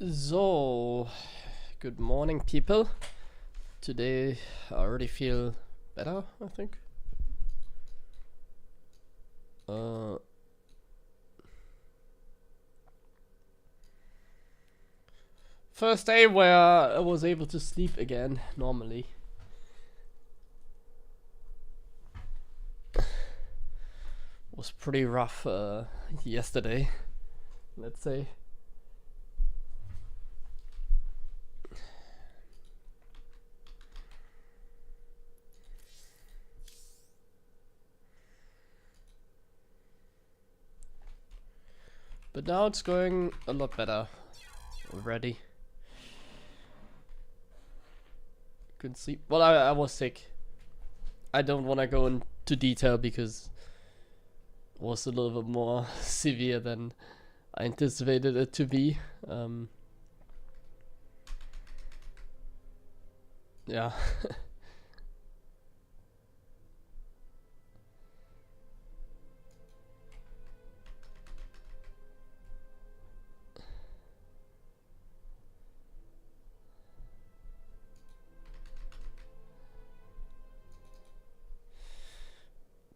So, good morning, people. Today I already feel better, I think. First day where I was able to sleep again normally. Was pretty rough yesterday, let's say. But now it's going a lot better already. Good sleep. Well, I was sick. I don't want to go into detail because it was a little bit more severe than I anticipated it to be. Yeah.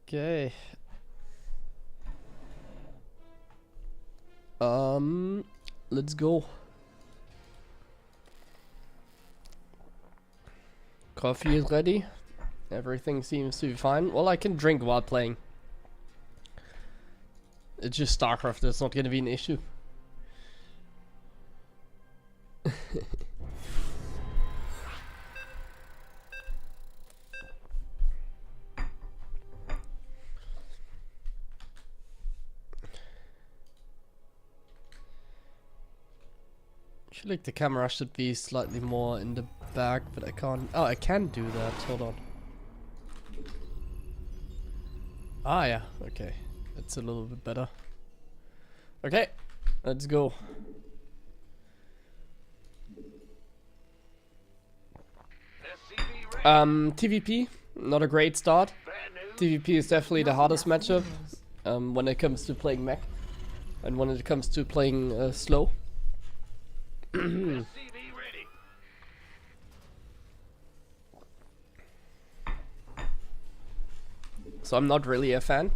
Okay. Let's go. Coffee is ready. Everything seems to be fine. Well, I can drink while playing. It's just Starcraft, that's not gonna be an issue. I feel like the camera should be slightly more in the back, but I can't. Oh, I can do that. Hold on. Ah, yeah. Okay. That's a little bit better. Okay. Let's go. TVP, not a great start. TVP is definitely the hardest matchup when it comes to playing Mech and when it comes to playing slow. So I'm not really a fan,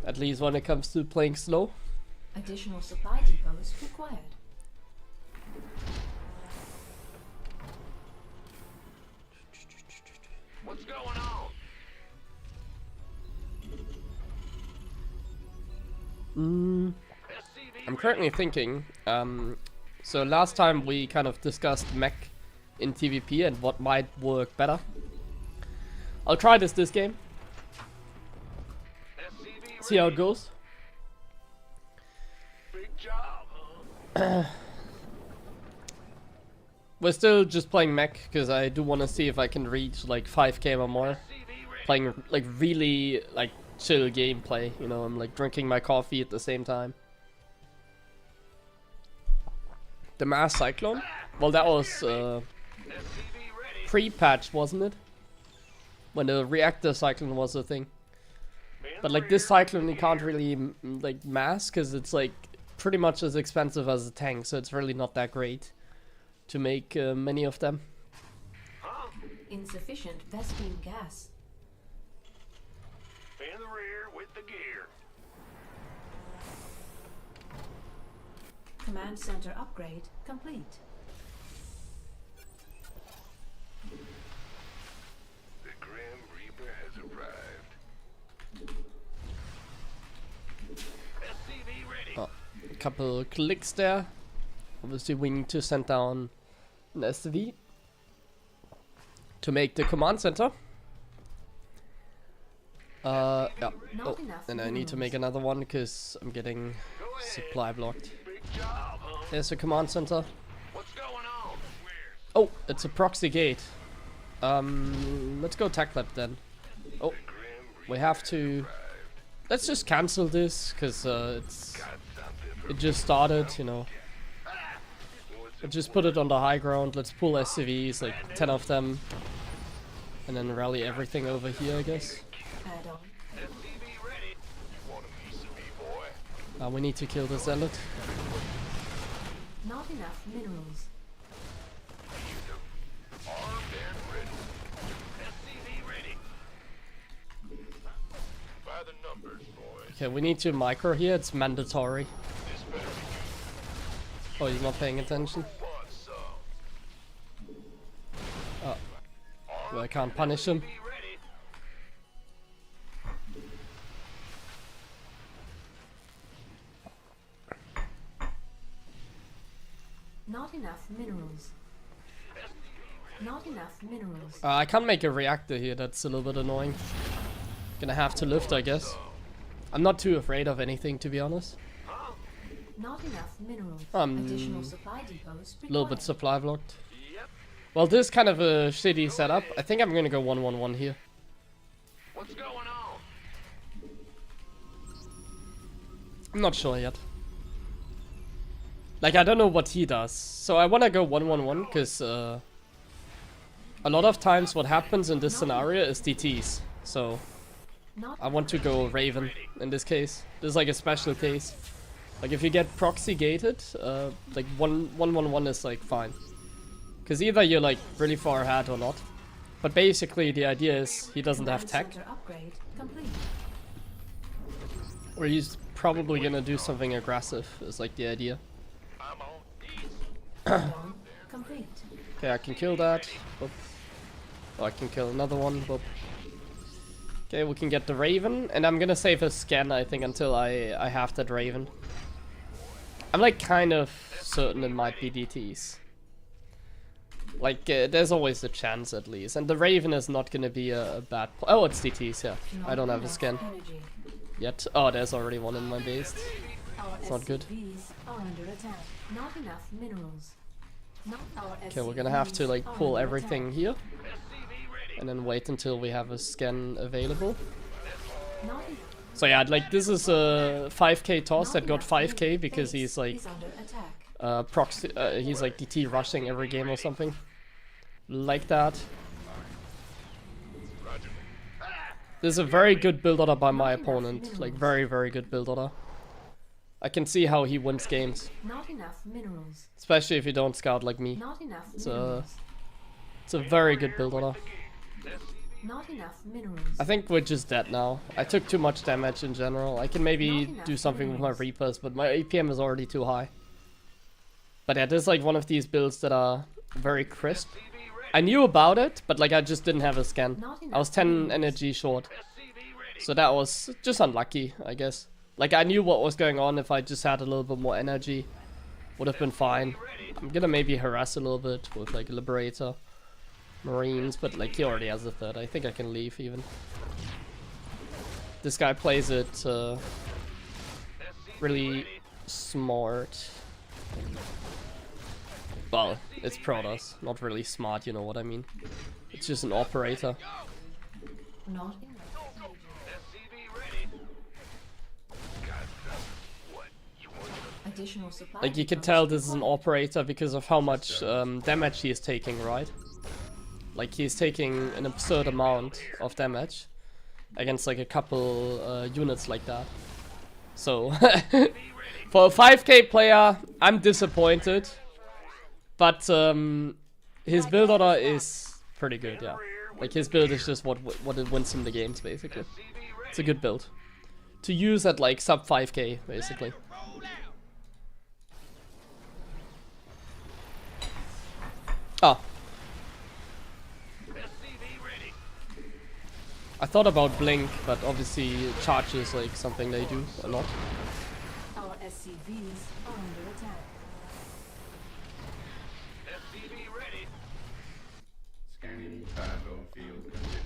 at least when it comes to playing slow. Additional supply depots required. What's going on? I'm currently thinking, so last time we kind of discussed Mech in TVP and what might work better. I'll try this game. See how it goes. Big job, huh? We're still just playing Mech because I do want to see if I can reach like 5k or more. Playing like really like chill gameplay, you know, I'm like drinking my coffee at the same time. The Mass Cyclone? Well, that was pre-patch, wasn't it? When the reactor cyclone was a thing. But like this cyclone you can't really like mass because it's like pretty much as expensive as a tank, so it's really not that great to make many of them. Insufficient Vespene gas. In the rear with the gear. Command center upgrade complete. The Grim Reaper has arrived. SCV ready. Oh, a couple clicks there. Obviously we need to send down an SV to make the command center. Yeah. Oh, and I need to make another one because I'm getting supply blocked. Big job, huh? There's a command center. What's going on? Oh, it's a proxy gate. Let's go tech lab then. Oh, we have to. Let's just cancel this because it just started, you know. Just put it on the high ground. Let's pull SCVs, like 10 of them, and then rally everything over here, I guess. Add on. SCV ready. You want a piece of me, boy? We need to kill the zealot. Not enough minerals. Armed and ready. SCV ready. By the numbers, boys. Okay, we need to micro here. It's mandatory. This better be Oh, he's not paying attention. want some. Oh, well, I can't punish him. Be ready. Not enough minerals. Not enough minerals. I can't make a reactor here. That's a little bit annoying. Gonna have to lift, I guess. I'm not too afraid of anything, to be honest. Not enough minerals. Um, Additional supply depots A little bit required. supply blocked. Yep. Well, this is kind of a shitty setup. I think I'm gonna go 1-1-1 here. What's going on? I'm not sure yet. Like, I don't know what he does. So I wanna go 1-1-1 because a lot of times what happens in this scenario is DTs. So Not I want to go Raven in this case. This is like a special case. Like if you get proxy gated, like 1-1-1 is like fine. Cause either you're like really far ahead or not. But basically the idea is he doesn't have command tech. center upgrade complete. Or he's probably gonna do something aggressive is like the idea. I'm on these. Add-on complete. Okay, I can kill that. Boop. Oh, I can kill another one. Boop. Okay, we can get the Raven, and I'm gonna save a scan, I think, until I have that Raven. I'm like kind of certain it might be DTs. Like, there's always a chance at least, and the Raven is not gonna be a bad. Oh, it's DTs, yeah. I don't have a enough scan energy. yet. Oh, there's already one in my base. Our It's not good. SCVs are under attack. Not enough minerals. Not our Okay, we're gonna have to like SCVs are pull under everything attack. here, SCV ready. and then wait until we have a scan available. Not enough. So yeah, like this is a 5k toss that got 5k because he's like Is under attack. proxy. He's like DT rushing every game or something like that. This is a very good build order by my opponent. Like very good build order. I can see how he wins games, Not enough minerals. especially if you don't scout like me. Not enough It's minerals. It's a very good build order. Not enough minerals. I think we're just dead now. I took too much damage in general. I can maybe do something with my Reapers, but my APM is already too high. But yeah, this is like one of these builds that are very crisp. I knew about it, but like I just didn't have a scan. I was 10 energy short. So that was just unlucky, I guess. Like I knew what was going on. If I just had a little bit more energy, would have been fine. I'm gonna maybe harass a little bit with like Liberator. Marines, but like he already has a third. I think I can leave even. This guy plays it really smart. Well, it's Protoss, not really smart, you know what I mean. It's just an operator. Not enough. SCV ready. What? You want Additional supply. Like you can depots tell this is an required. operator because of how much damage he is taking, right? Like he's taking an absurd amount of damage against like a couple units like that. So for a 5k player, I'm disappointed. But his build order is pretty good, yeah. Like his build is just what it wins him the games basically. It's a good build to use at like sub 5k basically. Oh. I thought about Blink, but obviously charge is like something they do a lot. Our SCVs are under attack. SCV ready. Scanning battlefield conditions.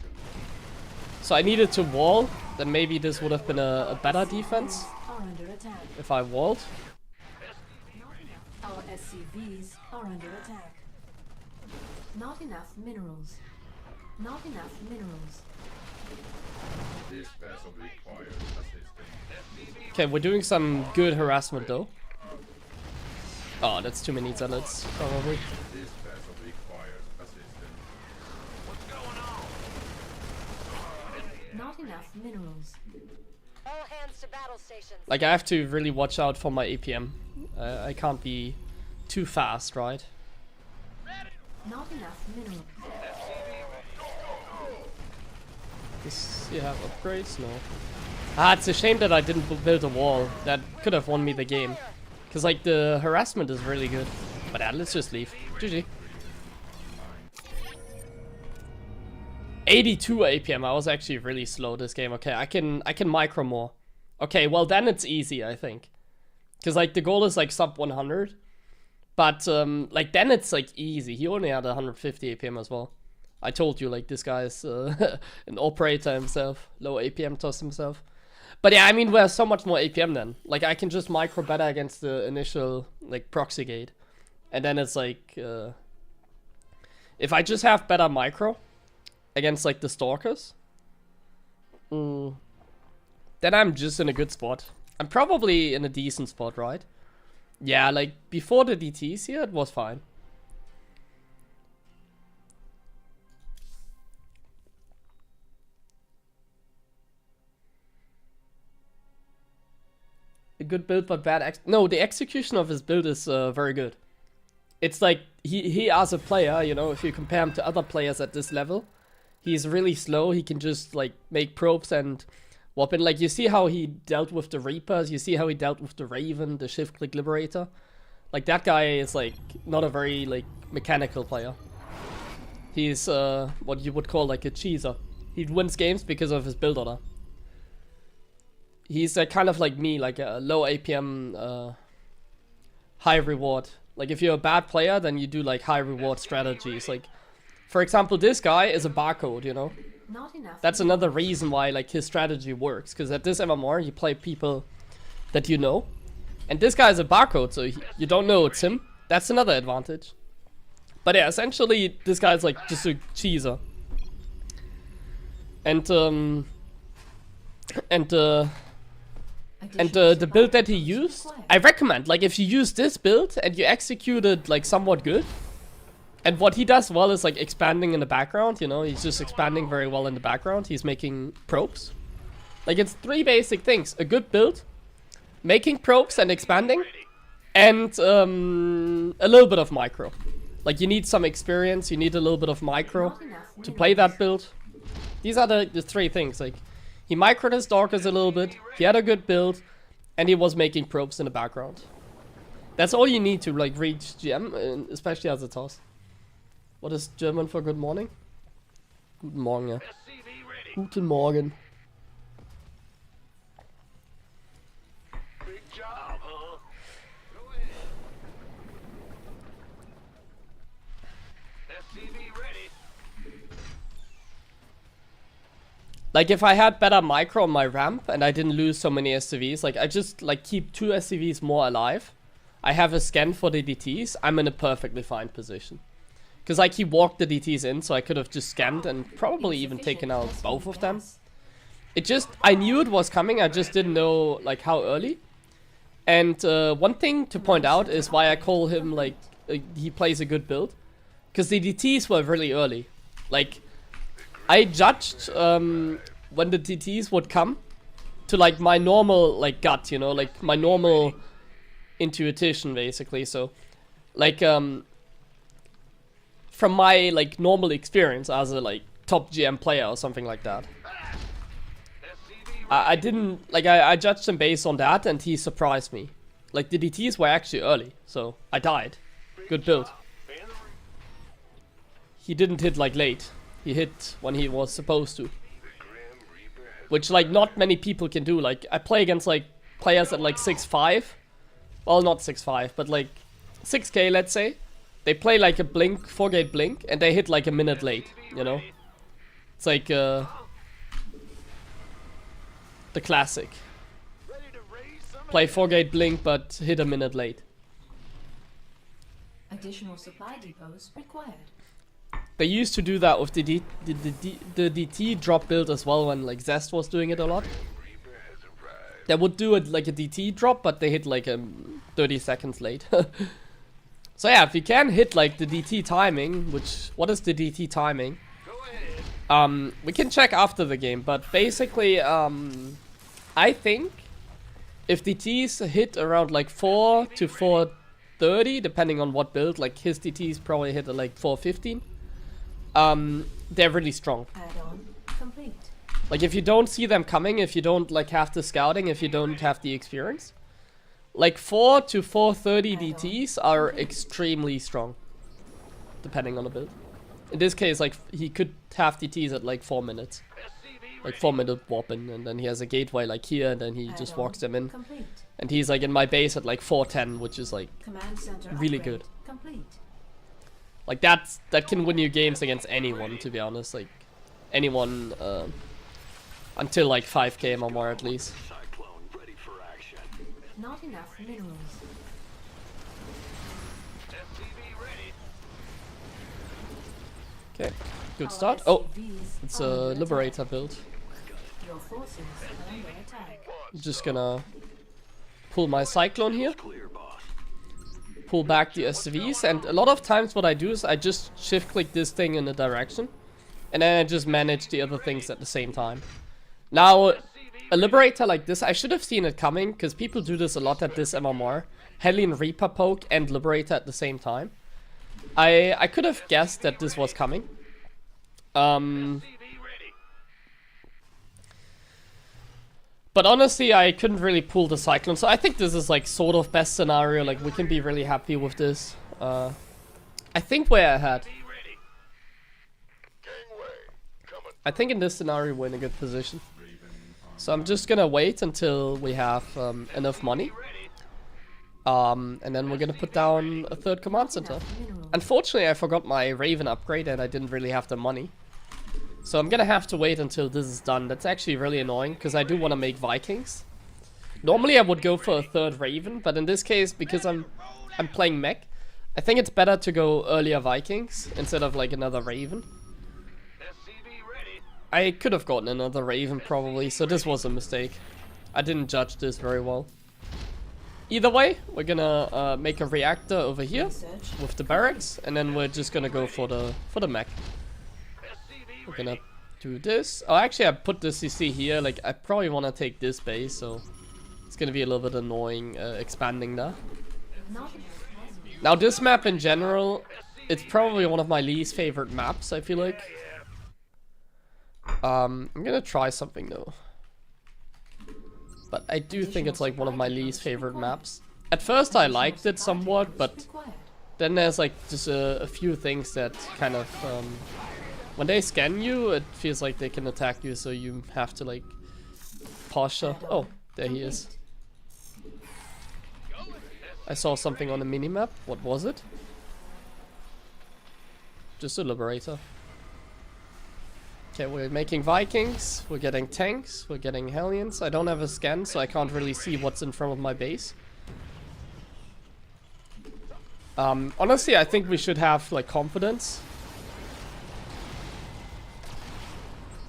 So I needed to wall, then maybe this would have been a better defense Are under attack. if I walled. Our SCVs are under attack. Not enough minerals. Not enough minerals. This vessel requires assistance. Okay, we're doing some good harassment though. Oh, that's too many zealots, probably. This vessel requires assistance. What's going on? Not enough minerals. All hands to battle stations. Like I have to really watch out for my APM. I can't be too fast, right? Not enough minerals. Does he have upgrades? No. Ah, it's a shame that I didn't build a wall. That could have won me the game. Because, like, the harassment is really good. But yeah, let's just leave. GG. 82 APM. I was actually really slow this game. Okay, I can micro more. Okay, well then it's easy, I think. Because, like, the goal is, like, sub 100. But, like, then it's, like, easy. He only had 150 APM as well. I told you, like, this guy's an operator himself. Low APM toss himself. But yeah, I mean, we're so much more APM then. Like, I can just micro better against the initial, like, proxy gate. And then it's like, if I just have better micro against, like, the stalkers, then I'm just in a good spot. I'm probably in a decent spot, right? Yeah, like, before the DTs here, it was fine. A good build, but bad no, the execution of his build is very good. It's like, he as a player, you know, if you compare him to other players at this level, he's really slow. He can just, like, make probes and whop in. Like, you see how he dealt with the Reapers, you see how he dealt with the Raven, the shift-click Liberator. Like, that guy is, like, not a very, like, mechanical player. He's, what you would call, like, a cheeser. He wins games because of his build order. He's kind of like me, like a low APM, high reward. Like, if you're a bad player, then you do, like, high reward strategies. Like, for example, this guy is a barcode, you know? Not enough. That's another reason why, like, his strategy works. Because at this MMR, you play people that you know. And this guy is a barcode, so you don't know it's him. That's another advantage. But yeah, essentially, this guy's, like, just a cheeser. And the build that he used, I recommend, like, if you use this build and you execute it, like, somewhat good, and what he does well is, like, expanding in the background, you know, he's just expanding very well in the background, he's making probes. Like, it's 3 basic things: a good build, making probes and expanding, and a little bit of micro. Like, you need some experience, you need a little bit of micro to play that build. These are the 3 things, like, he microed his Stalkers a little bit, he had a good build, and he was making probes in the background. That's all you need to, like, reach GM, especially as a toss. What is German for good morning? Guten Morgen, ja. Guten Morgen. Big job, huh? Go ahead. SCV ready. Like, if I had better micro on my ramp and I didn't lose so many SCVs, like, I just, like, keep 2 SCVs more alive, I have a scan for the DTs, I'm in a perfectly fine position. Because, like, he walked the DTs in, so I could have just scanned and probably even taken out both of them. It just, I knew it was coming, I just didn't know, like, how early. And one thing to point out is why I call him, like, he plays a good build. Because the DTs were really early. Like, I judged when the DTs would come to, like, my normal, like, gut, you know, like, my normal intuition, basically. So, like, from my, like, normal experience as a, like, top GM player or something like that. I didn't, like, I judged him based on that, and he surprised me. Like, the DTs were actually early, so I died. Good build. He didn't hit, like, late. He hit when he was supposed to. Which, like, not many people can do. Like, I play against, like, players at, like, 6'5". Well, not 6'5", but, like, 6k, let's say. They play, like, a blink, 4-gate blink, and they hit, like, a minute late, you know? It's like, the classic. Play 4-gate blink, but hit a minute late. Additional supply depots required. They used to do that with the DT drop build as well when, like, Zest was doing it a lot. They would do it like a DT drop, but they hit like 30 seconds late. So yeah, if you can hit like the DT timing, which, what is the DT timing? We can check after the game, but basically, I think if DTs hit around like 4 to 430, depending on what build. Like his DTs probably hit at like 415. They're really strong. Add-on complete. Like if you don't see them coming, if you don't like have the scouting, if you don't have the experience, like 4 to 430 DTs are extremely strong, depending on the build. In this case, like he could have DTs at like 4 minutes, like 4-minute warping, and then he has a gateway like here, and then he just Add-on walks them in, complete. and he's like in my base at like 410, which is like Command center really upgrade good. complete. Like that can win you games against anyone, to be honest. Like anyone until like 5k or more at least. Cyclone ready for action. Not enough minerals. SCV ready. Okay, good Our start. Oh, SCVs it's are a under Liberator attack. build. Your forces are under attack. I'm just gonna pull my Cyclone here, Clear, boss. pull back the SCVs, and a lot of times what I do is I just shift click this thing in a direction, and then I just manage the other things at the same time. Now, a Liberator like this, I should have seen it coming, because people do this a lot at this MMR. Hellion Reaper poke and Liberator at the same time. I could have guessed that this was coming. SCV ready. But honestly, I couldn't really pull the Cyclone, so I think this is like sort of best scenario. Like we can be really happy with this. I think we're ahead. Ready. Gangway coming. I think in this scenario we're in a good position. So I'm just gonna wait until we have enough money. Ready. And then we're gonna put down a third command center. Enough minerals. Unfortunately, I forgot my Raven upgrade and I didn't really have the money. So I'm gonna have to wait until this is done. That's actually really annoying, because I do want to make Vikings. Normally I would go for a third Raven, but in this case, because I'm playing Mech, I think it's better to go earlier Vikings instead of like another Raven. SCV ready. I could have gotten another Raven probably, so this was a mistake. I didn't judge this very well. Either way, we're gonna make a reactor over here Research. with the barracks, and then we're just gonna go for the Mech. SCV We're ready. gonna do this. Oh, actually, I put the CC here. Like, I probably want to take this base, so it's gonna be a little bit annoying expanding there. Not enough minerals. Now, this map in general, it's probably one of my least favorite maps, I feel like. I'm gonna try something though. But I do think it's like one of my least favorite maps. At first I liked it somewhat, but Required. then there's like just a few things that kind of when they scan you, it feels like they can attack you, so you have to like posture. Oh, there he is. I saw something on the minimap. What was it? Just a Liberator. Okay, we're making Vikings, we're getting tanks, we're getting Hellions. I don't have a scan, so I can't really see what's in front of my base. Honestly, I think we should have like confidence.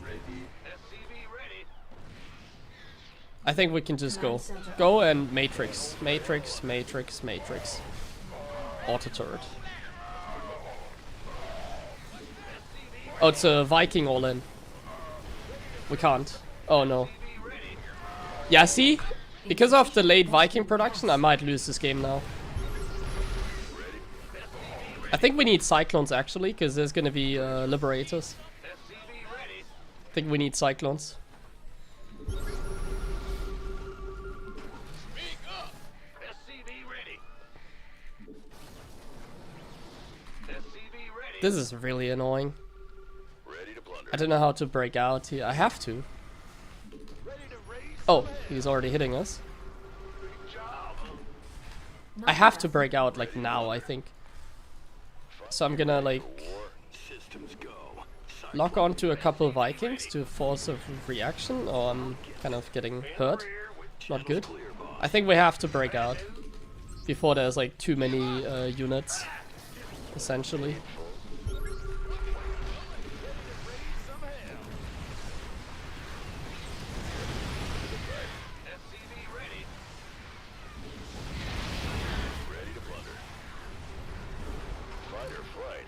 SCV ready. I think we can just go and Matrix, Matrix, Matrix, Matrix. Auto turret. Oh, it's a Viking all in. We can't. Oh no. Yeah, see? Because of the late Viking production, I might lose this game now. I think we need Cyclones actually, because there's gonna be Liberators. SCV ready. I think we need Cyclones. Speak up. SCV ready. SCV ready. This is really annoying. Ready to blunder. I don't know how to break out here. I have to. Ready to raise. Oh, he's already hitting us. Big job. Not I have to enough. break out like now, I think. So I'm gonna like Systems go. lock onto a couple Vikings to force a reaction, or I'm kind of getting hurt. Not good. I think we have to break out before there's like too many units, essentially. SCV ready. Ready to blunder. Fight or flight.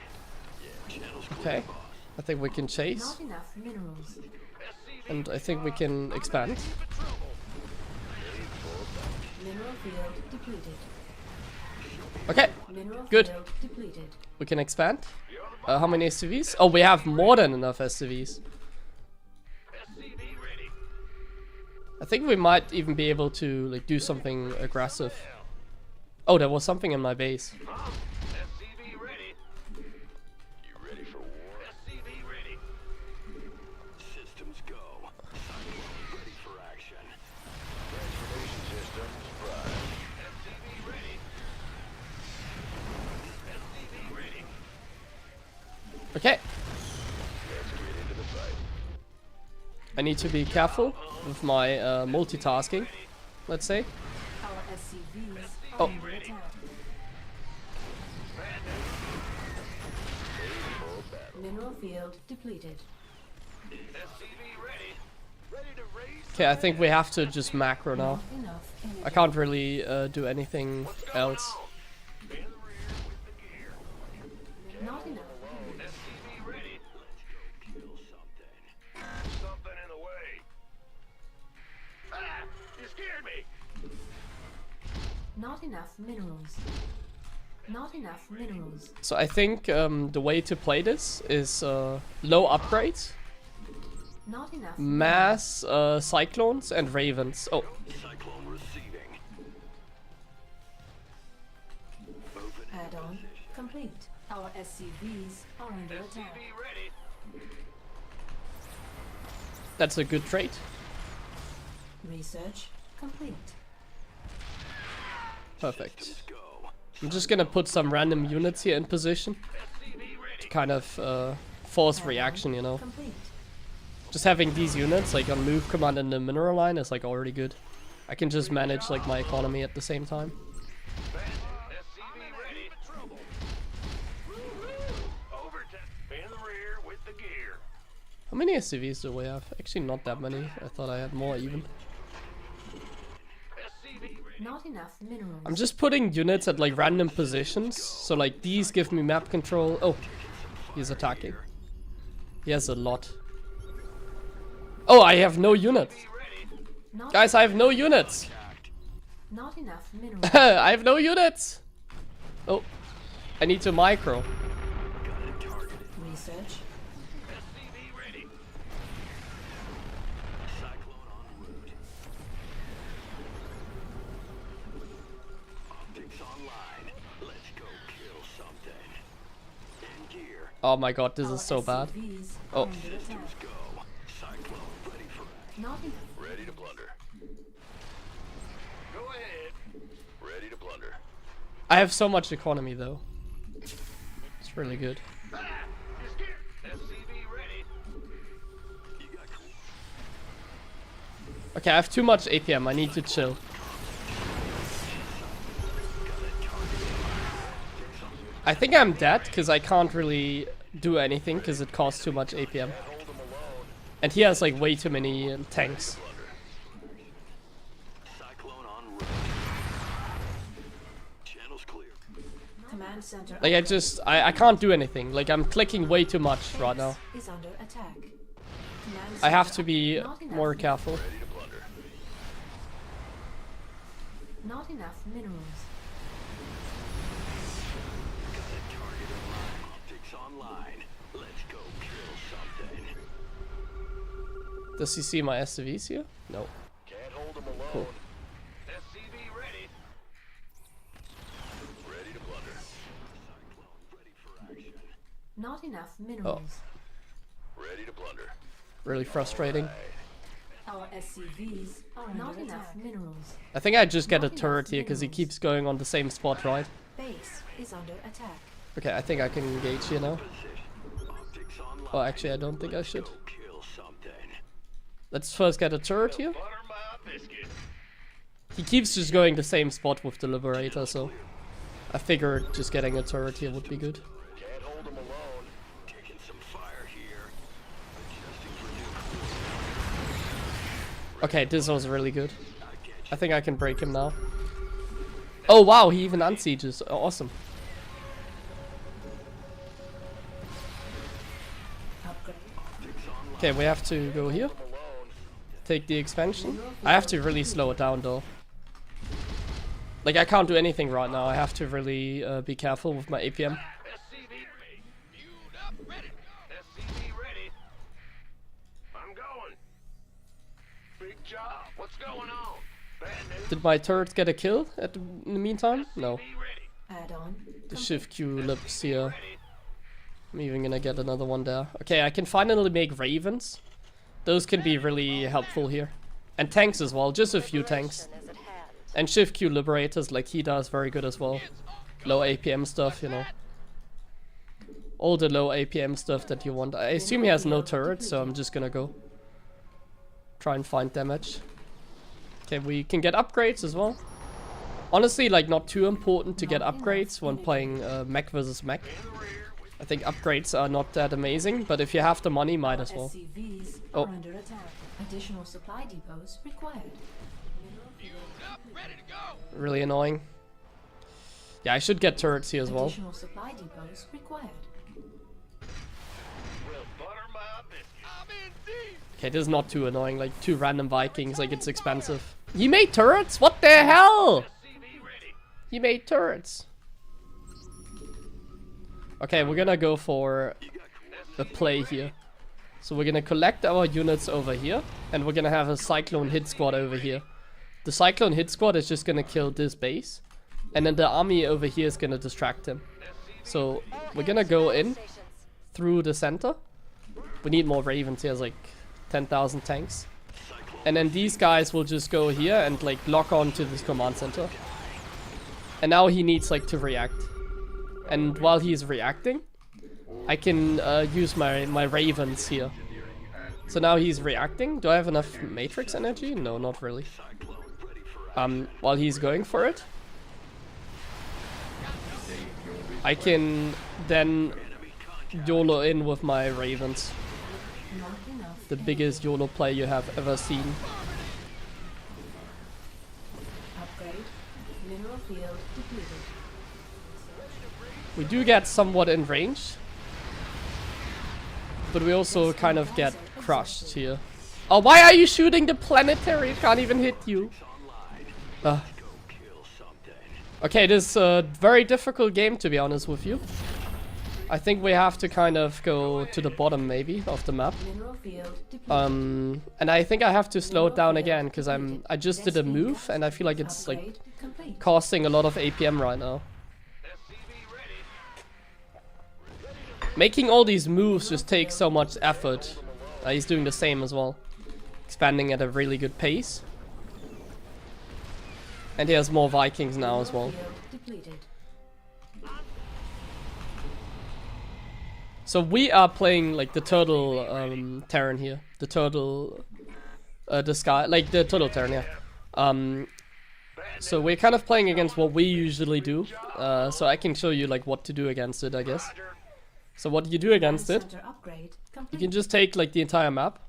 Yeah, channels clear, Okay, boss. I think we can chase, Not enough minerals. SCV and I think we can expand. Mineral field depleted. Okay, Mineral good. field depleted. We can expand. How many SCVs? Oh, we have more than enough SCVs. SCV ready. I think we might even be able to like do something aggressive. Oh, there was something in my base. SCV ready. You ready for war? SCV ready. Systems go. Cyclone ready for action. Transformation systems prime. SCV ready. SCV ready. Okay, Let's get into the fight. I need to be careful with my multitasking, let's say. Our SCVs Oh. are under attack. Mineral field depleted. SCV ready. Ready to raise. Okay, I think we have to just macro now. Not enough energy. I can't really do anything else. In the rear with the gear. Not enough. SCV ready. Kill something. Something in the way. Ah! You scared me. Not enough minerals. Not enough minerals. So I think the way to play this is low upgrades, Not enough. mass cyclones and ravens. Oh, Cyclone receiving. Moving. Add-on complete. Our SCVs are under attack. SCV ready. that's a good trait. Research complete. Perfect. Systems go. I'm just gonna put some random units here in position SCV ready. to kind of force reaction, you know. Complete. Just having these units like on move command in the mineral line is like already good. I can just manage like my economy at the same time. SCV ready. Trouble. Overtime. In the rear with the gear. How many SCVs do we have? Actually not that many. I thought I had more even. SCV ready. Not enough minerals. I'm just putting units at like random positions. So like these give me map control. Oh, he's attacking. He has a lot. Oh, I have no units. Not, Guys, I have no units. not enough minerals. I have no units. Oh, I need to micro. Research. SCV ready. Cyclone en route. Optics online. Let's go kill something. In gear. Oh my god, this Our is so bad. SCVs Oh. are under attack. Go. Cyclone ready for action. Not enough. Ready to blunder. Go ahead. Ready to blunder. I have so much economy though. It's really good. Ah! You scared. SCV ready. You got cool. Okay, I have too much APM. I need to chill. I think I'm dead because I can't really do anything because it costs too much APM. And he has like way too many tanks. Cyclone en route. Channels clear. Command center. Like I can't do anything. Like I'm clicking way too much right now. Is under attack. Command I have center to be not enough more mi- careful. Ready to blunder. Not enough minerals. Target online. Optics online. Let's go kill something. Does he see my SCVs here? No. Can't hold them alone. Cool. SCV ready. Ready to blunder. Cyclone ready for action. Not enough minerals. Ready to blunder. Really frustrating. Our SCVs are not enough minerals. I think I just get a Not enough turret here because he minerals. keeps going on the same spot, right? Base is under attack. Okay, I think I can engage here now. Optics online. Oh, actually, I don't think I should. Go kill something. Let's first get a turret here. Butter my biscuit. He keeps just going the same spot with the Liberator, so I figured just getting a turret here would be good. Can't hold them alone. Taking some fire here. Adjusting for new. Okay, this was really good. I think I can break him now. Oh wow, he even unsieges. Awesome. Upgrade. Okay, we have to go here. Take the expansion. I have to really slow it down though. Like, I can't do anything right now. I have to really be careful with my APM. SCV ready. Fueled up, ready to go. SCV ready. I'm going. Big job. What's going on? Bad news. Did my turrets get a kill in the meantime? No. SCV ready. Add-on. The shift Q lips here. I'm even gonna get another one there. Okay, I can finally make ravens. Those can be really helpful here. And tanks as well, just a few tanks. And shift Q liberators, like he does, very good as well. Low APM stuff, you know. All the low APM stuff that you want. I assume he has no turrets, so I'm just gonna go try and find damage. Okay, we can get upgrades as well. Honestly, like, not too important to get upgrades when playing Mech versus Mech. I think upgrades are not that amazing, but if you have the money, might as well. SCVs Oh. are under attack. Additional supply depots required. Ready to go. Really annoying. Yeah, I should get turrets here as well. Additional supply depots required. Well, butter my biscuit. I'm in deep. Okay, this is not too annoying, like 2 random Vikings, like it's expensive. He made turrets? What the hell? SCV ready. He made turrets. Okay, we're gonna go for a play here. So we're gonna collect our units over here, and we're gonna have a Cyclone hit squad over here. The Cyclone hit squad is just gonna kill this base, and then the army over here is gonna distract him. So we're gonna go in through the center. We need more ravens. He has like 10,000 tanks. And then these guys will just go here and like lock on to this command center. And now he needs like to react. And while he's reacting, I can use my ravens here. So now he's reacting. Do I have enough matrix energy? No, not really. While he's going for it, I can then YOLO in with my ravens. Not enough. The biggest YOLO play you have ever seen. Upgrade. Mineral field depleted. We do get somewhat in range, but we also kind of get crushed here. Oh, why are you shooting the planetary? It can't even hit you. Okay, this is a very difficult game, to be honest with you. I think we have to kind of go to the bottom, maybe, of the map. Mineral field depleted. And I think I have to slow it down again, because I just did a move, and I feel like it's like Upgrade complete. costing a lot of APM right now. SCV ready. Making all these moves just takes so much effort. He's doing the same as well. Expanding at a really good pace. And he has more Vikings now as well. Field depleted. So we are playing like the turtle Terran here. The turtle the sky, like the turtle Terran, yeah. So we're kind of playing against what we usually do. So I can show you like what to do against it, I guess. So what you do against it, Center upgrade you complete. can just take like the entire map.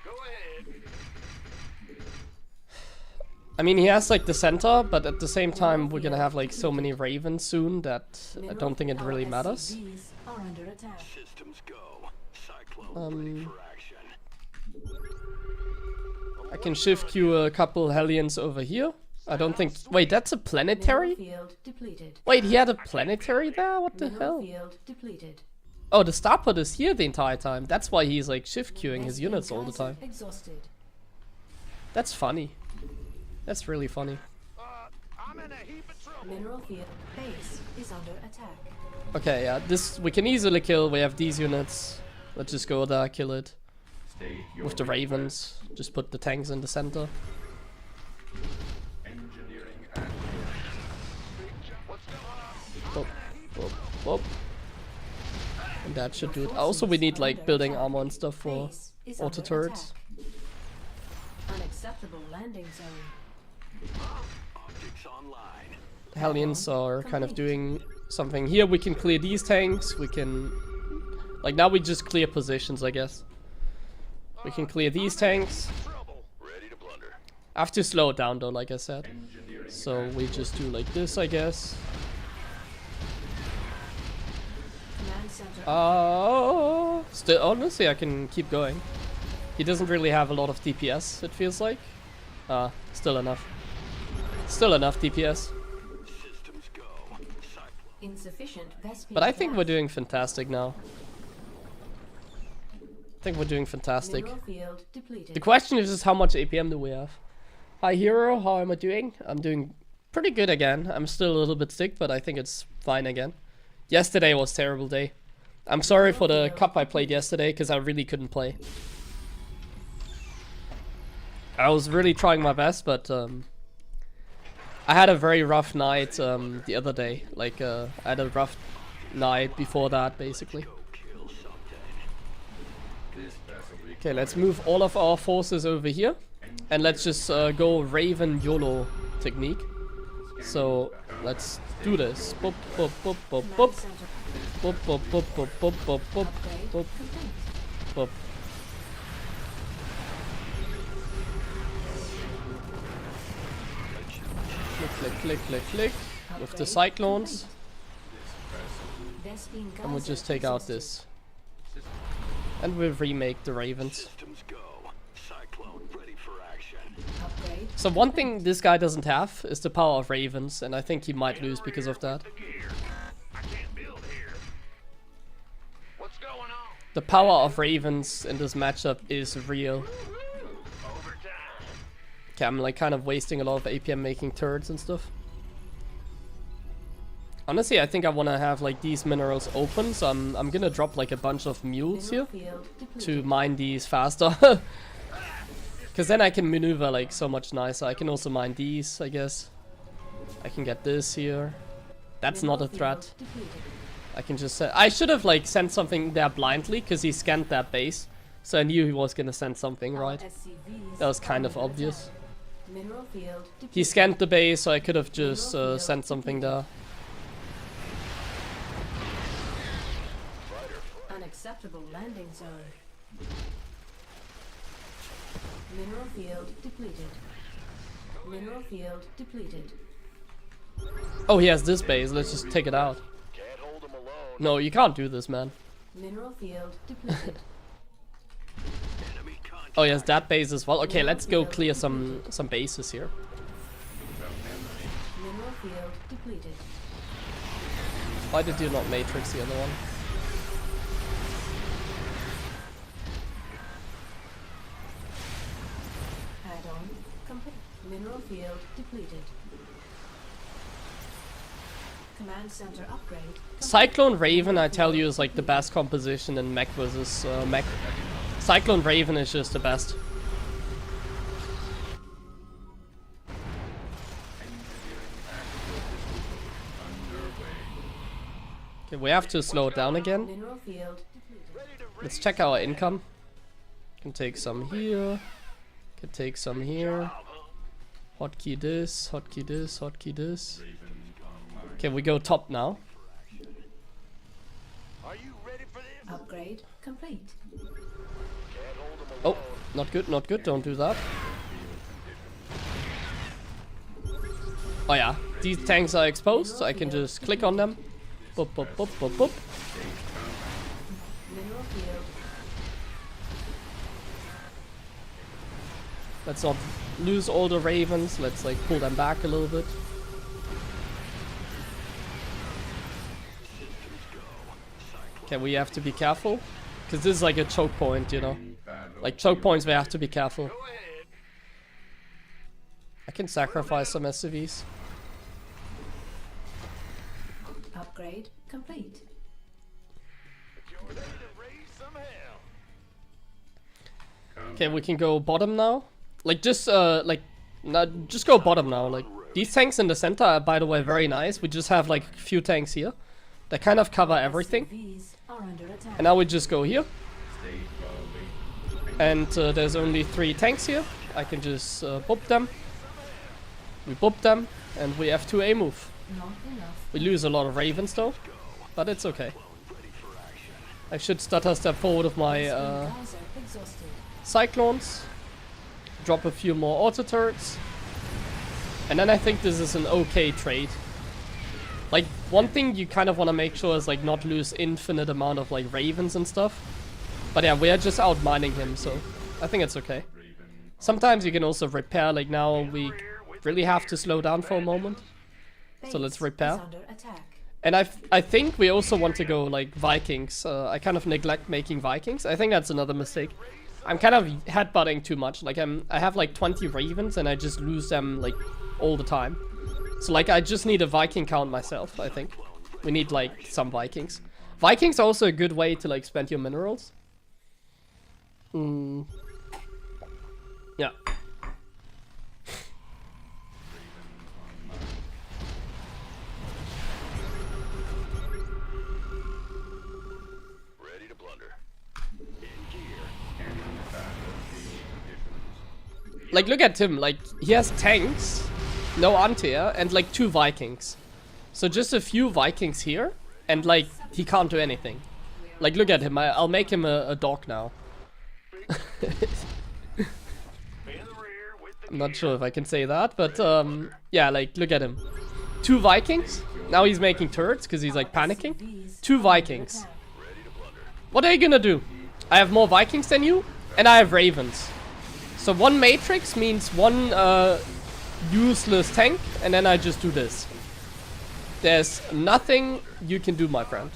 Go ahead. I mean, he has like the center, but at the same time we're gonna have like so many ravens soon that I don't think it really matters. SCVs are under attack. Systems go. Cyclone ready for action. I can shift Q a couple Hellions over here. I don't think. Wait, that's a planetary? Mineral field depleted. Wait, he had a planetary there? What the Mineral hell? field depleted. Oh, the starport is here the entire time. That's why he's like shift queuing his units all the time. Exhausted. That's funny. That's really funny. I'm in a heap of trouble. Mineral field base is under attack. Okay, yeah, this we can easily kill. We have these units. Let's just go there, kill it. State your With the ravens. Just put the tanks in the center. engineering and What's going on? Whoop, whoop, whoop. And that should do it. Also, we need like building armor and stuff for Base is auto under turrets. attack. Unacceptable landing zone. Optics online. Hellions are kind of doing something. Here we can clear these tanks. We can... Like now we just clear positions, I guess. We can clear these tanks. Trouble. Ready to blunder. I have to slow it down though, like I said. So we just do like this, I guess. Command center. Still, honestly, I can keep going. He doesn't really have a lot of DPS, it feels like. Still enough. Still enough DPS. Systems go. Cyclone. Insufficient Vespene But I think we're gas. doing fantastic now. I think we're doing fantastic. Mineral field depleted. The question is just how much APM do we have? Hi Hero, how am I doing? I'm doing pretty good again. I'm still a little bit sick, but I think it's fine again. Yesterday was a terrible day. I'm sorry for the cup I played yesterday, because I really couldn't play. I was really trying my best, but I had a very rough night the other day. Like, I had a rough night before that, basically. Kill something. This vessel will be Okay, let's move all of our forces over here. And let's just go Raven YOLO technique. So, let's do this. Boop, boop, boop, boop, Command boop. center Boop, boop, boop, boop, boop, boop, boop, upgrade boop, complete. boop. Click, click, click, click, click. With the Upgrade cyclones. complete. Vespene And we'll geyser just take out exhausted. this. And we'll remake the Ravens. Systems go. Cyclone ready for action. Upgrade. So one thing this guy doesn't have is the power of Ravens, and I think he might lose because of that. The gear. I can't build here. What's going on? The power of Ravens in this matchup is real. Overtime. Okay, I'm like kind of wasting a lot of APM making turrets and stuff. Honestly, I think I want to have like these minerals open, so I'm gonna drop like a bunch of mules Mineral here field depleted. to mine these faster. Because then I can maneuver like so much nicer. I can also mine these, I guess. I can get this here. That's not a Mineral threat. field depleted. I can just say I should have like sent something there blindly because he scanned that base, so I knew he was gonna send something, right? SCVs That was kind are of under obvious. attack. Mineral field depleted. He scanned the base, so I could have just sent something there. Unacceptable landing zone. Mineral field depleted. Mineral field depleted. Oh, he has this base. Let's just take it out. Can't hold them alone. No, you can't do this, man. Mineral field depleted. Enemy contact. Oh, he has that base as well. Okay, let's go clear some bases here. Mineral field depleted. Why did you not matrix the other one? Add-on complete. Mineral field depleted. Command center upgrade. Cyclone Raven, I tell you, is like the best composition in Mech versus Mech. Cyclone Raven is just the best. Okay, we have to slow it down again. Mineral field depleted. Let's check our income. Can take some here. Can take some here. Hotkey this, hotkey this, hotkey this. Okay, we go top now. Are you ready for this? Upgrade complete. Oh, not good, not good. Don't do that. Oh yeah, these tanks are exposed, so I can just click on them. Boop, boop, boop, boop, boop. Mineral field. Let's not lose all the ravens. Let's like pull them back a little bit. Okay, we have to be careful. Because this is like a choke point, you know. Like choke points, we have to be careful. Go ahead. I can sacrifice some SCVs. Upgrade complete. You're ready to raise some hell. Okay, we can go bottom now. Like just just go bottom now. Like these tanks in the center are, by the way, very nice. We just have like a few tanks here that kind of cover everything. SCVs are under attack. And now we just go here. And there's only 3 tanks here. I can just boop them. We boop them, and we have 2A move. Not enough. We lose a lot of ravens though, but it's okay. I should stutter step forward with my Geyser exhausted. cyclones. Drop a few more auto turrets. And then I think this is an okay trade. Like, one thing you kind of want to make sure is like not lose infinite amount of like ravens and stuff. But yeah, we are just out mining him, so I think it's okay. Sometimes you can also repair, like now we really have to slow down for a moment. Base So let's is repair. under attack. And I think we also want to go like Vikings. I kind of neglect making Vikings. I think that's another mistake. I'm kind of headbutting too much. Like I have like 20 ravens and I just lose them like all the time. So like I just need a Viking count myself, I think. We need like some Vikings. Vikings are also a good way to like spend your minerals. Yeah. Ready to plunder. Like look at him, like he has tanks, no anti-air, and like 2 Vikings. So just a few Vikings here, and like he can't do anything. Like look at him, I'll make him a dog now. I'm not sure if I can say that, but yeah, like look at him. 2 Vikings, now he's making turrets because he's like panicking. 2 Vikings. What are you gonna do? I have more Vikings than you, and I have ravens. So 1 matrix means 1 useless tank, and then I just do this. There's nothing you can do, my friend.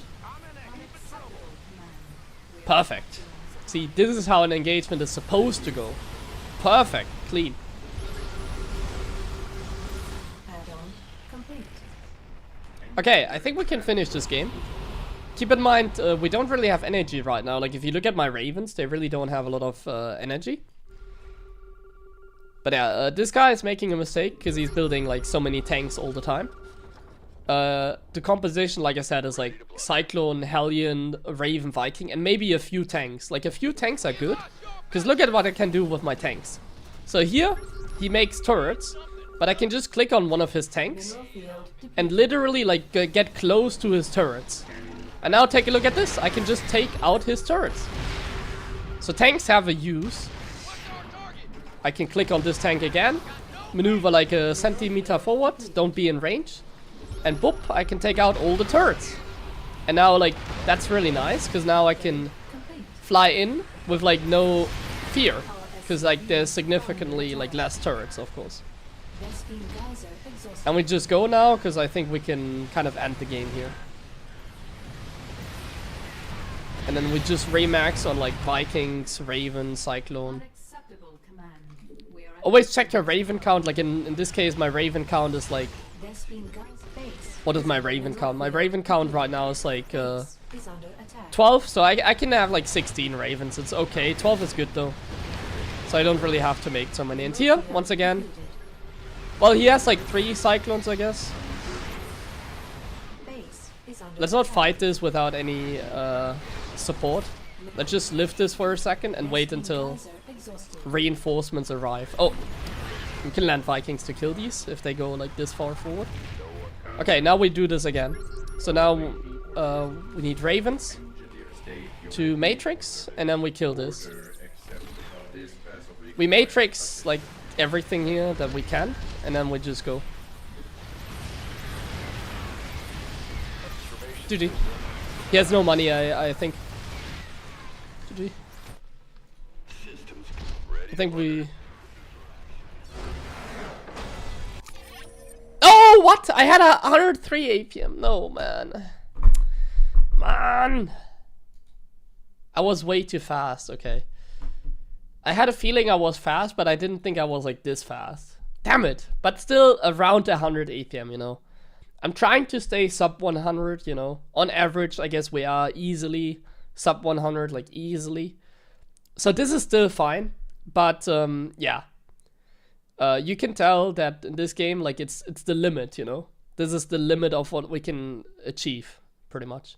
Perfect. See, this is how an engagement is supposed to go. Perfect. Clean. Add-on complete. Okay, I think we can finish this game. Keep in mind, we don't really have energy right now. Like, if you look at my ravens, they really don't have a lot of energy. But yeah, this guy is making a mistake because he's building like so many tanks all the time. The composition, like I said, is like Cyclone, Hellion, Raven, Viking, and maybe a few tanks. Like a few tanks are good, because look at what I can do with my tanks. So here, he makes turrets, but I can just click on one of his tanks Mineral field and literally like get close to his turrets. And now take a look at this. I can just take out his turrets. So tanks have a use. I can click on this tank again, maneuver like a centimeter forward, don't be in range, and boop, I can take out all the turrets. And now like, that's really nice, because now I can complete. fly in with like no fear, because like there's significantly like less turrets, of course. Vespene geyser exhausted. And we just go now, because I think we can kind of end the game here. And then we just remax on like Vikings, Raven, Cyclone. Unacceptable command. We are at Always check your Raven count, like in this case my Raven count is like, Vespene geyser base. what is my Raven count? My Raven count right now is like Is under attack. 12, so I can have like 16 Ravens, it's okay. 12 is good though. So I don't really have to make so many. And here, once again, well he has like 3 Cyclones I guess. Base is under Let's not attack. fight this without any support. Let's just lift this for a second and wait Vespene until geyser exhausted. reinforcements arrive. Oh, we can land Vikings to kill these if they go like this far forward. Okay, now we do this again. So now we need Ravens to Matrix, and then we kill this. We Matrix like everything here that we can, and then we just go. GG. He has no money, I think. GG. Systems ready. I think we... Oh, what? I had a 103 APM. No, man. Man. I was way too fast, okay. I had a feeling I was fast, but I didn't think I was like this fast. Damn it. But still around 100 APM, you know. I'm trying to stay sub 100, you know. On average, I guess we are easily sub 100, like easily. So this is still fine. But, yeah. You can tell that in this game, like, it's the limit, you know. This is the limit of what we can achieve, pretty much.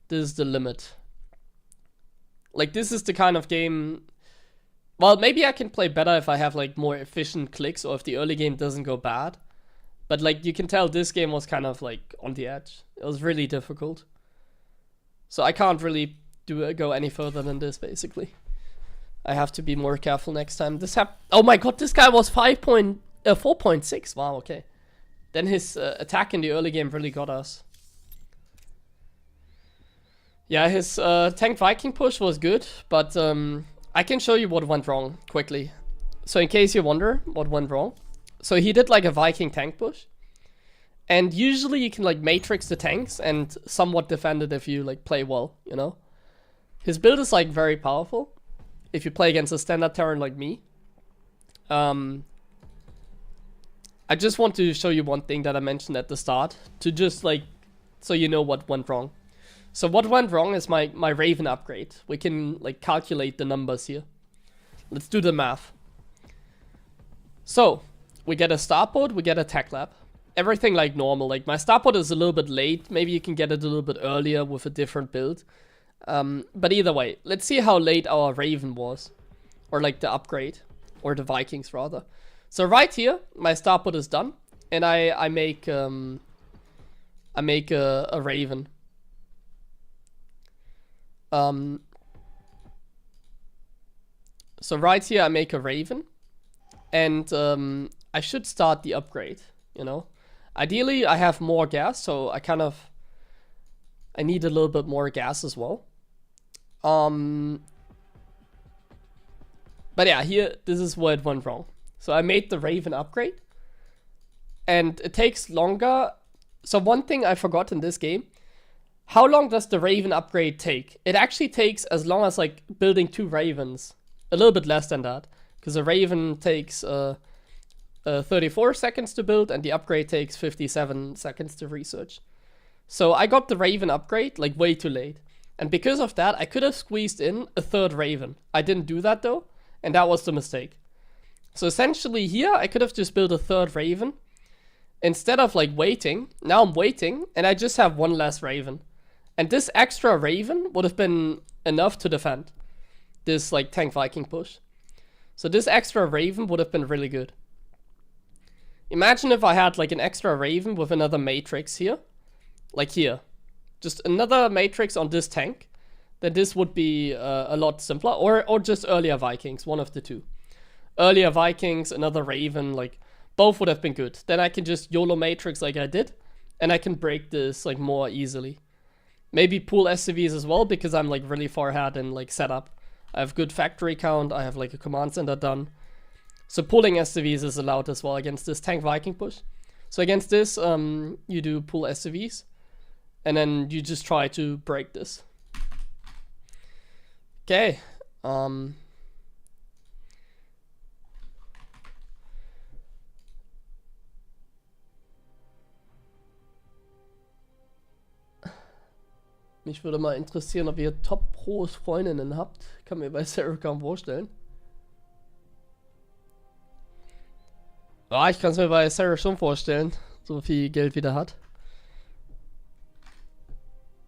This is the limit. Like, this is the kind of game... Well, maybe I can play better if I have, like, more efficient clicks or if the early game doesn't go bad. But, like, you can tell this game was kind of, like, on the edge. It was really difficult. So I can't really go any further than this, basically. I have to be more careful next time. Oh my god, this guy was 4.6. Wow, okay. Then his attack in the early game really got us. Yeah, his tank Viking push was good, but I can show you what went wrong quickly. So in case you wonder what went wrong. So he did like a Viking tank push. And usually you can like matrix the tanks and somewhat defend it if you like play well, you know? His build is like very powerful if you play against a standard Terran like me. I just want to show you one thing that I mentioned at the start to just like, so you know what went wrong. So what went wrong is my Raven upgrade. We can like calculate the numbers here. Let's do the math. So we get a starport, we get a tech lab. Everything like normal. Like my starport is a little bit late. Maybe you can get it a little bit earlier with a different build. But either way, let's see how late our Raven was. Or like the upgrade. Or the Vikings rather. So right here, my starport is done. And I make a Raven. So right here I make a Raven. And I should start the upgrade, you know. Ideally I have more gas, so I need a little bit more gas as well. But yeah, here, this is where it went wrong. So I made the Raven upgrade. And it takes longer. So one thing I forgot in this game. How long does the Raven upgrade take? It actually takes as long as like building 2 Ravens. A little bit less than that. Because a Raven takes 34 seconds to build and the upgrade takes 57 seconds to research. So I got the Raven upgrade like way too late. And because of that, I could have squeezed in a 3rd Raven. I didn't do that though. And that was the mistake. So essentially here, I could have just built a 3rd Raven. Instead of like waiting, now I'm waiting and I just have 1 less Raven. And this extra Raven would have been enough to defend this like tank Viking push. So this extra Raven would have been really good. Imagine if I had like an extra Raven with another matrix here. Like here. Just another matrix on this tank. Then this would be a lot simpler. Or just earlier Vikings, one of the two. Earlier Vikings, another Raven, like both would have been good. Then I can just YOLO matrix like I did. And I can break this like more easily. Maybe pull SCVs as well because I'm like really far ahead in like setup. I have good factory count, I have like a command center done. So pulling SCVs is allowed as well against this tank Viking push. So against this, you do pull SCVs. And then you just try to break this. Okay. Mich würde mal interessieren, ob ihr Top-Pros Freundinnen habt. Kann mir bei Sarah kaum vorstellen. Ja, ich kann es mir bei Sarah schon vorstellen. So viel Geld wie der hat.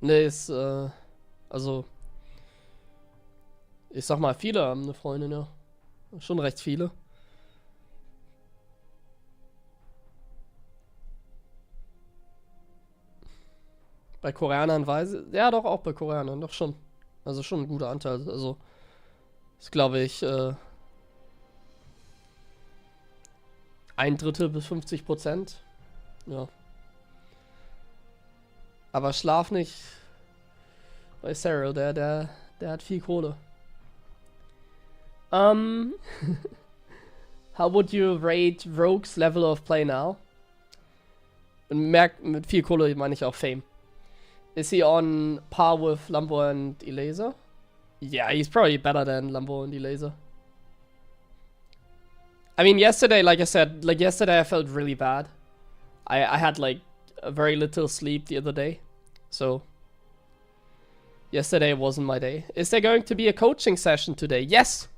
Ne, ist, also, ich sag mal, viele haben eine Freundin, ja. Schon recht viele. Bei Koreanern weiß ich, ja doch, auch bei Koreanern, doch schon. Also schon ein guter Anteil, also, ist glaube ich, 1/3 bis 50%. Ja. Aber schlaf nicht bei Cyril, der hat viel Kohle. How would you rate Rogue's level of play now? Und mit viel Kohle meine ich auch Fame. Is he on par with Lambo and Elaser? Yeah, he's probably better than Lambo and Elaser. I mean, yesterday, like I said, yesterday I felt really bad. I had like a very little sleep the other day. So, yesterday wasn't my day. Is there going to be a coaching session today? Yes!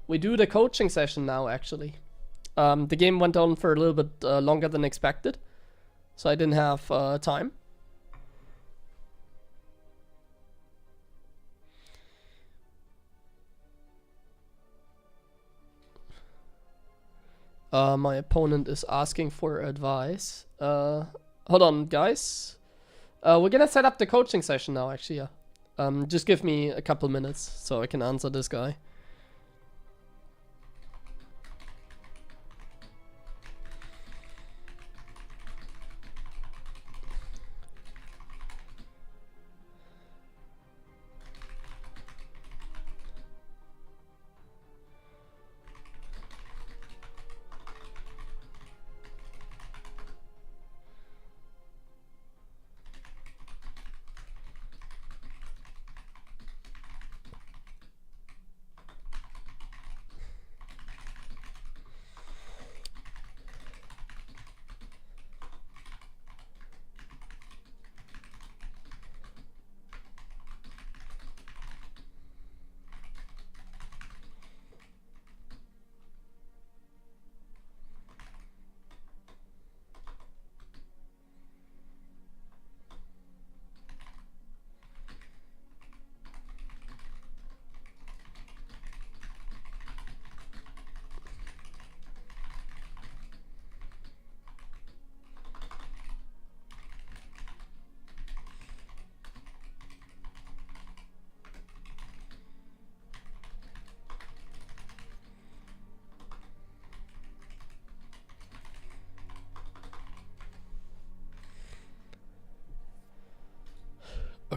We do the coaching session now, actually. The game went on for a little bit longer than expected. So I didn't have time. My opponent is asking for advice. Hold on, guys. We're gonna set up the coaching session now, actually, yeah. Just give me a couple minutes so I can answer this guy.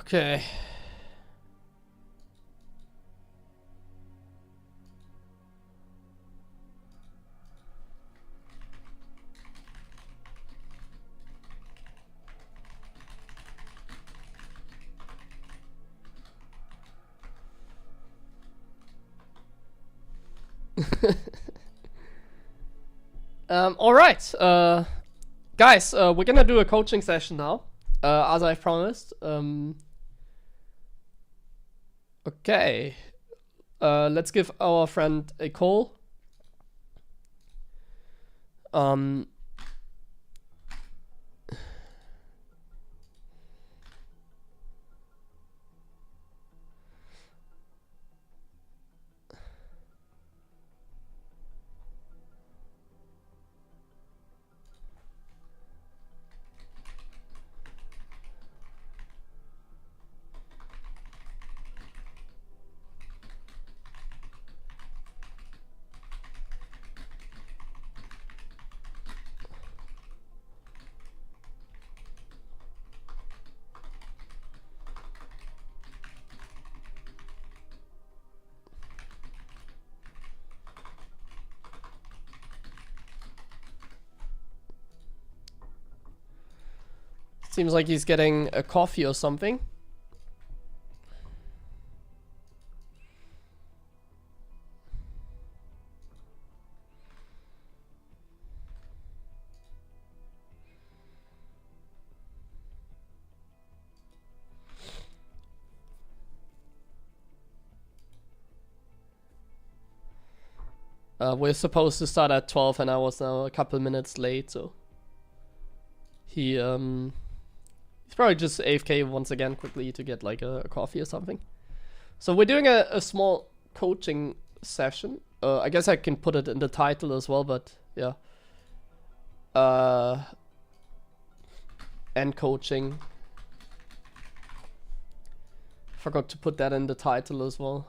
Okay. All right, guys, we're gonna do a coaching session now, as I promised. Okay, let's give our friend a call. Seems like he's getting a coffee or something. We're supposed to start at 12 and I was now a couple minutes late, so he's probably just AFK once again quickly to get like a coffee or something. So we're doing a small coaching session. I guess I can put it in the title as well, but yeah. And coaching. Forgot to put that in the title as well.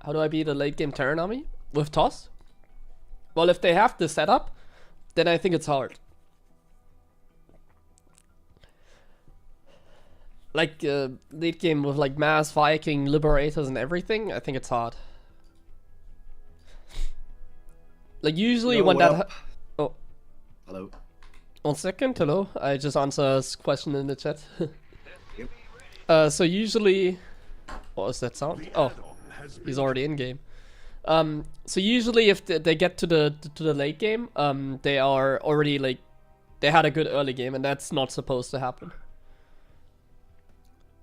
How do I beat a late game Terran army? With toss? Well, if they have the setup, then I think it's hard. Like late game with like mass Viking liberators and everything, I think it's hard. Like usually when that oh, Hello. 1 second, hello. I just answered a question in the chat. So usually, what was that sound? Oh, he's already in game. So usually if they get to the late game, they are already like they had a good early game, and that's not supposed to happen.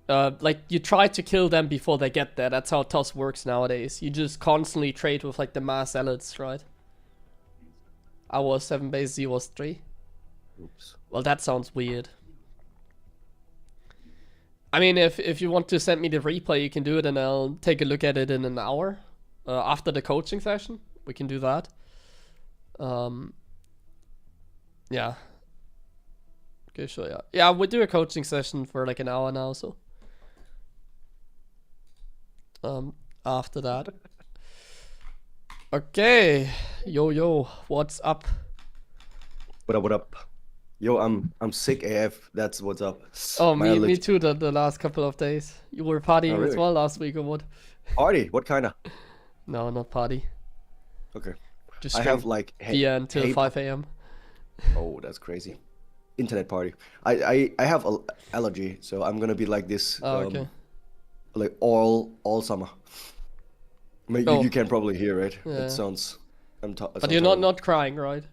Like you try to kill them before they get there. That's how TOS works nowadays. You just constantly trade with like the mass zealots, right? I was 7 base, Z was 3. Oops. Well, that sounds weird. I mean, if you want to send me the replay, you can do it, and I'll take a look at it in an hour after the coaching session. We can do that. Yeah. Okay, sure. Yeah, yeah. We do a coaching session for like an hour now, so. After that. Okay. Yo, what's up? What up? What up? Yo, I'm sick AF. That's what's up. Oh, My me too. The last couple of days. You were partying really? as well last week, or what? Party? What kind of? No, not party. Okay. Just I have like beer until 5 a.m. Oh, that's crazy. Internet party. I have allergy, so I'm gonna be like this. Oh, okay. Like all summer. You can probably hear it. Yeah. It sounds. But you're not crying, right?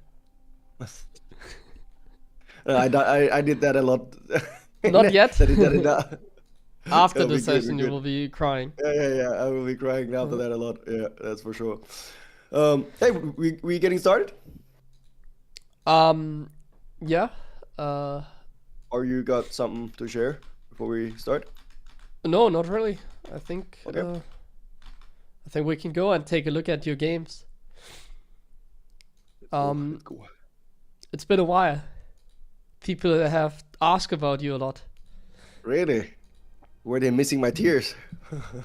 I did that a lot. Not yet. I did that enough. After That'll the be good, session, be you good. will be crying. Yeah. I will be crying after that a lot. Yeah, that's for sure. Hey, we getting started? Yeah. Or you got something to share before we start? No, not really. I think. Okay. I think we can go and take a look at your games. Let's go. It's been a while. People have asked about you a lot. Really? Were they missing my tears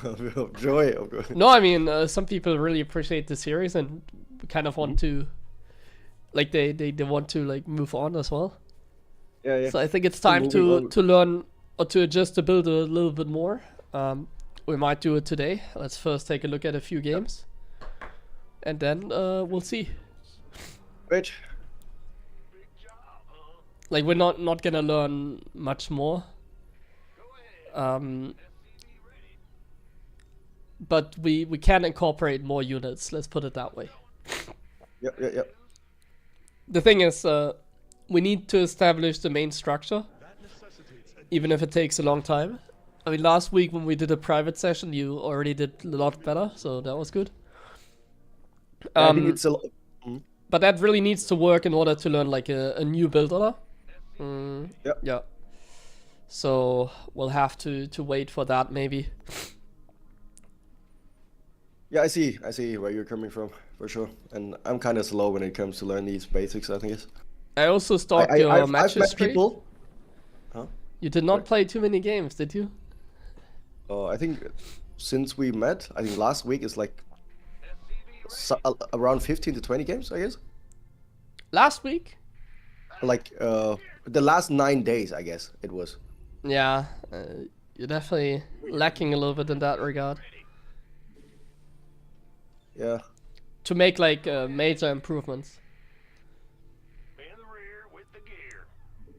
of joy? No, I mean, some people really appreciate the series and kind of want to, like, they want to like move on as well. Yeah, yeah. So I think it's Still time moving to on. learn or to adjust the build a little bit more. We might do it today. Let's first take a look at a few games, and then we'll see. Great. Like, we're not gonna learn much more. But we can incorporate more units. Let's put it that way. Yep, yep, yep. The thing is, we need to establish the main structure, even if it takes a long time. I mean, last week when we did a private session, you already did a lot better, so that was good. I think it's a lot. But that really needs to work in order to learn like a new build order. Yep. Yeah. So we'll have to wait for that maybe. Yeah, I see where you're coming from for sure. And I'm kind of slow when it comes to learn these basics. I think it's. I also stalked your I've matches met streak. people. Huh? You did not play too many games, did you? I think since we met, I think last week is like around 15 to 20 games, I guess. Last week? Like the last 9 days, I guess it was. Yeah, you're definitely lacking a little bit in that regard. Yeah. To make like major improvements.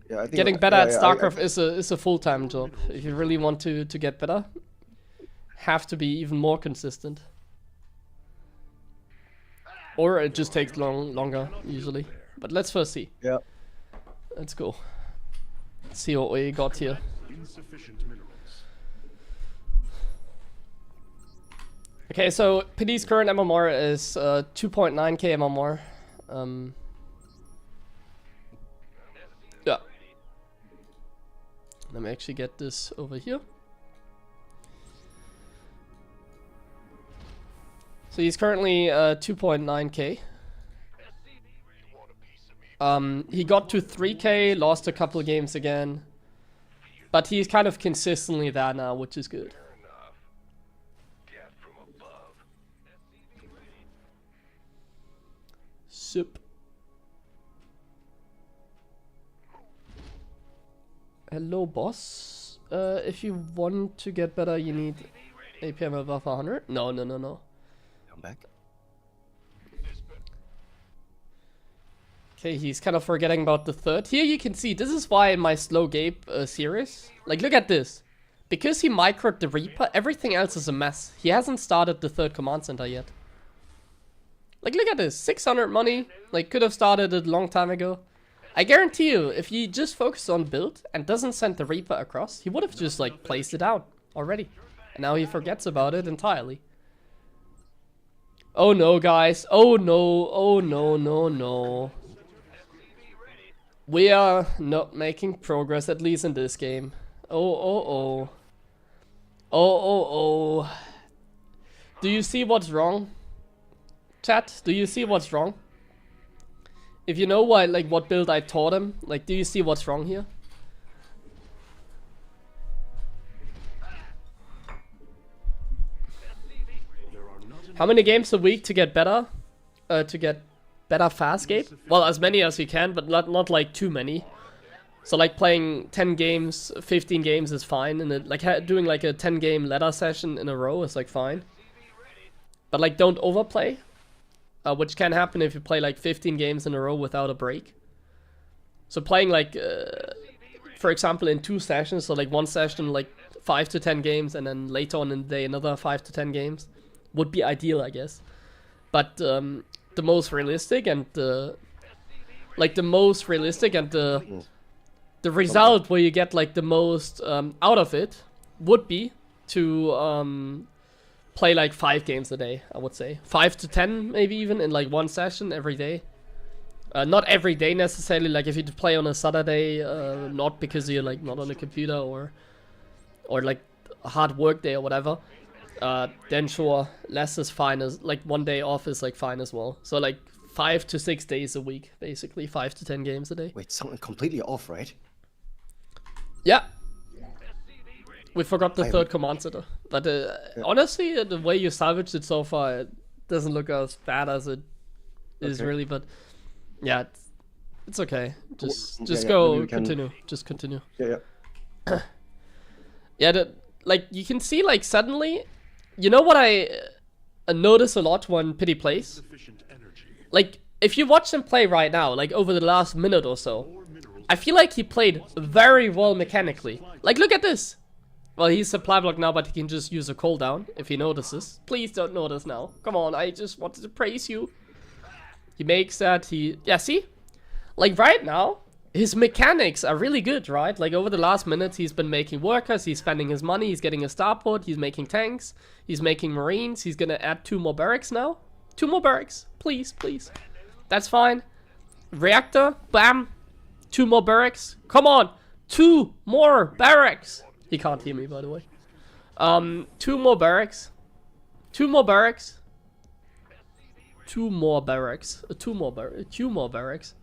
Yeah, I think Getting better at yeah, Starcraft is a full-time job. If you really want to get better, have to be even more consistent. Or it just takes longer usually. But let's first see. Yeah. Let's go. Let's see what we got here. Insufficient minerals. Okay, so PD's current MMR is 2.9k MMR. Yeah. Let me actually get this over here. So he's currently 2.9k. He got to 3k, lost a couple of games again. But he's kind of consistently there now, which is good. Sup. Hello, boss. If you want to get better, you need APM above 100. No. Come back. Okay, he's kind of forgetting about the third. Here you can see, this is why in my SlowGabe series, like look at this. Because he microed the Reaper, everything else is a mess. He hasn't started the third command center yet. Like look at this, 600 money, like could have started it a long time ago. I guarantee you, if he just focused on build and doesn't send the Reaper across, he would have just like placed it out already. And now he forgets about it entirely. Oh no, guys. Oh no. We are not making progress, at least in this game. Oh. Do you see what's wrong? Chat, do you see what's wrong? If you know what build I taught him, like, do you see what's wrong here? How many games a week to get better? To get better fast game? Well, as many as you can, but not like too many. So like playing 10 games, 15 games is fine, and like doing like a 10 game ladder session in a row is like fine. But like don't overplay, which can happen if you play like 15 games in a row without a break. So playing like, for example, in 2 sessions, so like one session like 5 to 10 games, and then later on in the day another 5 to 10 games, would be ideal, I guess. But the most realistic and the result where you get like the most out of it would be to play like 5 games a day, I would say. 5 to 10 maybe even in like one session every day. Not every day necessarily, like if you play on a Saturday, not because you're like not on a computer or like a hard work day or whatever. Then sure, less is fine, as like one day off is like fine as well. So like 5 to 6 days a week, basically 5 to 10 games a day. Wait, something completely off, right? Yeah. We forgot the third command center. But honestly, the way you salvaged it so far, it doesn't look as bad as it is really. But yeah, it's okay. Just go, continue. Just continue. Yeah. Yeah, like you can see, like suddenly, you know what I notice a lot when Pity plays? Sufficient energy. Like, if you watch him play right now, like over the last minute or so, I feel like he played very well mechanically. Like, look at this. Well, he's supply block now, but he can just use a cooldown if he notices. Please don't notice now. Come on, I just wanted to praise you. He makes that, yeah, see? Like, right now, his mechanics are really good, right? Like, over the last minutes, he's been making workers, he's spending his money, he's getting a starport, he's making tanks, he's making marines, he's gonna add 2 more barracks now. 2 more barracks, please, please. That's fine. Reactor, bam. 2 more barracks. Come on, 2 more barracks. He can't hear me, by the way. 2 more barracks. 2 more barracks. 2 more barracks. 2 more barracks.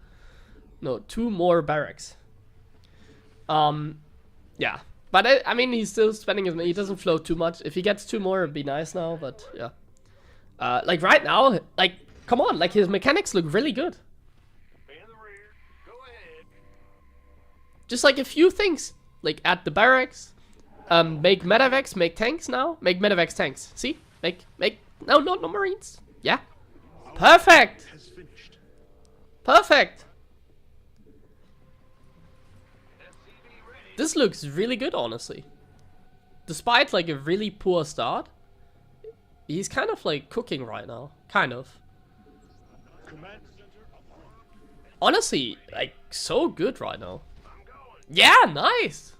No, 2 more barracks. Yeah. But I mean, he's still spending his money. He doesn't float too much. If he gets 2 more, it'd be nice now, but yeah. Like right now, like, come on, like his mechanics look really good. In the rear. Go ahead. Just like a few things. Like at the barracks. Make medevacs, make tanks now. Make medevacs tanks. See? Make, no, no marines. Yeah. Perfect. Has finished. Perfect. This looks really good, honestly. Despite like a really poor start, he's kind of like cooking right now. Kind of. Command center up. Honestly, like so good right now. Yeah, nice.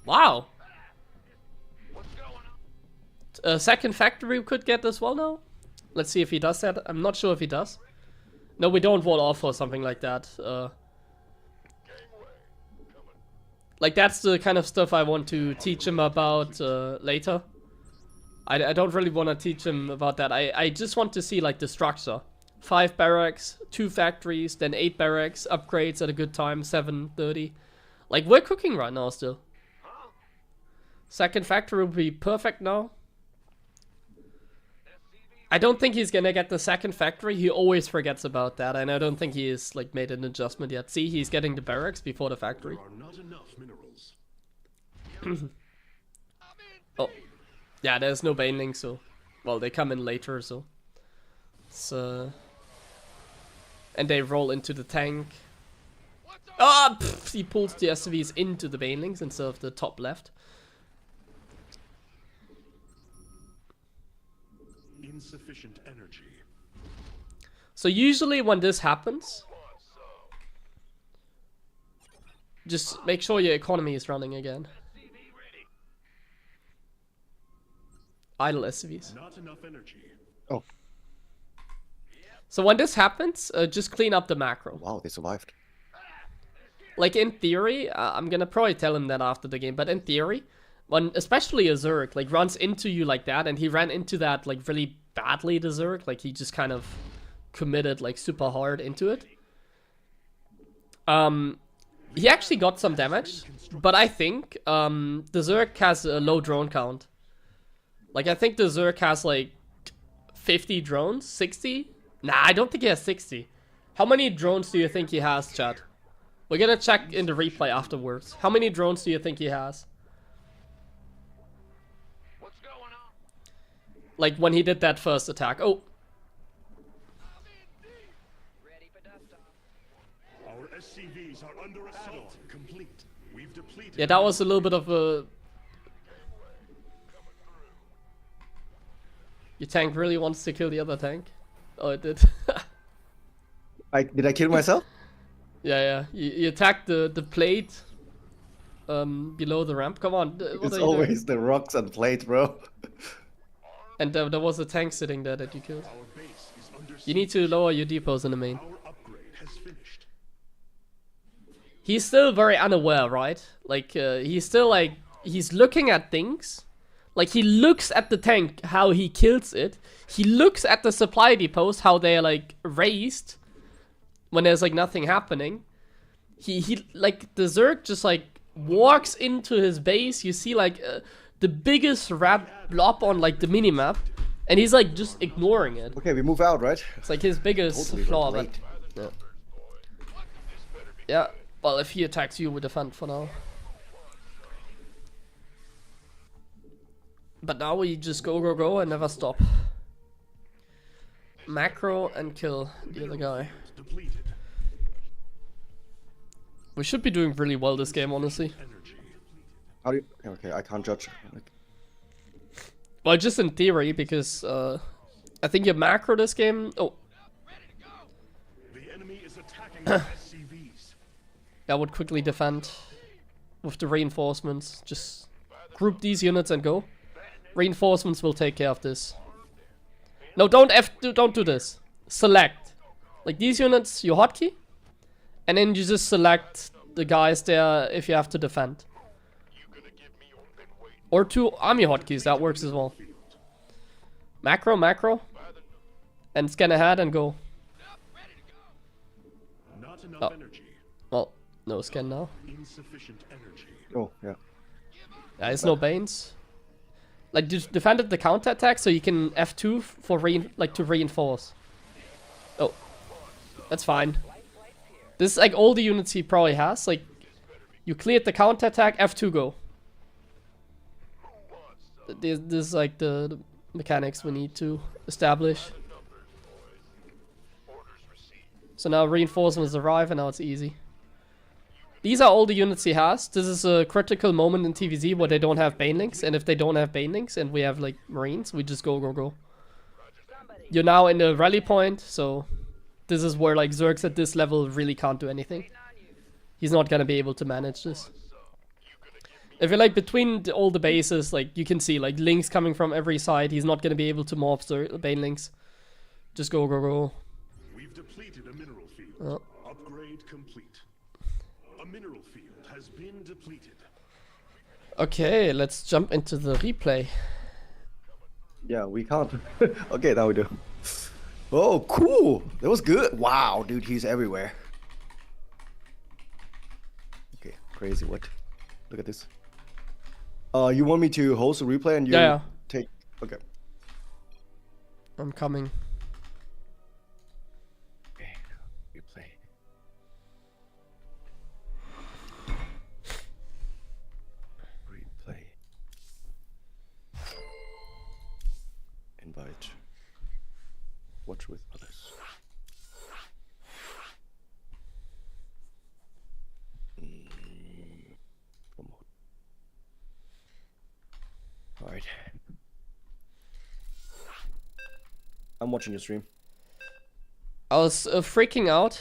Wow. What's going on? A second factory we could get as well now. Let's see if he does that. I'm not sure if he does. No, we don't wall off or something like that. Like that's the kind of stuff I want to teach him about later. I don't really want to teach him about that. I just want to see like the structure. 5 barracks, 2 factories, then 8 barracks, upgrades at a good time, 7:30. Like we're cooking right now still. Second factory will be perfect now. I don't think he's gonna get the second factory. He always forgets about that, and I don't think he has like made an adjustment yet. See, he's getting the barracks before the factory. There are not enough minerals. Oh, yeah, there's no banelings, so well they come in later, so and they roll into the tank. Ah, he pulls the SCVs into the banelings instead of the top left. Insufficient energy. So usually when this happens, just make sure your economy is running again. Idle SCVs. Not enough energy. Oh, So when this happens, just clean up the macro. wow, they survived. Like in theory, I'm gonna probably tell him that after the game, but in theory, when especially a Zerg like runs into you like that, and he ran into that like really badly, the Zerg, like he just kind of committed like super hard into it. He actually got some damage, but I think the Zerg has a low drone count. Like I think the Zerg has like 50 drones, 60? Nah, I don't think he has 60. How many drones do you think he has, chat? We're gonna check in the replay afterwards. How many drones do you think he has? What's going on? Like when he did that first attack. Oh, Our SCVs are under assault. Complete. We've depleted. yeah, that was a little bit of a... Your tank really wants to kill the other tank? Oh, it did. Did I kill myself? Yeah. You attacked the plate below the ramp. Come on. What It's are you doing? always the rocks and plate, bro. And there was a tank sitting there that you killed. Our base is under You need to lower your depots in the main. Our upgrade has finished. He's still very unaware, right? Like, he's still like, he's looking at things. Like, he looks at the tank, how he kills it. He looks at the supply depots, how they're like raised when there's like nothing happening. He like, the Zerg just like walks into his base. You see like the biggest red blob on like the minimap, and he's like just ignoring it. Okay, we move out, right? It's like his biggest Totally flaw, but late. yeah. Yeah. Well, if he attacks you, we defend for now. But now we just go and never stop. Macro and kill the other guy. Depleted. We should be doing really well this game, honestly. Energy. How do you... Okay, I can't judge. Like, Well, just in theory, because I think you macro this game. Oh, The enemy is attacking the SCVs. I would quickly defend with the reinforcements. Just group these units and go. Reinforcements will take care of this. No, don't do this. Select. Like these units, you hotkey. And then you just select the guys there if you have to defend. Or 2 army hotkeys, that works as well. Macro. And scan ahead and go. Not enough Oh. energy. Well, no scan now. Insufficient energy. oh, yeah. There's no Banes. Like, you defended the counterattack, so you can F2 for to reinforce. Oh. That's fine. This is like all the units he probably has. Like, you cleared the counterattack, F2 go. This is like the mechanics we need to establish. So now reinforcements arrive and now it's easy. These are all the units he has. This is a critical moment in TVZ where they don't have Banelings, and if they don't have Banelings and we have like Marines, we just go. You're now in the rally point, so this is where like Zergs at this level really can't do anything. He's not gonna be able to manage this. If you're like between all the bases, like you can see like links coming from every side, he's not gonna be able to morph Banelings. Just go. We've depleted a mineral field. Oh. Upgrade complete. A mineral field has been depleted. Okay, let's jump into the replay. Yeah, we can't. Okay, now we do. Oh, cool. That was good. Wow, dude, he's everywhere. Okay, crazy. What? Look at this. You want me to host a replay and you Yeah. take... Okay. I'm coming. Okay, replay. Replay. Invite. Watch with others. Promote. Alright. I'm watching your stream. I was freaking out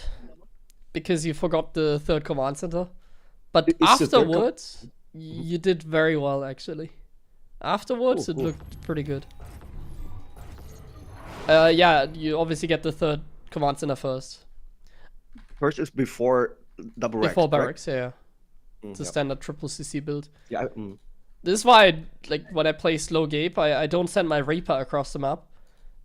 because you forgot the third command center. But It's the third afterwards, you did very well actually. Afterwards, Cool, it cool. looked pretty good. Yeah, you obviously get the third command center first. First is before double rack. Before barracks, yeah. Mm, It's a yeah. standard triple CC build. Yeah. This is why, like, when I play SlowGabe, I don't send my Reaper across the map.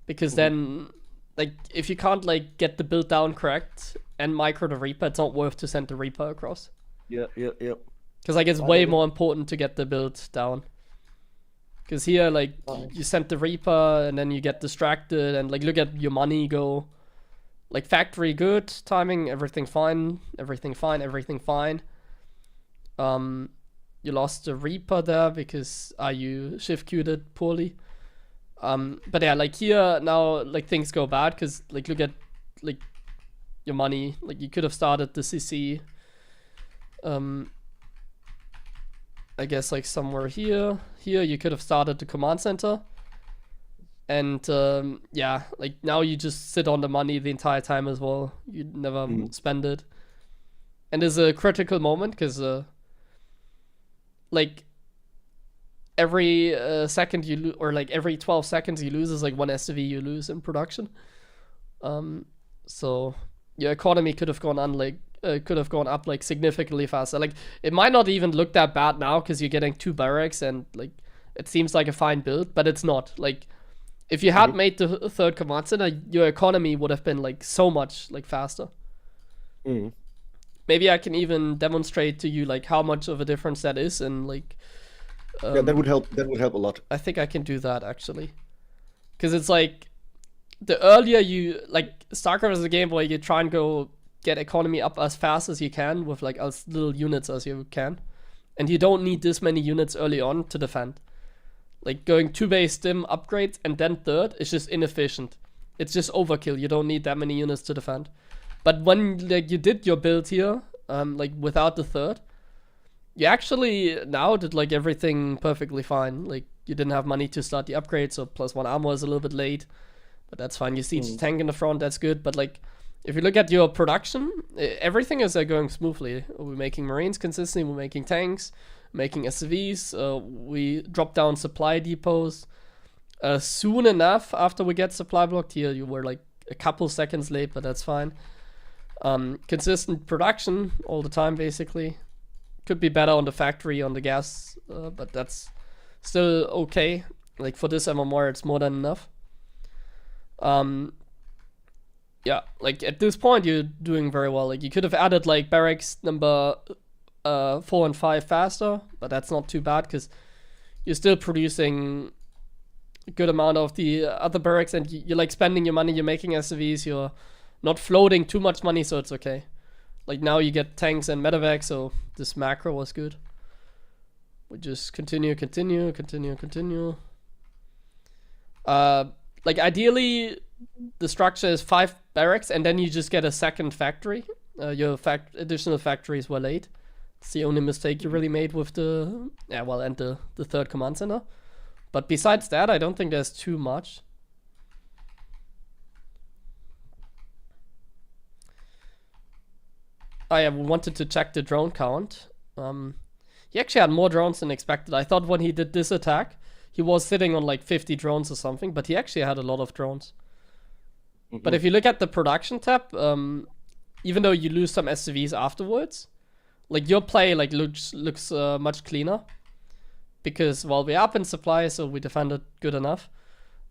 Because then, like, if you can't, like, get the build down correct and micro the Reaper, it's not worth to send the Reaper across. Yeah. Because, like, it's way more important to get the build down. Because here, like, you send the Reaper and then you get distracted and, like, look at your money go. Like, factory good, timing, everything fine. You lost the Reaper there because you shift queued it poorly. But yeah, like here now, like things go bad because like look at like your money. Like you could have started the CC. I guess like somewhere here. Here you could have started the command center. And yeah, like now you just sit on the money the entire time as well. You never spend it. And there's a critical moment because like every second you or like every 12 seconds you lose is like 1 SCV you lose in production. So your economy could have gone up like significantly faster. Like it might not even look that bad now because you're getting 2 barracks and like it seems like a fine build, but it's not. Like if you had made the third command center, your economy would have been like so much like faster. Maybe I can even demonstrate to you like how much of a difference that is in like Yeah, that would help. That would help a lot. I think I can do that actually. Because it's like, the earlier you, like, StarCraft is a game where you try and go get economy up as fast as you can with like as little units as you can. And you don't need this many units early on to defend. Like going 2 base stim upgrades and then third is just inefficient. It's just overkill. You don't need that many units to defend. But when like you did your build here, like without the third, you actually now did like everything perfectly fine. Like you didn't have money to start the upgrade, so +1 armor is a little bit late, but that's fine. You see tank in the front, that's good. But like if you look at your production, everything is going smoothly. We're making Marines consistently, we're making tanks, making SCVs, we drop down supply depots. Soon enough after we get supply blocked here, you were like a couple seconds late, but that's fine. Consistent production all the time basically. Could be better on the factory, on the gas, but that's still okay. Like for this MMR, it's more than enough. Yeah, like at this point you're doing very well. Like you could have added like barracks number 4 and 5 faster, but that's not too bad because you're still producing a good amount of the other barracks, and you're like spending your money, you're making SCVs, you're not floating too much money, so it's okay. Like now you get tanks and medevac, so this macro was good. We just continue. Like ideally the structure is 5 barracks and then you just get a second factory. Your additional factories were late. It's the only mistake you really made with the and the third command center. But besides that, I don't think there's too much. Oh yeah, we wanted to check the drone count. He actually had more drones than expected. I thought when he did this attack, he was sitting on like 50 drones or something, but he actually had a lot of drones. But if you look at the production tab, even though you lose some SCVs afterwards, like your play like looks much cleaner. Because, well, we're up in supply, so we defended good enough.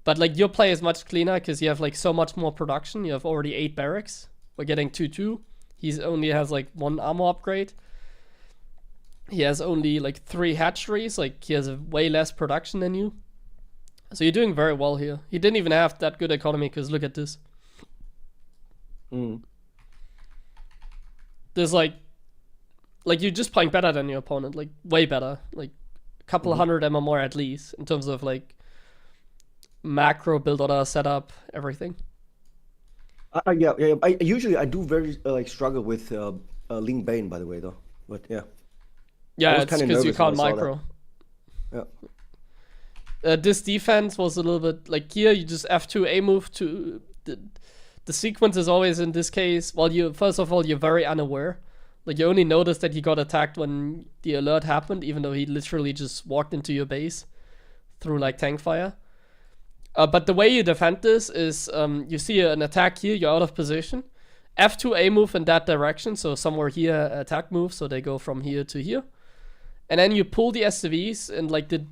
But like your play is much cleaner because you have like so much more production. You have already 8 barracks. We're getting 2-2. He only has like 1 armor upgrade. He has only like 3 hatcheries. Like he has a way less production than you. So you're doing very well here. He didn't even have that good economy because look at this. There's like you're just playing better than your opponent. Like way better. Like a couple hundred MMR at least in terms of like macro build order setup, everything. Yeah. I usually do very like struggle with Ling Bane, by the way, though. But yeah. Yeah, it's because you can't micro. Yeah. This defense was a little bit like here. You just F2 A move to the sequence is always in this case. Well, first of all you're very unaware. Like you only noticed that he got attacked when the alert happened, even though he literally just walked into your base through like tank fire. But the way you defend this is you see an attack here, you're out of position. F2 A move in that direction, so somewhere here attack move, so they go from here to here. And then you pull the SCVs in like the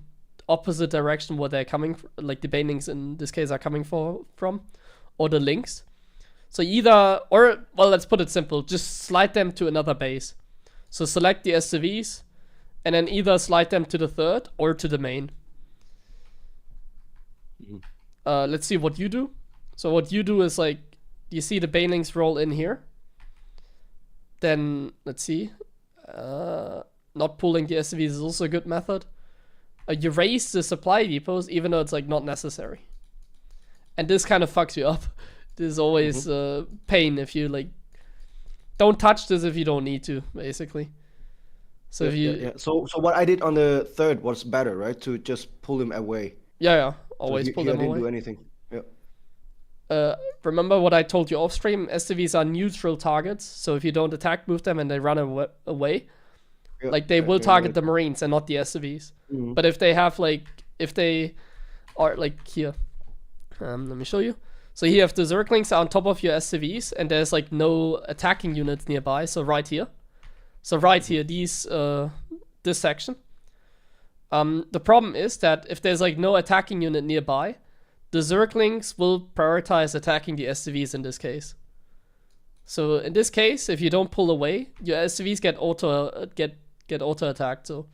opposite direction where they're coming, like the banings in this case are coming from, or the links. So let's put it simple, just slide them to another base. So select the SCVs, and then either slide them to the third or to the main. Let's see what you do. So what you do is like, you see the banelings roll in here. Then, let's see. Not pulling the SCVs is also a good method. You raise the supply depots even though it's like not necessary. And this kind of fucks you up. This is always pain if you like don't touch this if you don't need to, basically. So if you So what I did on the third was better, right? To just pull him away. Yeah. Always pull them away. Didn't do anything. Yeah. Remember what I told you off stream? SCVs are neutral targets, so if you don't attack move them and they run away, like they will target the Marines and not the SCVs. But if they have like, if they are like here, let me show you. So here have the Zerglings on top of your SCVs, and there's like no attacking units nearby. So right here, this section. The problem is that if there's like no attacking unit nearby, the Zerglings will prioritize attacking the SCVs in this case. So in this case, if you don't pull away, your SCVs get auto attacked. So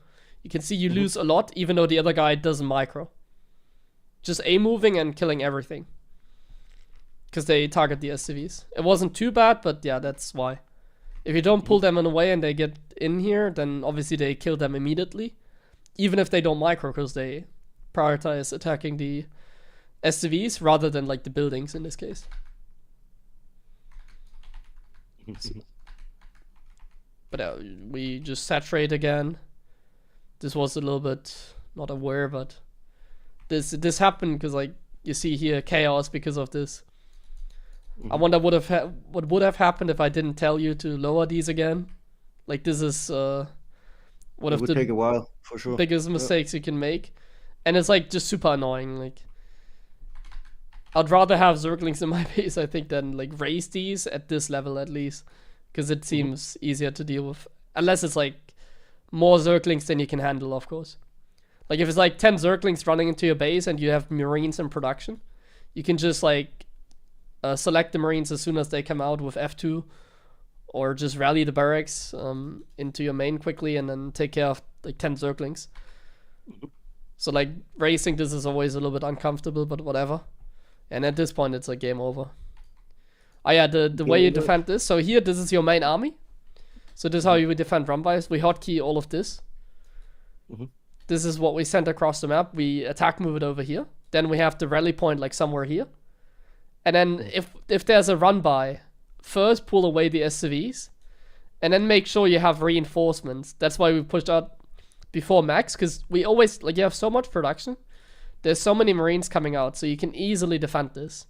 You can see you lose a lot, even though the other guy doesn't micro. Just A-moving and killing everything. Because they target the SCVs. It wasn't too bad, but yeah, that's why. If you don't pull them in a way and they get in here, then obviously they kill them immediately. Even if they don't micro, because they prioritize attacking the SCVs rather than like the buildings in this case. But we just saturate again. This was a little bit not aware, but this happened because like you see here chaos because of this. I wonder what would have happened if I didn't tell you to lower these again. Like this is one of It would the take a while for sure. biggest mistakes you can make, and it's like just super annoying. Like I'd rather have Zerglings in my base, I think, than like raise these at this level at least, because it seems easier to deal with. Unless it's like more Zerglings than you can handle, of course. Like if it's like 10 Zerglings running into your base and you have Marines in production, you can just like select the Marines as soon as they come out with F2, or just rally the barracks into your main quickly and then take care of like 10 Zerglings. So like racing this is always a little bit uncomfortable, but whatever. And at this point it's like game over. Oh yeah, the way you defend this. So here, this is your main army. So this is how you would defend Rumbies. We hotkey all of this. This is what we send across the map. We attack move it over here. Then we have the rally point like somewhere here. And then if there's a run by, first pull away the SCVs. And then make sure you have reinforcements. That's why we pushed out before max. Because we always, like you have so much production. There's so many Marines coming out. So you can easily defend this.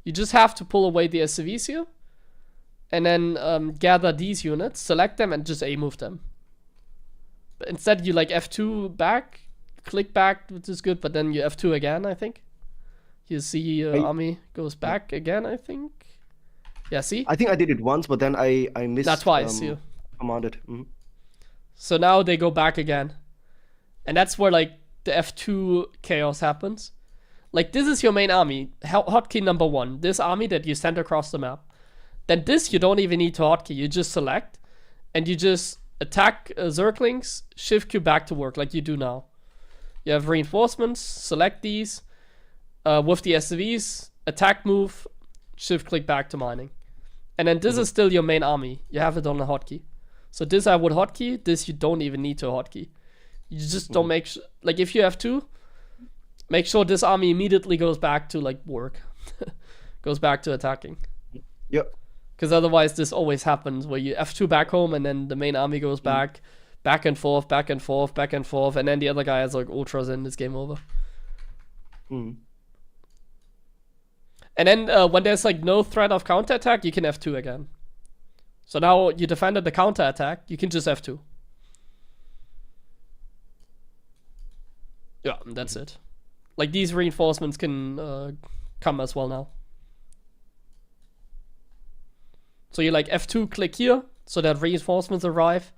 You just have to pull away the SCVs here. And then gather these units. Select them and just A-move them. But instead you like F2 back, click back, which is good, but then you F2 again, I think. You see army goes back again, I think. Yeah, see? I think I did it once, but then I missed. That's twice, yeah. Commanded. So now they go back again. And that's where like the F2 chaos happens. Like this is your main army, hotkey number 1. This army that you send across the map. Then this you don't even need to hotkey, you just select. And you just attack Zerglings, shift Q back to work like you do now. You have reinforcements, select these. With the SCVs, attack move, shift click back to mining. And then this is still your main army. You have it on a hotkey. So this I would hotkey, this you don't even need to hotkey. You just don't make like if you have 2, make sure this army immediately goes back to like work. Goes back to attacking. Yep. Because otherwise this always happens where you F2 back home and then the main army goes back and forth, back and forth, back and forth, and then the other guy has like ultras in, it's game over. And then when there's like no threat of counterattack, you can F2 again. So now you defended the counterattack, you can just F2. Yeah, that's it. Like these reinforcements can come as well now. So you like F2 click here, so that reinforcements arrive.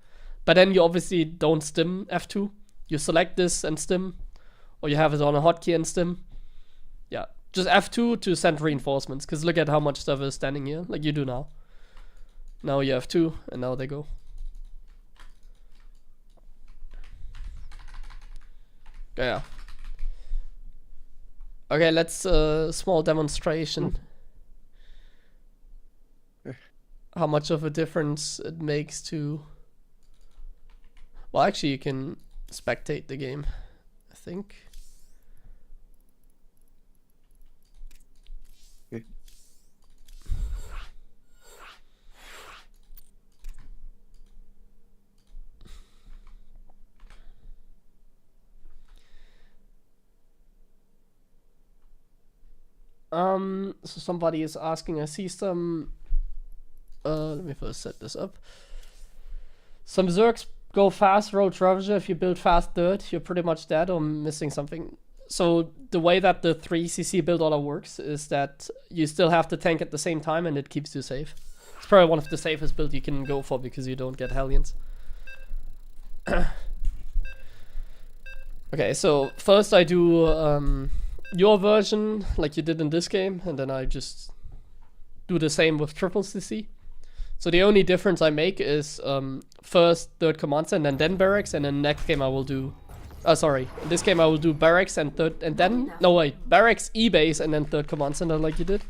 But then you obviously don't stim F2. You select this and stim. Or you have it on a hotkey and stim. Yeah, just F2 to send reinforcements. Because look at how much stuff is standing here, like you do now. Now you have 2, and now they go. Yeah. Okay, let's small demonstration. How much of a difference it makes to... Well, actually, you can spectate the game, I think. Okay. So somebody is asking, I see some... let me first set this up. Some Zergs go fast, road Ravager. If you build fast dirt, you're pretty much dead or missing something. So the way that the 3cc build order works is that you still have to tank at the same time and it keeps you safe. It's probably one of the safest builds you can go for because you don't get Hellions. Okay, so first I do your version like you did in this game, and then I just do the same with triple CC. So the only difference I make is first third command center and then barracks, and then next game I will do. Sorry, in this game I will do barracks and third, and then no wait, barracks, e-base, and then third command center like you did.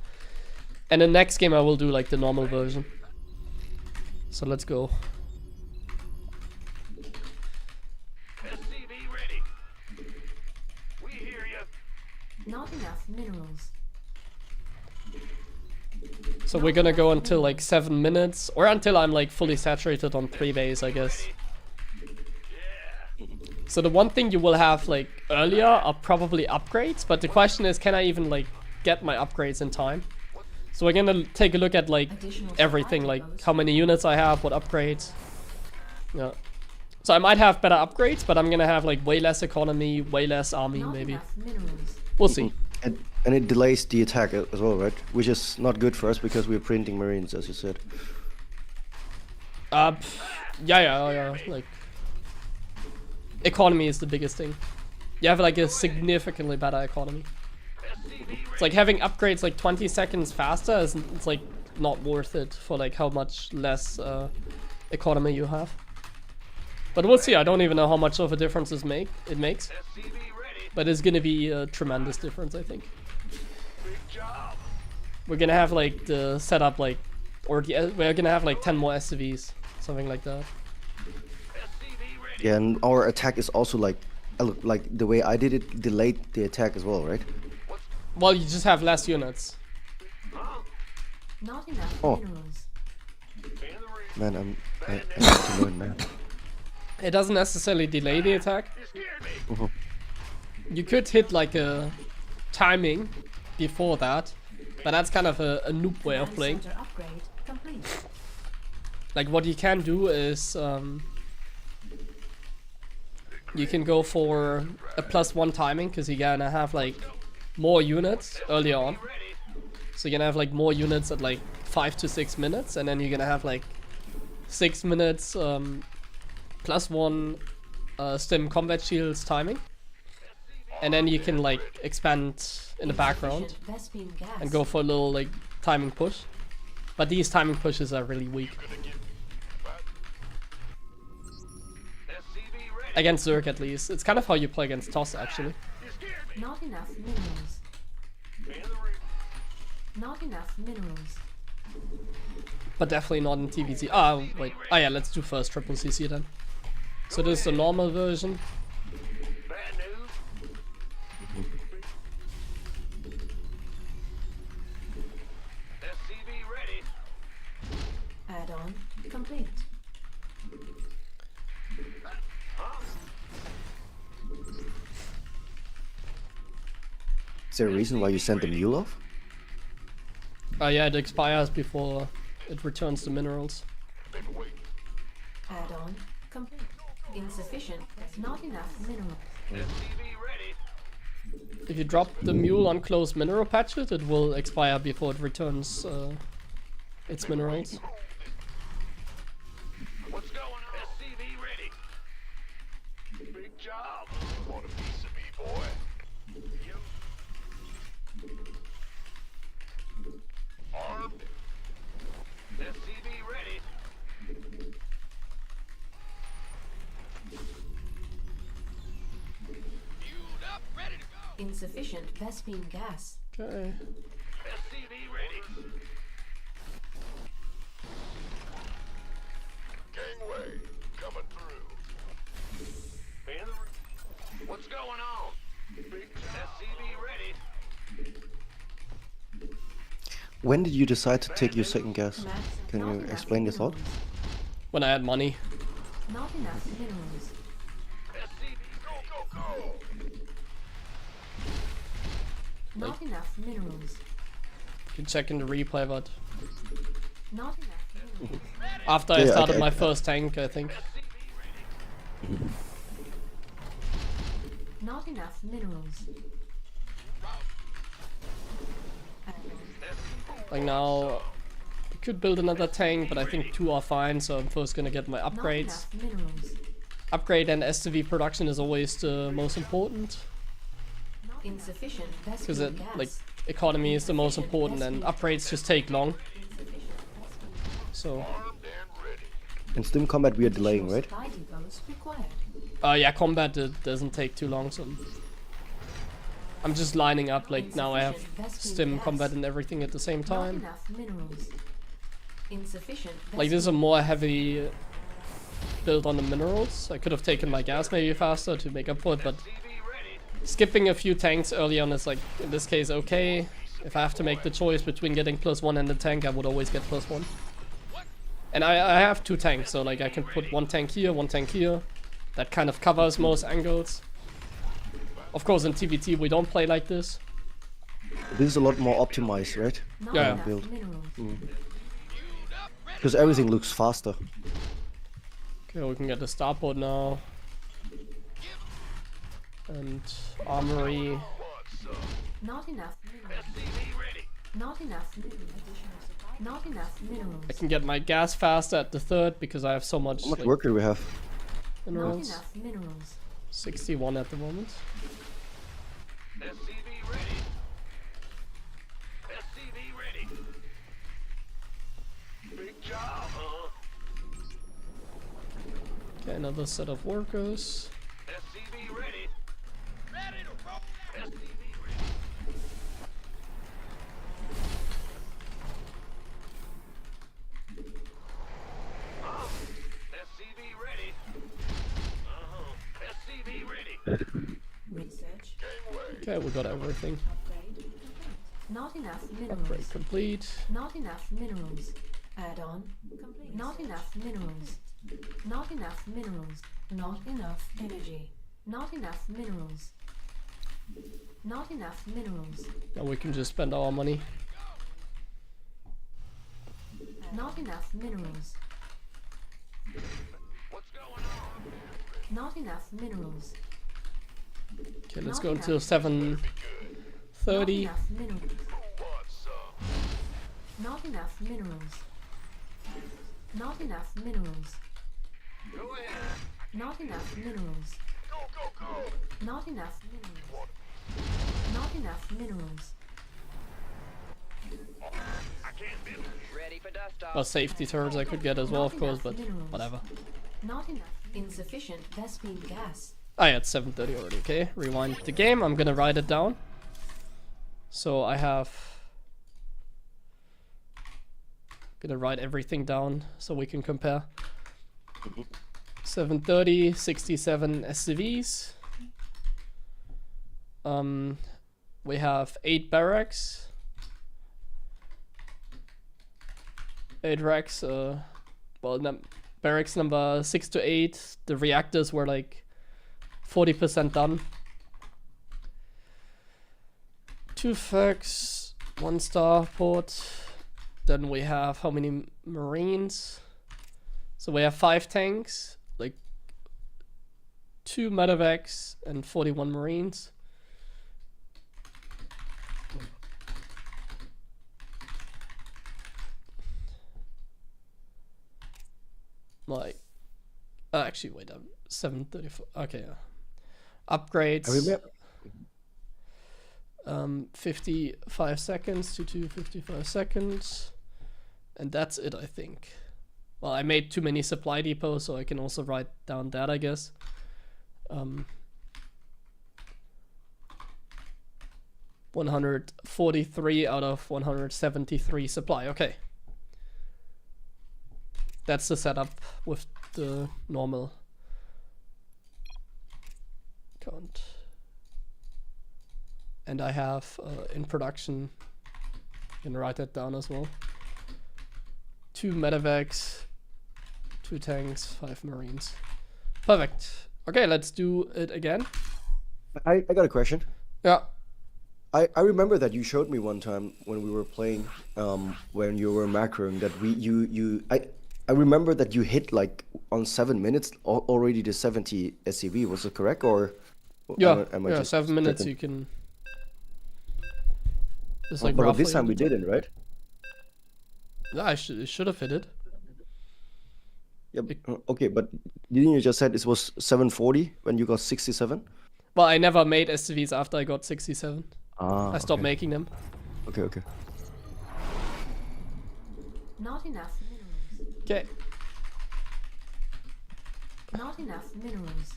And the next game I will do like the normal version. So let's go. SCV ready. We hear you. Not enough minerals. So we're gonna go until like 7 minutes, or until I'm like fully saturated on 3 base, I guess. So the one thing you will have like earlier are probably upgrades, but the question is, can I even like get my upgrades in time? So we're gonna take a look at like everything, like how many units I have, what upgrades. Yeah. So I might have better upgrades, but I'm gonna have like way less economy, way less army, Not maybe. enough minerals. We'll see. And it delays the attack as well, right? Which is not good for us because we're printing marines, as you said. Yeah. Like, economy is the biggest thing. You have like a significantly better economy. It's like having upgrades like 20 seconds faster is, it's like not worth it for like how much less economy you have. But we'll see. I don't even know how much of a difference it makes. But it's gonna be a tremendous difference, I think. We're gonna have like the setup like, we're gonna have like 10 more SCVs, something like that. Yeah, and our attack is also like the way I did it, delayed the attack as well, right? Well, you just have less units. Not enough Oh. minerals. Man, I need to learn, man. It doesn't necessarily delay the attack. You could hit like a timing before that, but that's kind of a noob way of playing. Center upgrade complete. Like what you can do is you can go for a +1 timing, because you're gonna have like more units earlier on. So you're gonna have like more units at like 5 to 6 minutes, and then you're gonna have like 6 minutes +1 stim combat shields timing. And then you can like expand in the background Vespine gas. and go for a little like timing push. But these timing pushes are really weak. Against Zerg at least. It's kind of how you play against TOS actually. Not enough minerals. Not enough minerals. But definitely not in TVC. Ah, wait. Ah yeah, let's do first triple CC then. So this is the normal version. Bad news. SCV ready. Add-on complete. Is there a reason why you sent the mule off? Yeah, it expires before it returns the minerals. Add-on complete. Insufficient. Not enough minerals. SCV ready. If you drop the mule on closed mineral patches, it will expire before it returns its minerals. What's going on? SCV ready. Big job. Want a piece of me, boy? Armed. SCV ready. Fueled up, ready to go. Insufficient Vespine gas. Okay. SCV ready. Gangway coming through. What's going on? Big SCV ready. When did you decide to take your second gas? Max. Can Not you enough explain your thought? minerals. When I had money. Not enough minerals. SCV go go go. Not enough minerals. You can check in the replay, but Not enough minerals. after I Yeah, started okay. my first tank, I think. Not enough minerals. Like now, I could build another tank, but I think 2 are fine, so I'm first gonna get my Not upgrades. enough minerals. Upgrade and STV production is always the most important, Insufficient because Vespine gas. like economy is the most important, and upgrades just take long. So Armed and ready. In Stim Combat, we are delaying, right? Supply depots required. yeah, combat doesn't take too long, so I'm just lining up, like now I have stim, combat and everything at the same Not time. enough minerals. Insufficient. Like this is a more heavy build on the minerals. I could have taken my gas maybe faster to make up for it, but skipping a few tanks early on is like, in this case, okay. If I have to make the choice between getting +1 and the tank, I would always get +1. And I have 2 tanks, so like I can put 1 tank here, 1 tank here. That kind of covers most angles. Of course, in TVT we don't play like this. This is a lot more optimized, right? Not Yeah. enough Build. minerals. Because everything looks faster. Okay, we can get the starport now. And armory. Not enough minerals. Not enough minerals. Not enough minerals. I can get my gas faster at the 3rd because I have so much, How much like, work do we have? Not minerals. enough minerals. 61 at the moment. SCV ready. SCV ready. Big job, huh? Okay, another set of workers. SCV ready. Ready to roll. SCV ready. SCV ready. SCV ready. Research. Okay, we got everything. Upgrade complete. Not enough minerals. Upgrade complete. Not enough minerals. Add-on complete. Not enough minerals. Not enough minerals. Not enough energy. Not enough minerals. Not enough minerals. Now we can just spend our money. Not enough minerals. What's going on? Not enough minerals. Okay, let's Not go enough. until 7:30. Not enough minerals. What's up? Not enough minerals. Not enough minerals. Go ahead. Not enough minerals. Go, go, go. Not enough minerals. Not enough minerals. I can't build. Ready for dust off. Or safety turrets I could get as well, Not of course, enough but minerals. whatever. Not enough. Insufficient Vespine gas. Ah, yeah, it's 7:30 already. Okay, rewind the game. I'm gonna write it down. So I have. Gonna write everything down so we can compare. 730, 67 SCVs. We have 8 barracks. 8 racks. Barracks number 6 to 8. The reactors were like 40% done. 2 fags, 1 starport. Then we have how many marines? So we have 5 tanks, like 2 medevacs and 41 marines. Like, actually, wait, 734. Okay, yeah. Upgrades. I remember. 55 seconds to 55 seconds. And that's it, I think. Well, I made too many supply depots, so I can also write down that, I guess. 143 out of 173 supply. Okay. That's the setup with the normal count. And I have in production, you can write that down as well. 2 medevacs, 2 tanks, 5 marines. Perfect. Okay, let's do it again. I got a question. Yeah. I remember that you showed me one time when we were playing, when you were macroing that I remember that you hit like on 7 minutes already the 70 SCV. Was it correct or? Yeah, am I yeah, just 7 minutes tripping? you can. It's like But this roughly time we the time. didn't, right? Yeah, it should have hit it. Yeah. Okay, but didn't you just said it was 740 when you got 67? Well, I never made SCVs after I got 67. Ah. I stopped okay. making them. Okay. Not enough minerals. Okay. Not enough minerals.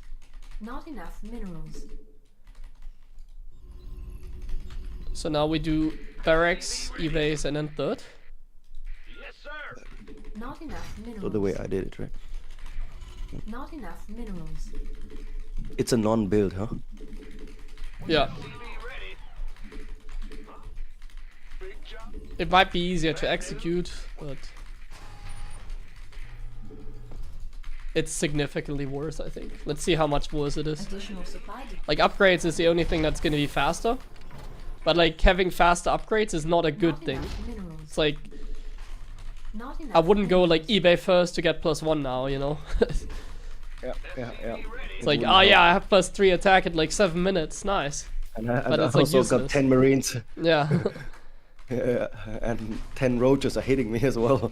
Not enough minerals. So now we do barracks, e-base, and then third. Yes, sir. Not enough minerals. So the way I did it, right? Not enough minerals. It's a non-build, huh? Yeah. CV ready. Huh? Big job. It might be easier to execute, but it's significantly worse, I think. Let's see how much worse it is. Additional supply. Like, upgrades is the only thing that's gonna be faster. But like, having faster upgrades is not a good Not thing. enough minerals. It's like, Not enough I wouldn't go like minerals. eBay first to get +1 now, you know? Yeah, yeah, yeah. It's like, oh yeah, I have +3 attack in like 7 minutes, nice. And But I it's, like, also got useless. 10 Marines. Yeah. And 10 roaches are hitting me as well.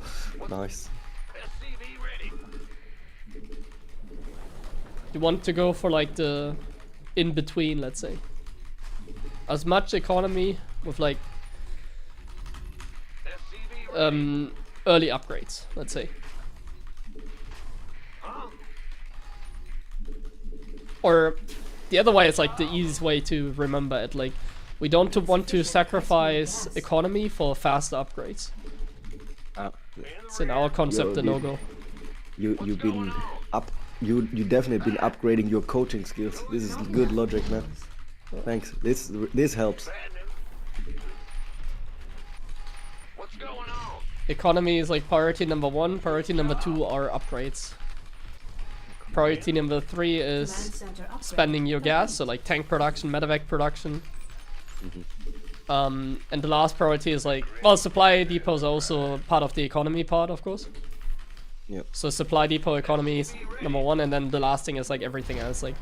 Nice. SCV ready. You want to go for like the in-between, let's say. As much economy with like SCV ready. early upgrades, let's say. Huh? Or the other way is like the easiest way to remember it. Like, we don't want to sacrifice economy for faster upgrades. It's in our concept a no-go. You've been up. You definitely been upgrading your coaching skills. This is good logic, man. Thanks. This helps. Bad news. What's going on? Economy is like priority number 1, priority number 2 are upgrades. Priority number 3 Command is center upgrade. spending your gas, so like tank production, medevac production. And the last priority is like, well, supply depots are also part of the economy part, of course. Yep. So supply depot economy is number 1, and then the last thing is like everything else, like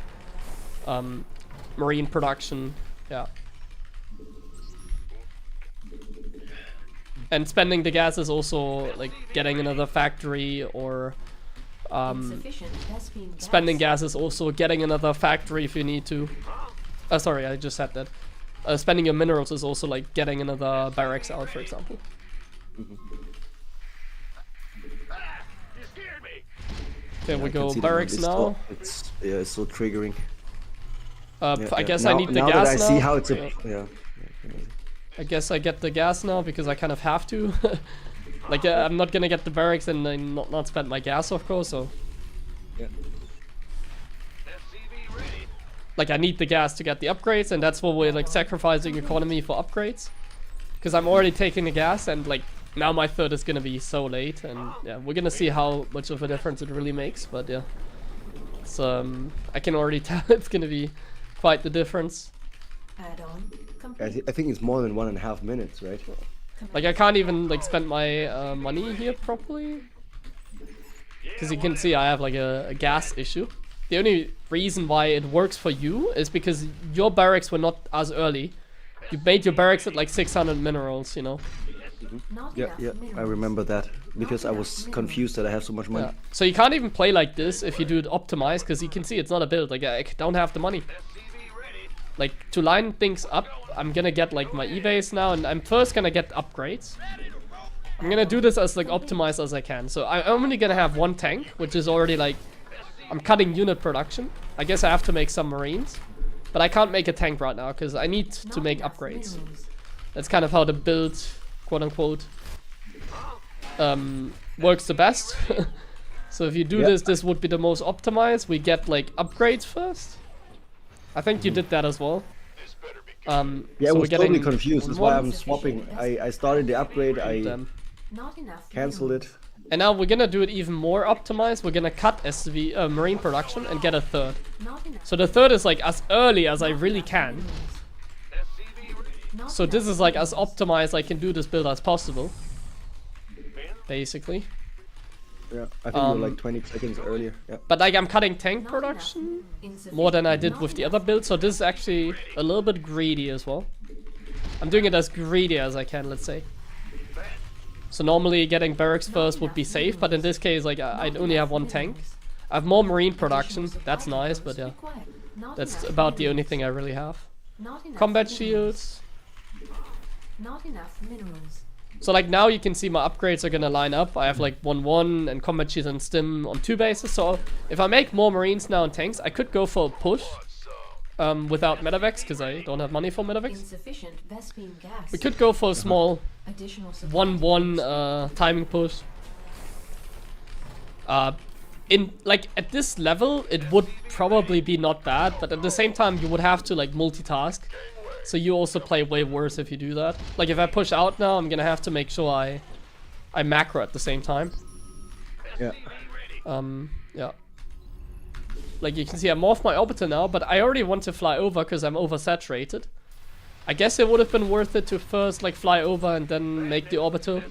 marine production, yeah. And spending the gas is also like getting another factory, or Insufficient Thespian gas. spending gas is also getting another factory if you need to. Sorry, I just said that. Spending your minerals is also like getting another barracks out, for example. Ah, you scared me. There we I can go, see that barracks it's now. it's so triggering. Yeah, I yeah. guess I need the now gas that now. I see how it's Yeah. yeah. I guess I get the gas now because I kind of have to. Like, I'm not gonna get the barracks and then not spend my gas, of course, so. Yeah. SCV ready. Like, I need the gas to get the upgrades, and that's what we're like sacrificing economy for upgrades. Because I'm already taking the gas, and like, now my third is gonna be so late, and yeah, we're gonna see how much of a difference it really makes, but yeah. It's, I can already tell it's gonna be quite the difference. Add-on complete. I think it's more than 1.5 minutes, right? Like, I can't even like spend my money here properly. Because you can see I have like a gas issue. The only reason why it works for you is because your barracks were not as early. You made your barracks at like 600 minerals, you know. Not Yeah, enough yeah. minerals. I remember that because I was confused that I have so much money. Yeah. So you can't even play like this if you do it optimized, because you can see it's not a build. Like, I don't have the money. SCV ready. Like, to line things up, I'm gonna get like my e-base now, and I'm first gonna get upgrades. I'm gonna do this as like optimized as I can. So I'm only gonna have 1 tank, which is already like, I'm cutting unit production. I guess I have to make some marines, but I can't make a tank right now because I need to Not make enough upgrades. minerals. That's kind of how the build, quote unquote, works the best. So if you do Yeah. this would be the most optimized. We get like upgrades first. I think you did that as well. This better be Yeah, I so we're was totally getting confused. That's one- why I'm swapping. I started the upgrade. I Not enough canceled minerals. it. And now we're gonna do it even more optimized. We're gonna cut SV marine production and get a third. Not enough. So the third is like as early as I really can. minerals. SCV ready. Not So this enough is like as minerals. optimized I can do this build as possible. Basically. Yeah, I think we were like 20 seconds earlier. Yeah. But like I'm cutting tank Not production enough. Insufficient. more than I did Not with the enough. other build. So this is actually a little bit greedy as well. I'm doing it as greedy as I can, let's say. So normally getting barracks first would be safe, but in this case, like I only have 1 tank. I have more marine production. That's nice, but yeah, that's about the only thing I really have. Combat shields. Not enough minerals. So like now you can see my upgrades are gonna line up. I have like 1-1 and combat shield and stim on 2 bases. So if I make more marines now and tanks, I could go for a push without medevacs because I don't have money for medevacs. Insufficient Vespene gas. We could go for a small Additional supply 1-1 timing push. In like at this level, it would probably be not bad, but at the same time, you would have to like multitask. So you also play way worse if you do that. Like if I push out now, I'm gonna have to make sure I macro at the same time. Yeah. Yeah. Like you can see, I'm off my orbiter now, but I already want to fly over because I'm oversaturated. I guess it would have been worth it to first like fly over and then make the orbiter,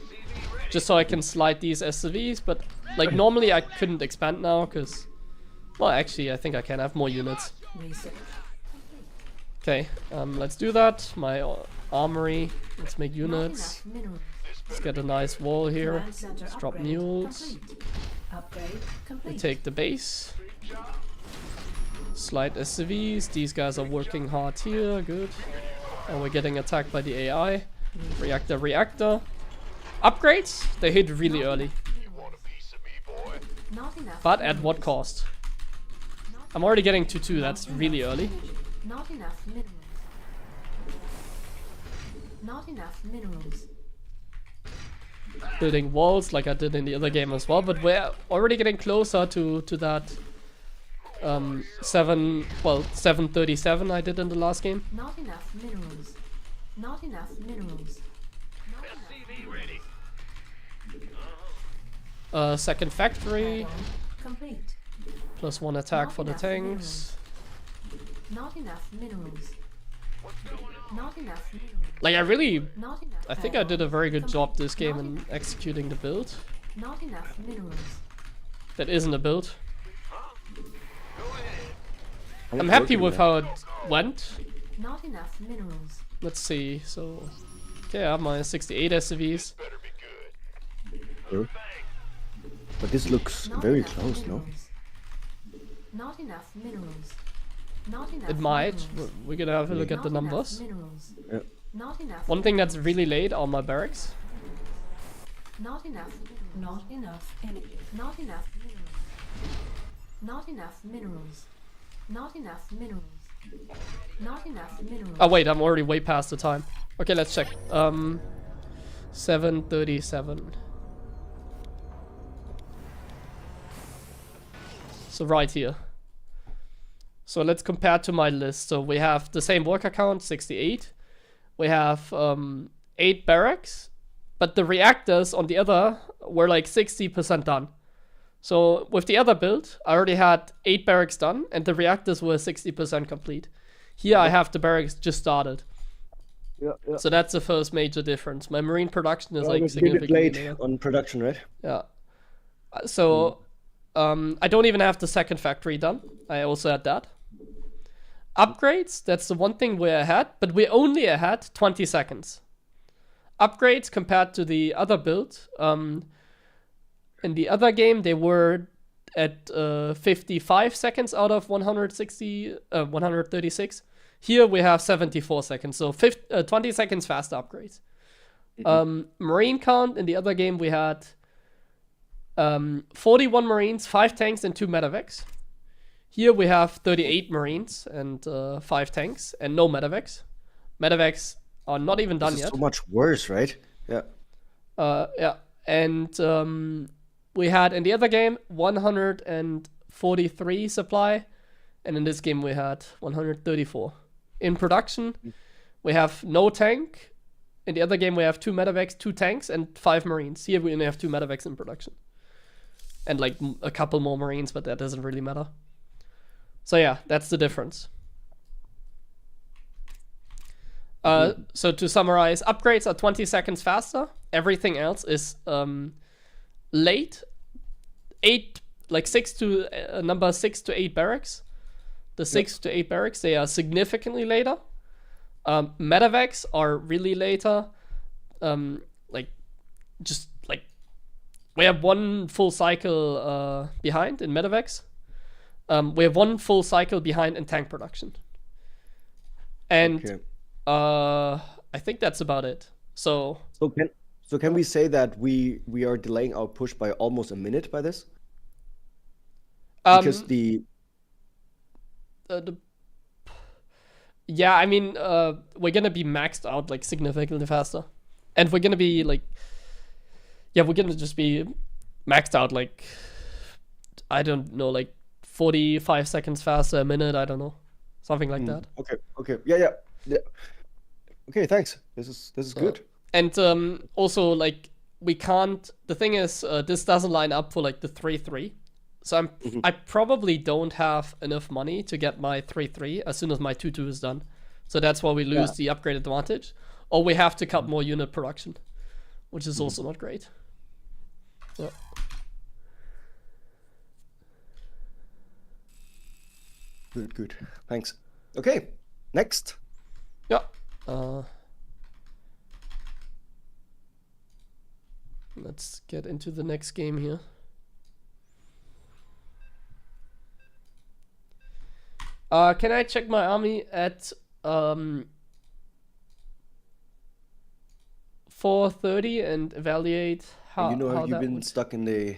just so I can slide these SCVs. But like normally I couldn't expand now because, well, actually I think I can have more units. research. Okay, let's do that. My armory. Let's make Not units. enough minerals. Let's get a nice wall here. Command center Let's drop upgrade mules. complete. Upgrade complete. We take the base. Slide SCVs. These guys are working hard here. Good. And we're getting attacked by the AI. Reactor. Upgrades. They hit really early. Not enough. But at what cost? I'm already getting 2-2. That's really early. Not enough minerals. Not enough minerals. Building walls like I did in the other game as well. But we're already getting closer to that 737 I did in the last game. Not enough minerals. Not enough minerals. Not enough. Second factory. Add-on complete. +1 attack Not for the enough tanks. Not enough minerals. Not enough minerals. Like I really, Not enough. I think I did a very good complete. job this game Not in enough. executing the build. Not enough minerals. That isn't a build. I'm I'm happy working with on how it went. Not enough minerals. Let's see. So, okay, I have my 68 SCVs. that. But this looks Not very enough close, no? minerals. Not enough minerals. Not enough. It might. minerals. We're gonna have a look at the Not enough numbers. minerals. Yeah. Not enough. One thing that's really late are my barracks. Not enough. Not enough energy. Not enough minerals. Not enough minerals. Not enough minerals. Not enough minerals. Oh wait, I'm already way past the time. Okay, let's check. 7:37. So right here. So let's compare to my list. So we have the same worker count, 68. We have 8 barracks, but the reactors on the other were like 60% done. So with the other build, I already had 8 barracks done, and the reactors were 60% complete. Here I have the barracks just started. Yeah, yeah. So that's the first major difference. My marine production is Well, like it's a bit significantly late later. on production, right? Yeah. So I don't even have the second factory done. I also had that. Upgrades, that's the one thing we're ahead, but we're only ahead 20 seconds. Upgrades compared to the other build. In the other game, they were at 55 seconds out of 136. Here we have 74 seconds, so 20 seconds fast upgrades. Marine count in the other game, we had 41 Marines, 5 tanks, and 2 medevacs. Here we have 38 Marines and 5 tanks, and no medevacs. Medevacs are not even done This is yet. so much worse, right? Yeah. Yeah, and we had in the other game 143 supply, and in this game we had 134. In production, we have no tank. In the other game, we have 2 medevacs, 2 tanks, and 5 Marines. Here we only have 2 medevacs in production. And like a couple more Marines, but that doesn't really matter. So yeah, that's the difference. So to summarize, upgrades are 20 seconds faster. Everything else is late. 6 to number 6 to 8 barracks. The 6 to 8 barracks, they are significantly later. Medevacs are really later. We have 1 full cycle behind in medevacs. We have 1 full cycle behind in tank production. And Okay. I think that's about it. So So So can we say that we are delaying our push by almost a minute by this? Because yeah, I mean, we're gonna be maxed out like significantly faster, and we're gonna be like, yeah, we're gonna just be maxed out like, I don't know, like 45 seconds faster a minute. I don't know, something like that. Okay. Yeah. Okay, thanks. This is good. And also like we can't. The thing is, this doesn't line up for like the 3-3. So I probably don't have enough money to get my 3-3 as soon as my 2-2 is done. So that's why we lose the upgrade advantage. Or we have to cut more unit production, which is also not great. Yeah. Good. Thanks. Okay, next. Yeah. Let's get into the next game here. Can I check my army at 4:30 and evaluate how? Have you been stuck in the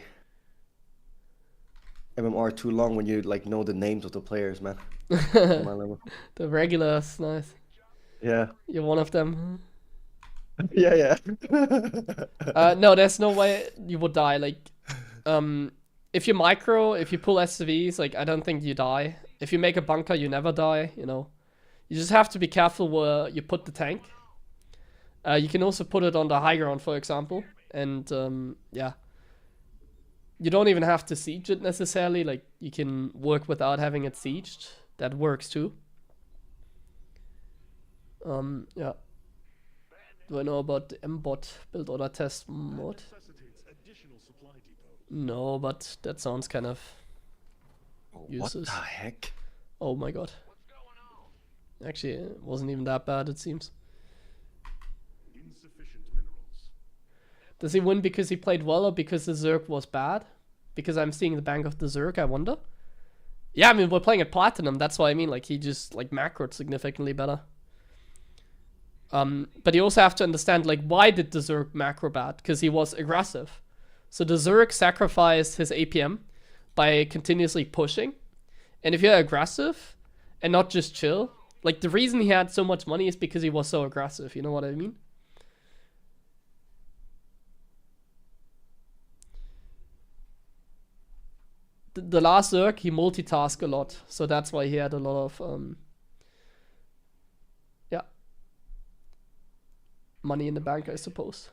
MMR too long when you like know the names of the players, man? On my level. The regulars, nice. Yeah. You're one of them. Yeah. No, there's no way you would die. Like, if you micro, if you pull SCVs, like I don't think you die. If you make a bunker, you never die. You know, you just have to be careful where you put the tank. You can also put it on the high ground, for example, and yeah, you don't even have to siege it necessarily. Like you can work without having it sieged. That works too. Yeah. Do I know about the mbot build order test mod? No, but that sounds kind of useless. What the heck? Oh my god. Actually, it wasn't even that bad, it seems. Insufficient minerals. Does he win because he played well or because the Zerg was bad? Because I'm seeing the bank of the Zerg, I wonder. Yeah, I mean, we're playing at Platinum, that's what I mean. Like, he just, like, macroed significantly better. But you also have to understand, like, why did the Zerg macro bad? Because he was aggressive. So the Zerg sacrificed his APM by continuously pushing. And if you're aggressive and not just chill, like the reason he had so much money is because he was so aggressive, you know what I mean? The last Zerg, he multitasked a lot. So that's why he had a lot of, yeah, money in the bank, I suppose.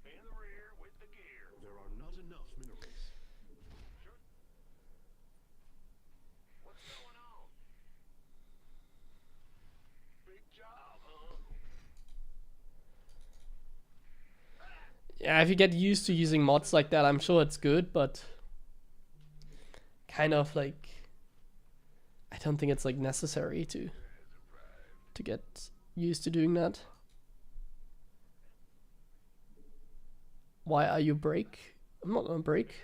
There are not enough minerals. What's going on? Big job, huh? Yeah, if you get used to using mods like that, I'm sure it's good, but kind of like, I don't think it's like necessary to get used to doing that. Why are you break? I'm not on break.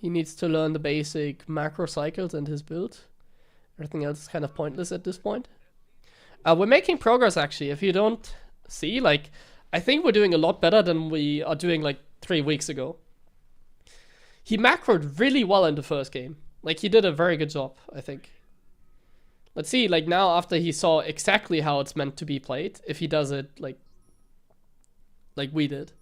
He needs to learn the basic macro cycles and his build. Everything else is kind of pointless at this point. We're making progress actually. If you don't see, like, I think we're doing a lot better than we are doing like 3 weeks ago. He macroed really well in the first game. Like, he did a very good job, I think. Let's see, like, now after he saw exactly how it's meant to be played, if he does it like we did.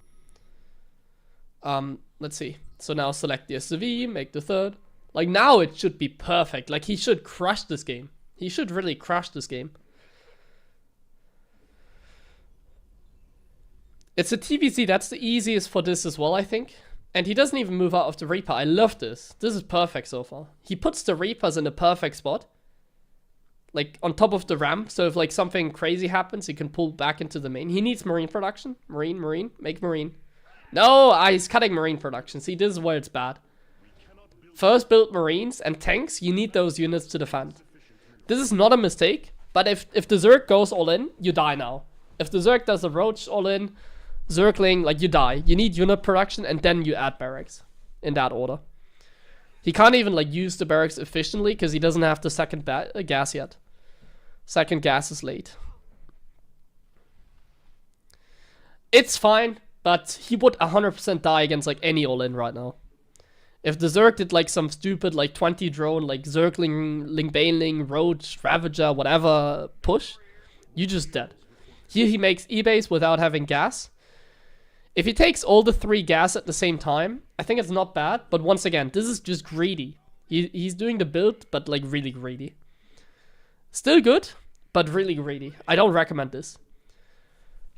Let's see. So now select the SCV, make the third. Like, now it should be perfect. Like, he should crush this game. He should really crush this game. It's a TVC, that's the easiest for this as well, I think. And he doesn't even move out of the Reaper. I love this. This is perfect so far. He puts the Reapers in a perfect spot. Like, on top of the ramp. So if, like, something crazy happens, he can pull back into the main. He needs Marine production. Marine. Make Marine. No, he's cutting Marine production. See, this is where it's bad. First build Marines and tanks. You need those units to defend. This is not a mistake. But if the Zerg goes all in, you die now. If the Zerg does a Roach all in, Zergling, like, you die. You need unit production and then you add barracks. In that order. He can't even, like, use the barracks efficiently because he doesn't have the second gas yet. Second gas is late. It's fine, but he would 100% die against like any all-in right now. If the Zerg did like some stupid like 20 drone, like Zergling, Lingbaneling, Roach, Ravager, whatever push, you just dead. Here he makes E-base without having gas. If he takes all the 3 gas at the same time, I think it's not bad. But once again, this is just greedy. He's doing the build, but like really greedy. Still good, but really greedy. I don't recommend this.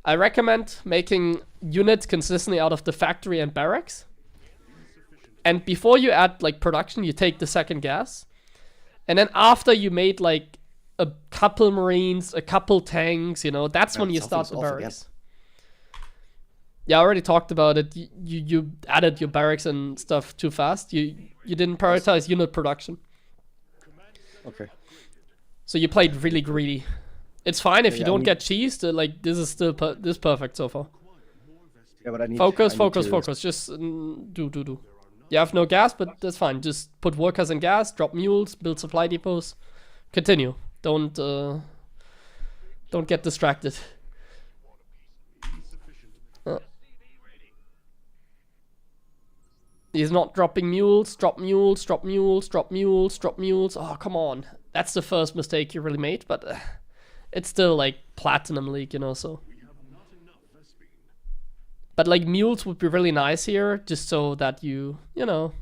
I recommend making units consistently out of the factory and barracks. And before you add like production, you take the second gas. And then after you made like a couple marines, a couple tanks, you know, that's when you start the barracks. Yeah, I already talked about it. You added your barracks and stuff too fast. You didn't prioritize unit production. Okay. So you played really greedy. It's fine if you don't get cheesed. Like this is still this perfect so far. Yeah, but I need focus. to... Just do. You have no gas, but that's fine. Just put workers in gas, drop mules, build supply depots. Continue. Don't get distracted. He's not dropping mules. Drop mules. Drop mules. Drop mules. Drop mules. Oh, come on. That's the first mistake you really made, but it's still like Platinum League, you know, so. But like mules would be really nice here, just so that you know.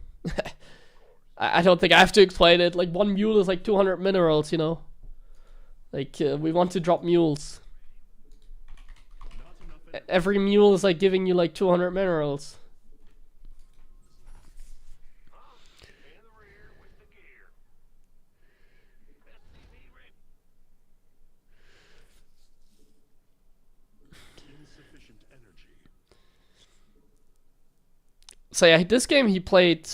I don't think I have to explain it. Like 1 mule is like 200 minerals, you know. Like we want to drop mules. Every mule is like giving you like 200 minerals. So yeah, this game he played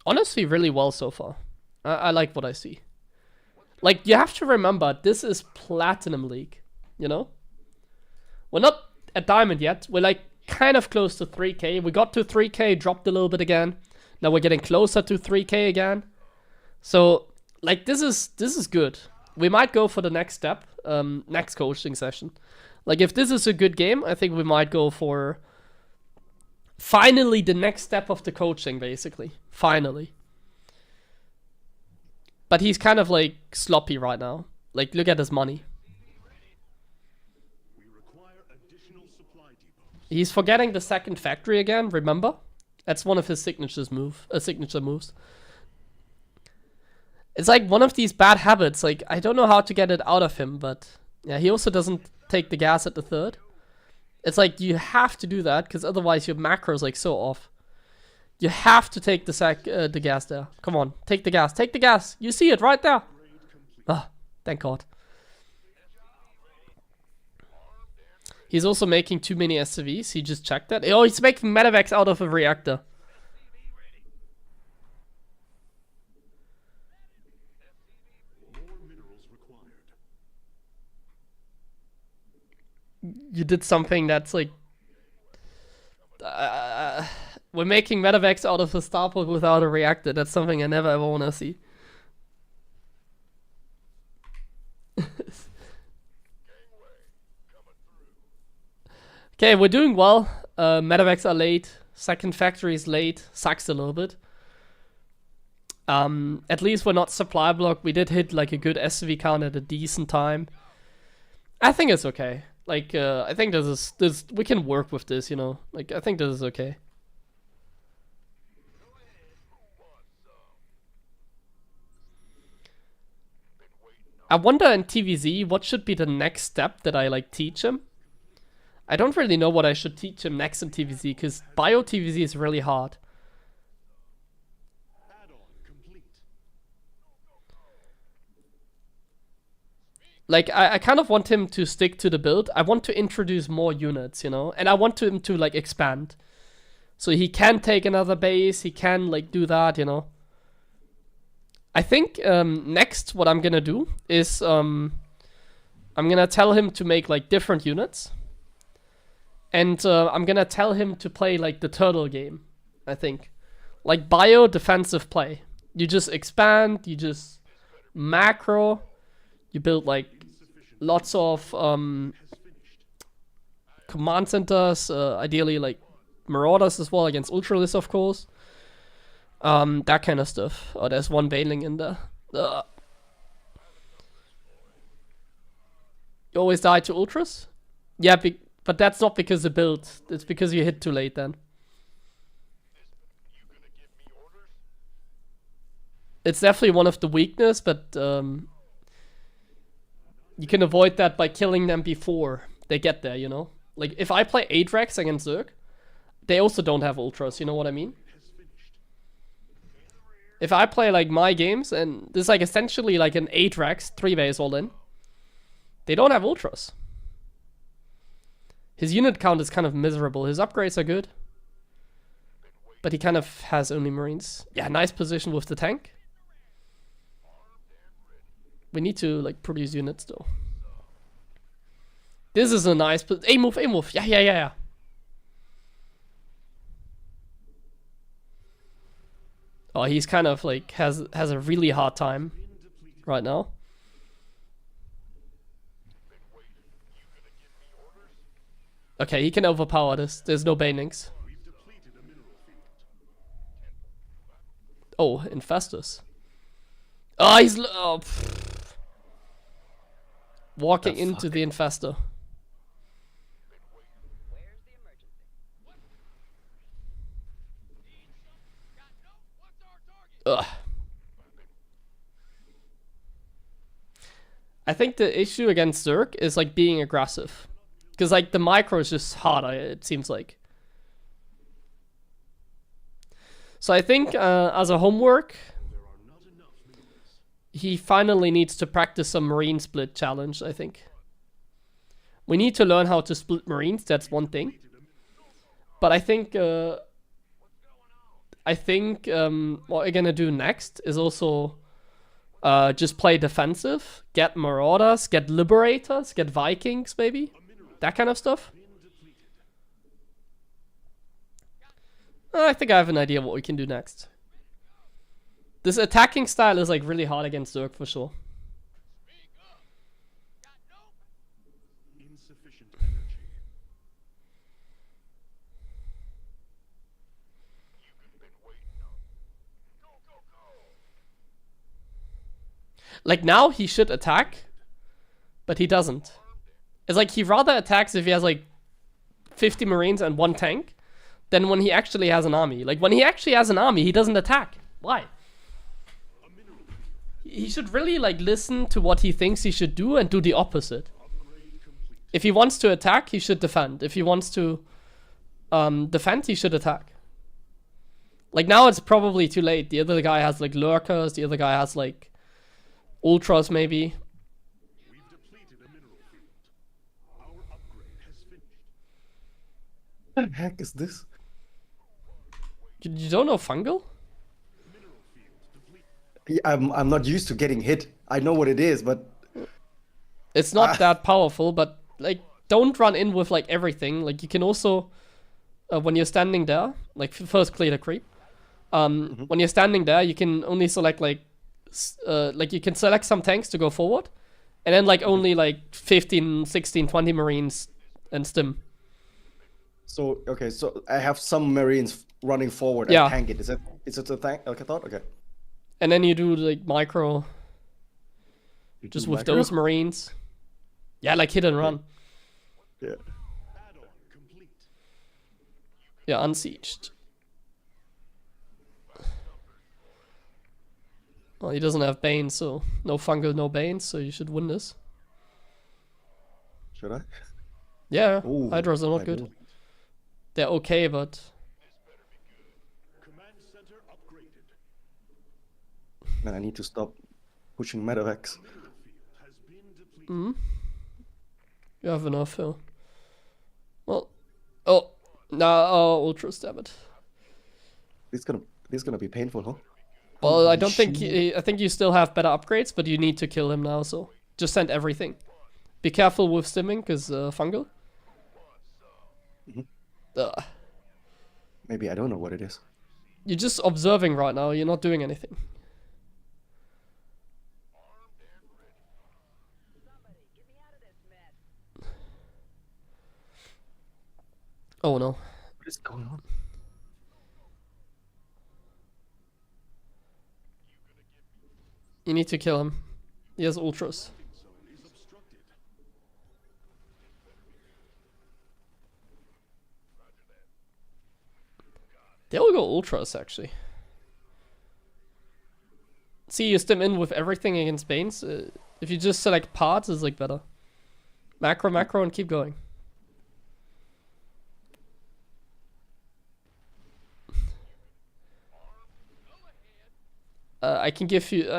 honestly really well so far. I like what I see. Like, you have to remember, this is Platinum League, you know? We're not at Diamond yet. We're like kind of close to 3k. We got to 3k, dropped a little bit again. Now we're getting closer to 3k again. So, like, this is good. We might go for the next step, next coaching session. Like, if this is a good game, I think we might go for finally the next step of the coaching, basically. Finally. But he's kind of like sloppy right now. Like, look at his money. He's forgetting the second factory again, remember? That's one of his signature moves. It's like one of these bad habits. Like, I don't know how to get it out of him, but yeah, he also doesn't take the gas at the third. It's like you have to do that, because otherwise your macro is like so off. You have to take the gas there. Come on, take the gas. Take the gas. You see it right there. Ah, thank God. He's also making too many SCVs. He just checked that. Oh, he's making medevacs out of a reactor. You did something that's like... we're making medevacs out of a starport without a reactor. That's something I never ever want to see. Okay, we're doing well. Medevacs are late. Second factory is late. Sucks a little bit. At least we're not supply blocked. We did hit like a good SCV count at a decent time. I think it's okay. Like, I think this we can work with this, you know. Like, I think this is okay. I wonder in TVZ, what should be the next step that I, like, teach him? I don't really know what I should teach him next in TVZ, because Bio TVZ is really hard. Like, I kind of want him to stick to the build. I want to introduce more units, you know? And I want him to, like, expand. So he can take another base, he can, like, do that, you know? I think next what I'm gonna do is I'm gonna tell him to make, like, different units. And I'm gonna tell him to play, like, the turtle game, I think. Like, bio defensive play. You just expand, you just macro, you build, like, lots of command centers, ideally like marauders as well against Ultralisk, of course. That kind of stuff. Oh, there's one Baneling in there. You always die to Ultras? Yeah, but that's not because the build. It's because you hit too late then. It's definitely one of the weakness, but you can avoid that by killing them before they get there, you know? Like, if I play Adrax against Zerg, they also don't have Ultras, you know what I mean? If I play, like, my games, and this is, like, essentially like an Adrax 3-base all in, they don't have Ultras. His unit count is kind of miserable. His upgrades are good. But he kind of has only Marines. Yeah, nice position with the tank. We need to, like, produce units, though. This is a nice... A move, A move. Yeah. Oh, he's kind of, like, has a really hard time right now. Okay, he can overpower this. There's no banings. Oh, Infestus. Oh, he's... Oh, walking into the Infestor. Ugh. I think the issue against Zerg is like being aggressive. Because like the micro is just harder, it seems like. So I think as a homework, he finally needs to practice some Marine split challenge, I think. We need to learn how to split Marines, that's one thing. But I think what we're gonna do next is also just play defensive, get Marauders, get Liberators, get Vikings maybe. That kind of stuff. I think I have an idea what we can do next. This attacking style is like really hard against Zerg for sure. Insufficient energy. Like now he should attack, but he doesn't. It's like he rather attacks if he has like 50 Marines and 1 tank than when he actually has an army. Like when he actually has an army, he doesn't attack. Why? He should really like listen to what he thinks he should do and do the opposite. If he wants to attack, he should defend. If he wants to defend, he should attack. Like now it's probably too late. The other guy has like lurkers, the other guy has like ultras maybe. We've depleted a mineral field. Our upgrade has finished. What the heck is this? You don't know fungal? Mineral field depleted. Yeah, I'm not used to getting hit. I know what it is, but It's not that powerful, but like don't run in with like everything. Like you can also when you're standing there, like first clear the creep. When you're standing there, you can only select like you can select some tanks to go forward, and then like only like 15, 16, 20 Marines and stim. so okay. So I have some Marines running forward Yeah. and tank it. Is it a tank? Like I thought. Okay. And then you do like micro You just do with micro? those Marines. Yeah, like hit and run. Yeah. Add-on complete. Yeah, unsieged. Well, he doesn't have Bane, so no fungal, no Bane, so you should win this. Should I? Yeah, Ooh, Hydras are not I good. do. They're okay, but Command center upgraded. Man, I need to stop pushing medevacs. Mineral field has been depleted. you have enough here. Well, oh, ultras, damn it. This is gonna be painful, huh? Well, I don't think shit. I think you still have better upgrades, but you need to kill him now. So just send everything. Be careful with stimming, cause fungal. Maybe I don't know what it is. You're just observing right now. You're not doing anything. Oh no. What is going on? You need to kill him. He has ultras. They'll go ultras actually. See, you stem in with everything against Banes. If you just select parts, it's like better. Macro, macro, and keep going. I can give you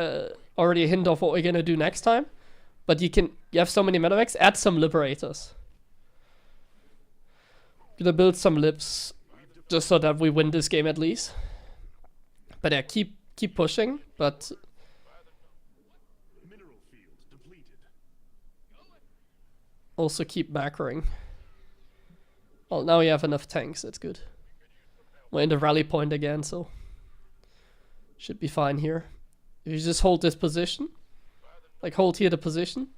already a hint of what we're gonna do next time, but you have so many metamechs. Add some liberators. Gonna build some libs, just so that we win this game at least. But yeah, keep pushing, but Mineral field depleted. also keep macroing. Well, now we have enough tanks. That's good. We're in the rally point again, so should be fine here. If you just hold this position, like hold here the position.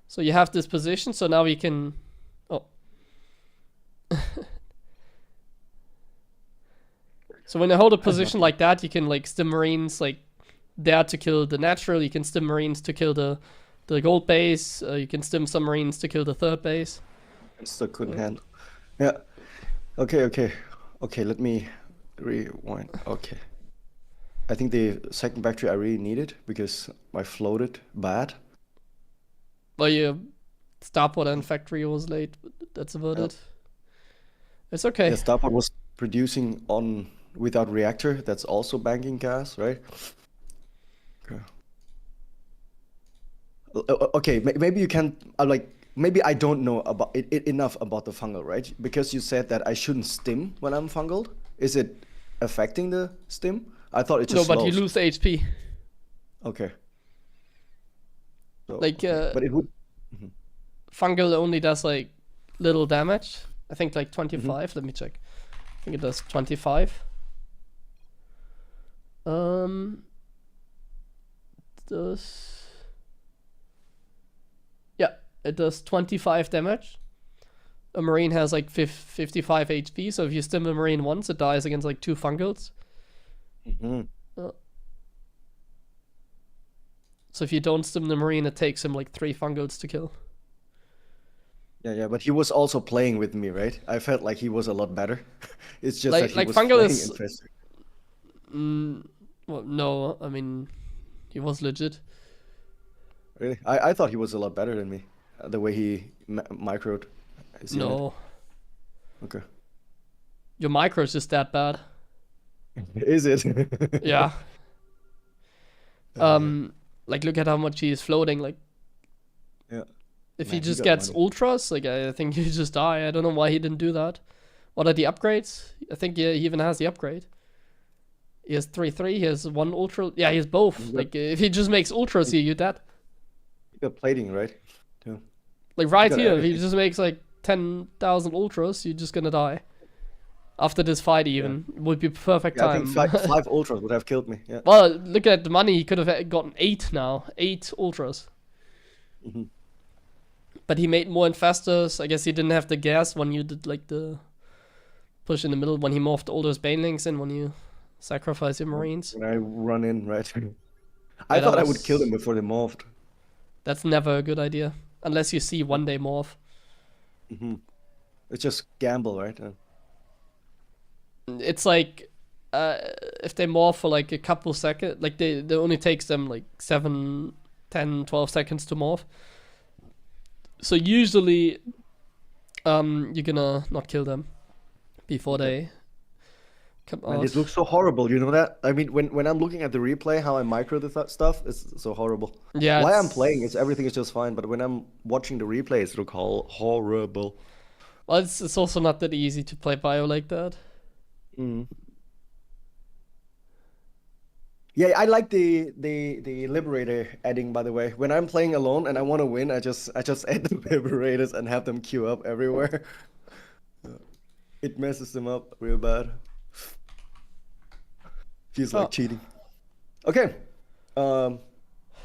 So you have this position, so now we can... Oh. So when you hold a position like that, you can like stim marines like there to kill the natural, you can stim marines to kill the gold base, you can stim some marines to kill the third base. I still couldn't handle. Yeah. Okay, let me rewind. Okay. I think the second battery I really needed because I floated bad. Well, your starport and factory was late, but that's about it. It's okay. The starport was producing on without reactor. That's also banking gas, right? Okay. Okay, maybe you can like maybe I don't know about it enough about the fungal, right? Because you said that I shouldn't stim when I'm fungal. Is it affecting the stim? I thought it just No, but you slows. lose the HP. Okay. So, Like, but it would. fungal only does like little damage. I think like 25. Let me check. I think it does 25. Does yeah, it does 25 damage. A marine has like 55 HP, so if you stim a marine once, it dies against like 2 fungals. So if you don't stim the marine, it takes him like 3 fungals to kill. Yeah, but he was also playing with me, right? I felt like he was a lot better. It's just Like- that he like was fungal playing is- interesting. Well, no, I mean, he was legit. Really? I thought he was a lot better than me. The way he microed. his unit. No, Okay. your micro is just that bad. Is it? Yeah. Like look at how much he is floating. Like, Yeah. if Man, he he just got gets money. ultras, like I think he just die. I don't know why he didn't do that. What are the upgrades? I think he even has the upgrade. He has 3/3. He has 1 ultra. Yeah, he has both. Yep. Like if he just makes ultras here, you're dead. He got plating, right? Too. Like right got here, if he everything. just makes like 10,000 ultras, you're just gonna die. After this fight, even would be perfect Yeah, I time. think five ultras would have killed me. Yeah. Well, look at the money. He could have gotten 8 now. 8 ultras. Mhm. But he made more infestors. I guess he didn't have the gas when you did like the push in the middle, when he morphed all those banelings and when you sacrifice your marines. When I run in, right? I that thought I would was- kill them before they morphed. That's never a good idea. Unless you see one day morph. It's just gamble, right? It's like if they morph for like a couple seconds, like they only takes them like 7, 10, 12 seconds to morph. So usually you're gonna not kill them before they come Man, out. this looks so horrible. You know that? I mean, when I'm looking at the replay, how I micro the stuff, it's so horrible. Yeah, While I'm it's- playing, everything is just fine. But when I'm watching the replays, it looks horrible. Well, it's also not that easy to play bio like that. Yeah, I like the Liberator adding, by the way. When I'm playing alone and I want to win, I just add the Liberators and have them queue up everywhere. It messes them up real bad. Feels like Oh. cheating. Okay.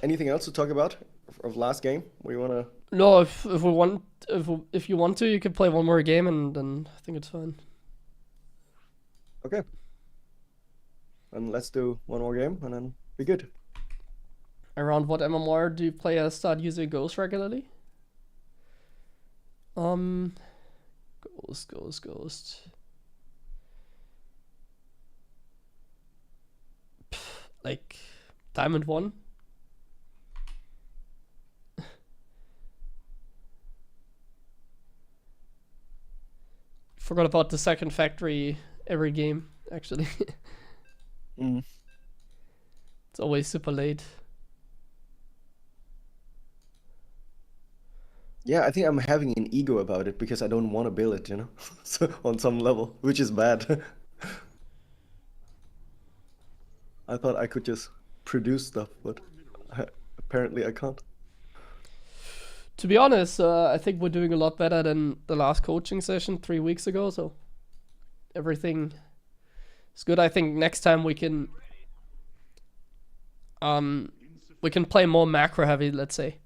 Anything else to talk about of last game? What do you wanna? No, if we want, if you want to, you can play one more game, and then I think it's fine. Okay. And let's do one more game, and then be good. Around what MMR do you play start using Ghost regularly? Ghost. Like Diamond 1. Forgot about the second factory every game, actually. It's always super late. Yeah, I think I'm having an ego about it because I don't want to build it, you know, so on some level, which is bad. I thought I could just produce stuff, but apparently I can't. To be honest, I think we're doing a lot better than the last coaching session 3 weeks ago, so everything is good. I think next time we can play more macro heavy, let's say.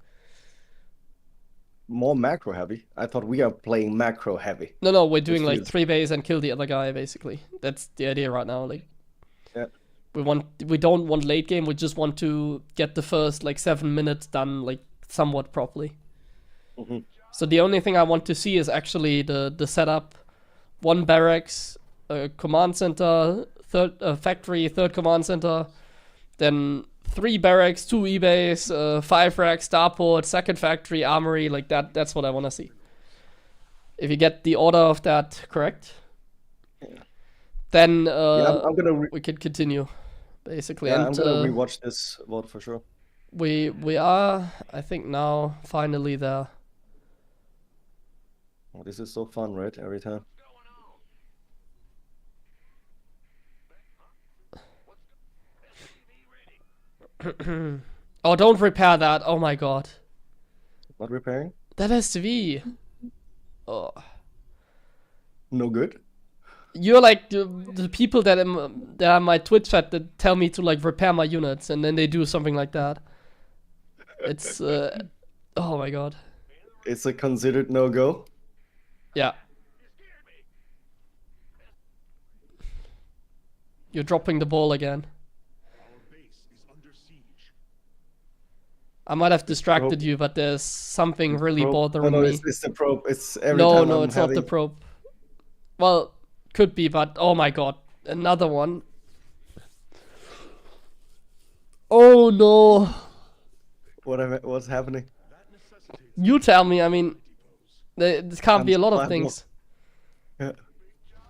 More macro heavy? I thought we are playing macro heavy. No, we're doing like 3 base and kill the other guy, basically. That's the idea right now. Like, yeah. We don't want late game, we just want to get the first like 7 minutes done like somewhat properly. So the only thing I want to see is actually the setup. 1 barracks, a command center, third factory, 3rd command center, then 3 barracks, 2 e-base, 5 racks, starport, 2nd factory, armory, like that. That's what I want to see. If you get the order of that correct, then I'm gonna we can continue, basically. Yeah, and I'm gonna rewatch this VOD for sure. We are, I think, now finally there. Oh, this is so fun, right? Every time. Oh, don't repair that. Oh my god. Not repairing? That STV. Oh. No good? You're like the people that are my Twitch chat that tell me to like repair my units, and then they do something like that. It's oh my god. It's a considered no-go? Yeah. You're dropping the ball again. I might have distracted you, but there's something really bothering me. It's the probe. It's every no, time no, I'm it's not the probe. Well, could be, but oh my god, another one. Oh no. What's happening? You tell me. I mean, this can't be a lot of things. Yeah.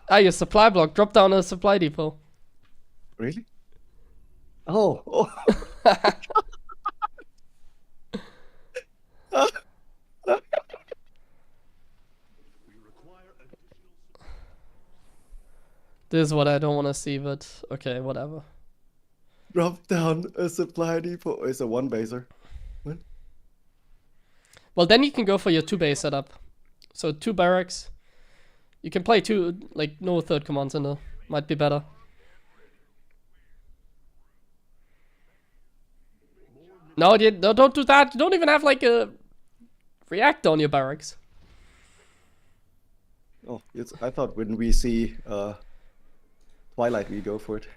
Ah, your supply block. Drop down a supply depot. Really? Oh. This is what I don't want to see, but okay, whatever. Drop down a supply depot. It's a 1-baser. What? Well, then you can go for your 2-base setup. So 2 barracks. You can play 2, like no 3rd command center. Might be better. No, don't do that. You don't even have like a reactor on your barracks. Oh, I thought when we see Twilight, we go for it.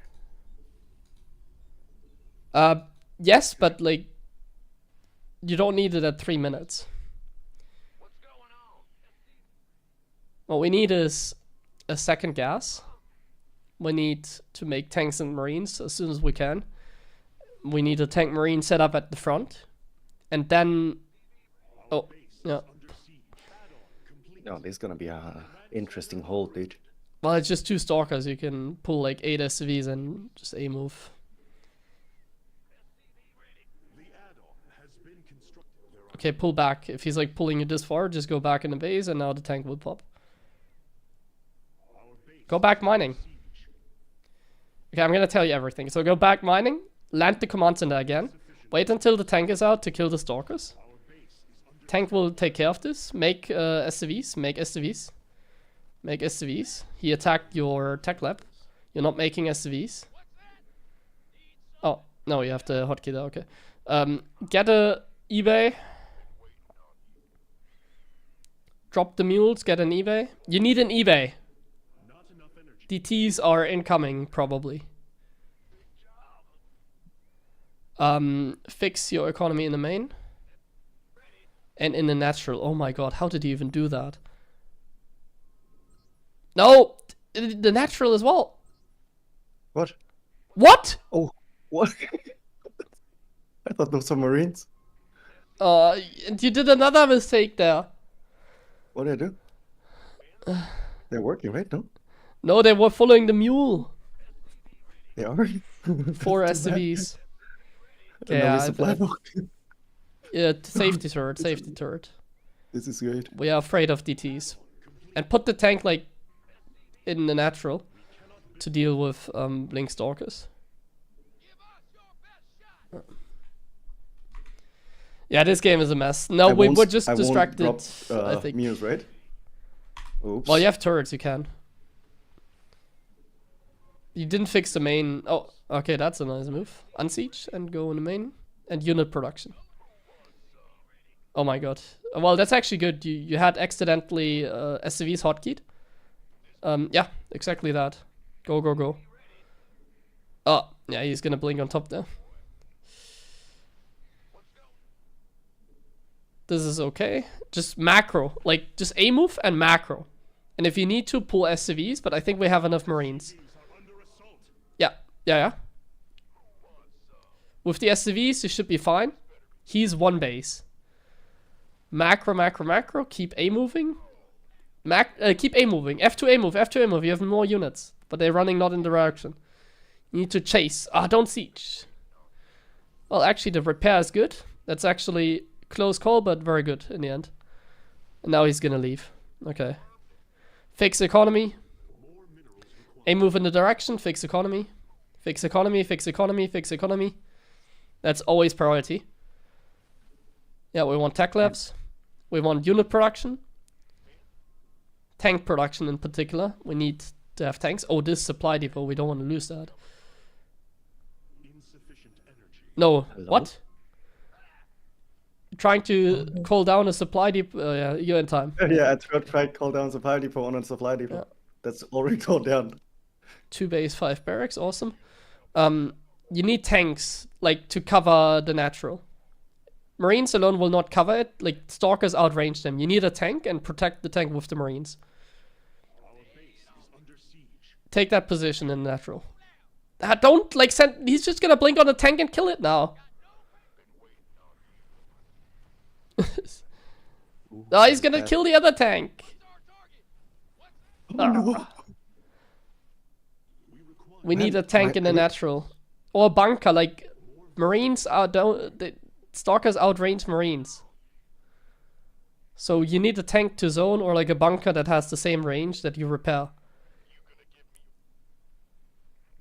Yes, but like you don't need it at 3 minutes. What we need is a 2nd gas. We need to make tanks and marines as soon as we can. We need a tank marine set up at the front. And then... Oh, yeah. Oh, this is gonna be a interesting hold, dude. Well, it's just 2 stalkers. You can pull like 8 SCVs and just A-move. Okay, pull back. If he's like pulling you this far, just go back in the base and now the tank will pop. Go back mining. Okay, I'm gonna tell you everything. So go back mining, land the command center again, wait until the tank is out to kill the stalkers. Tank will take care of this. Make SCVs, make SCVs. Make SCVs. He attacked your tech lab. You're not making SCVs. Oh, no, you have the hotkey there, okay. Get a eBay. Drop the mules, get an eBay. You need an eBay. Not enough energy. DTs are incoming, probably. Fix your economy in the main. And in the natural. Oh my god, how did you even do that? No! The natural as well. What? What? Oh, what? I thought those were Marines. You did another mistake there. What did I do? They're working, right? No? No, they were following the mule. They are? 4 SCVs. Okay, And now we yeah, supply block. yeah, safety turret, safety turret. This is great. We are afraid of DTs. And put the tank, like, in the natural to deal with Blink Stalkers. Yeah, this game is a mess. No, we were just distracted, I think. Muse, right? Oops. Well, you have turrets, you can. You didn't fix the main. Oh, okay, that's a nice move. Unsiege and go in the main. And unit production. Oh my god. Well, that's actually good. You had accidentally SCVs hotkeyed. Yeah, exactly that. Go, go, go. Oh, yeah, he's gonna blink on top there. This is okay. Just macro. Like, just A move and macro. And if you need to, pull SCVs, but I think we have enough Marines. Yeah, yeah, yeah. With the SCVs, you should be fine. He's one base. Macro, macro, macro. Keep A moving. Keep A moving. F2 A move, F2 A move. You have more units, but they're running not in the direction. You need to chase. Ah, don't siege. Well, actually, the repair is good. That's actually close call, but very good in the end. And now he's gonna leave. Okay. Fix economy. A move in the direction. Fix economy. Fix economy. Fix economy. Fix economy. That's always priority. Yeah, we want tech labs. We want unit production. Tank production in particular. We need to have tanks. Oh, this supply depot. We don't want to lose that. No. Hello? What? Trying to call down a supply depot. Yeah, you're in time. Yeah, I tried to call down supply depot on a supply depot. Yeah. That's already called down. 2 base, 5 barracks. Awesome. You need tanks, like, to cover the natural. Marines alone will not cover it. Like, Stalkers outrange them. You need a tank and protect the tank with the Marines. Take that position in natural. Don't, like, send... He's just gonna blink on the tank and kill it now. No, he's gonna kill the other tank. No. We need a tank in the natural. Or a bunker, like... Marines are... Stalkers outrange Marines. So you need a tank to zone or like a bunker that has the same range that you repair.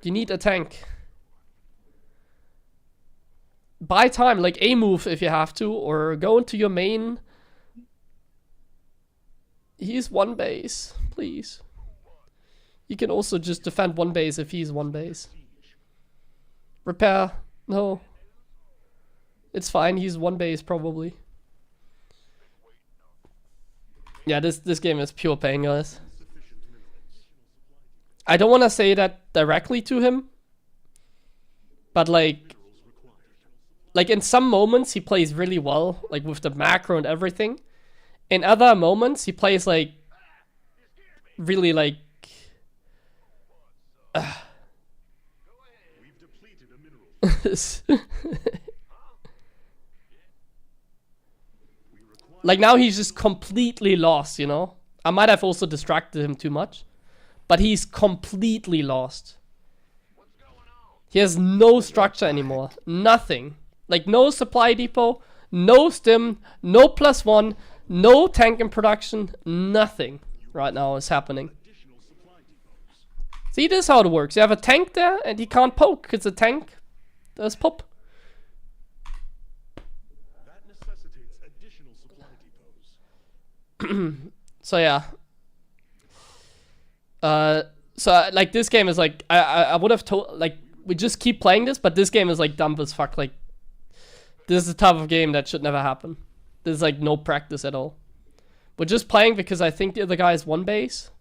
You need a tank. Buy time, like A move if you have to, or go into your main. He's one base, please. You can also just defend one base if he's one base. Repair, no. It's fine, he's one base probably. Yeah, this game is pure pain, guys. I don't want to say that directly to him. But like in some moments he plays really well, like with the macro and everything. In other moments he plays like really like like now he's just completely lost, you know? I might have also distracted him too much. But he's completely lost. He has no structure anymore. Nothing. Like no supply depot, no stim, no +1, no tank in production, nothing right now is happening. See, this is how it works. You have a tank there and he can't poke because the tank does pop. So yeah. So like this game is like I would have told, like, we just keep playing this, but this game is like dumb as fuck. Like this is a type of game that should never happen. There's like no practice at all We're just playing because I think the other guy has one base.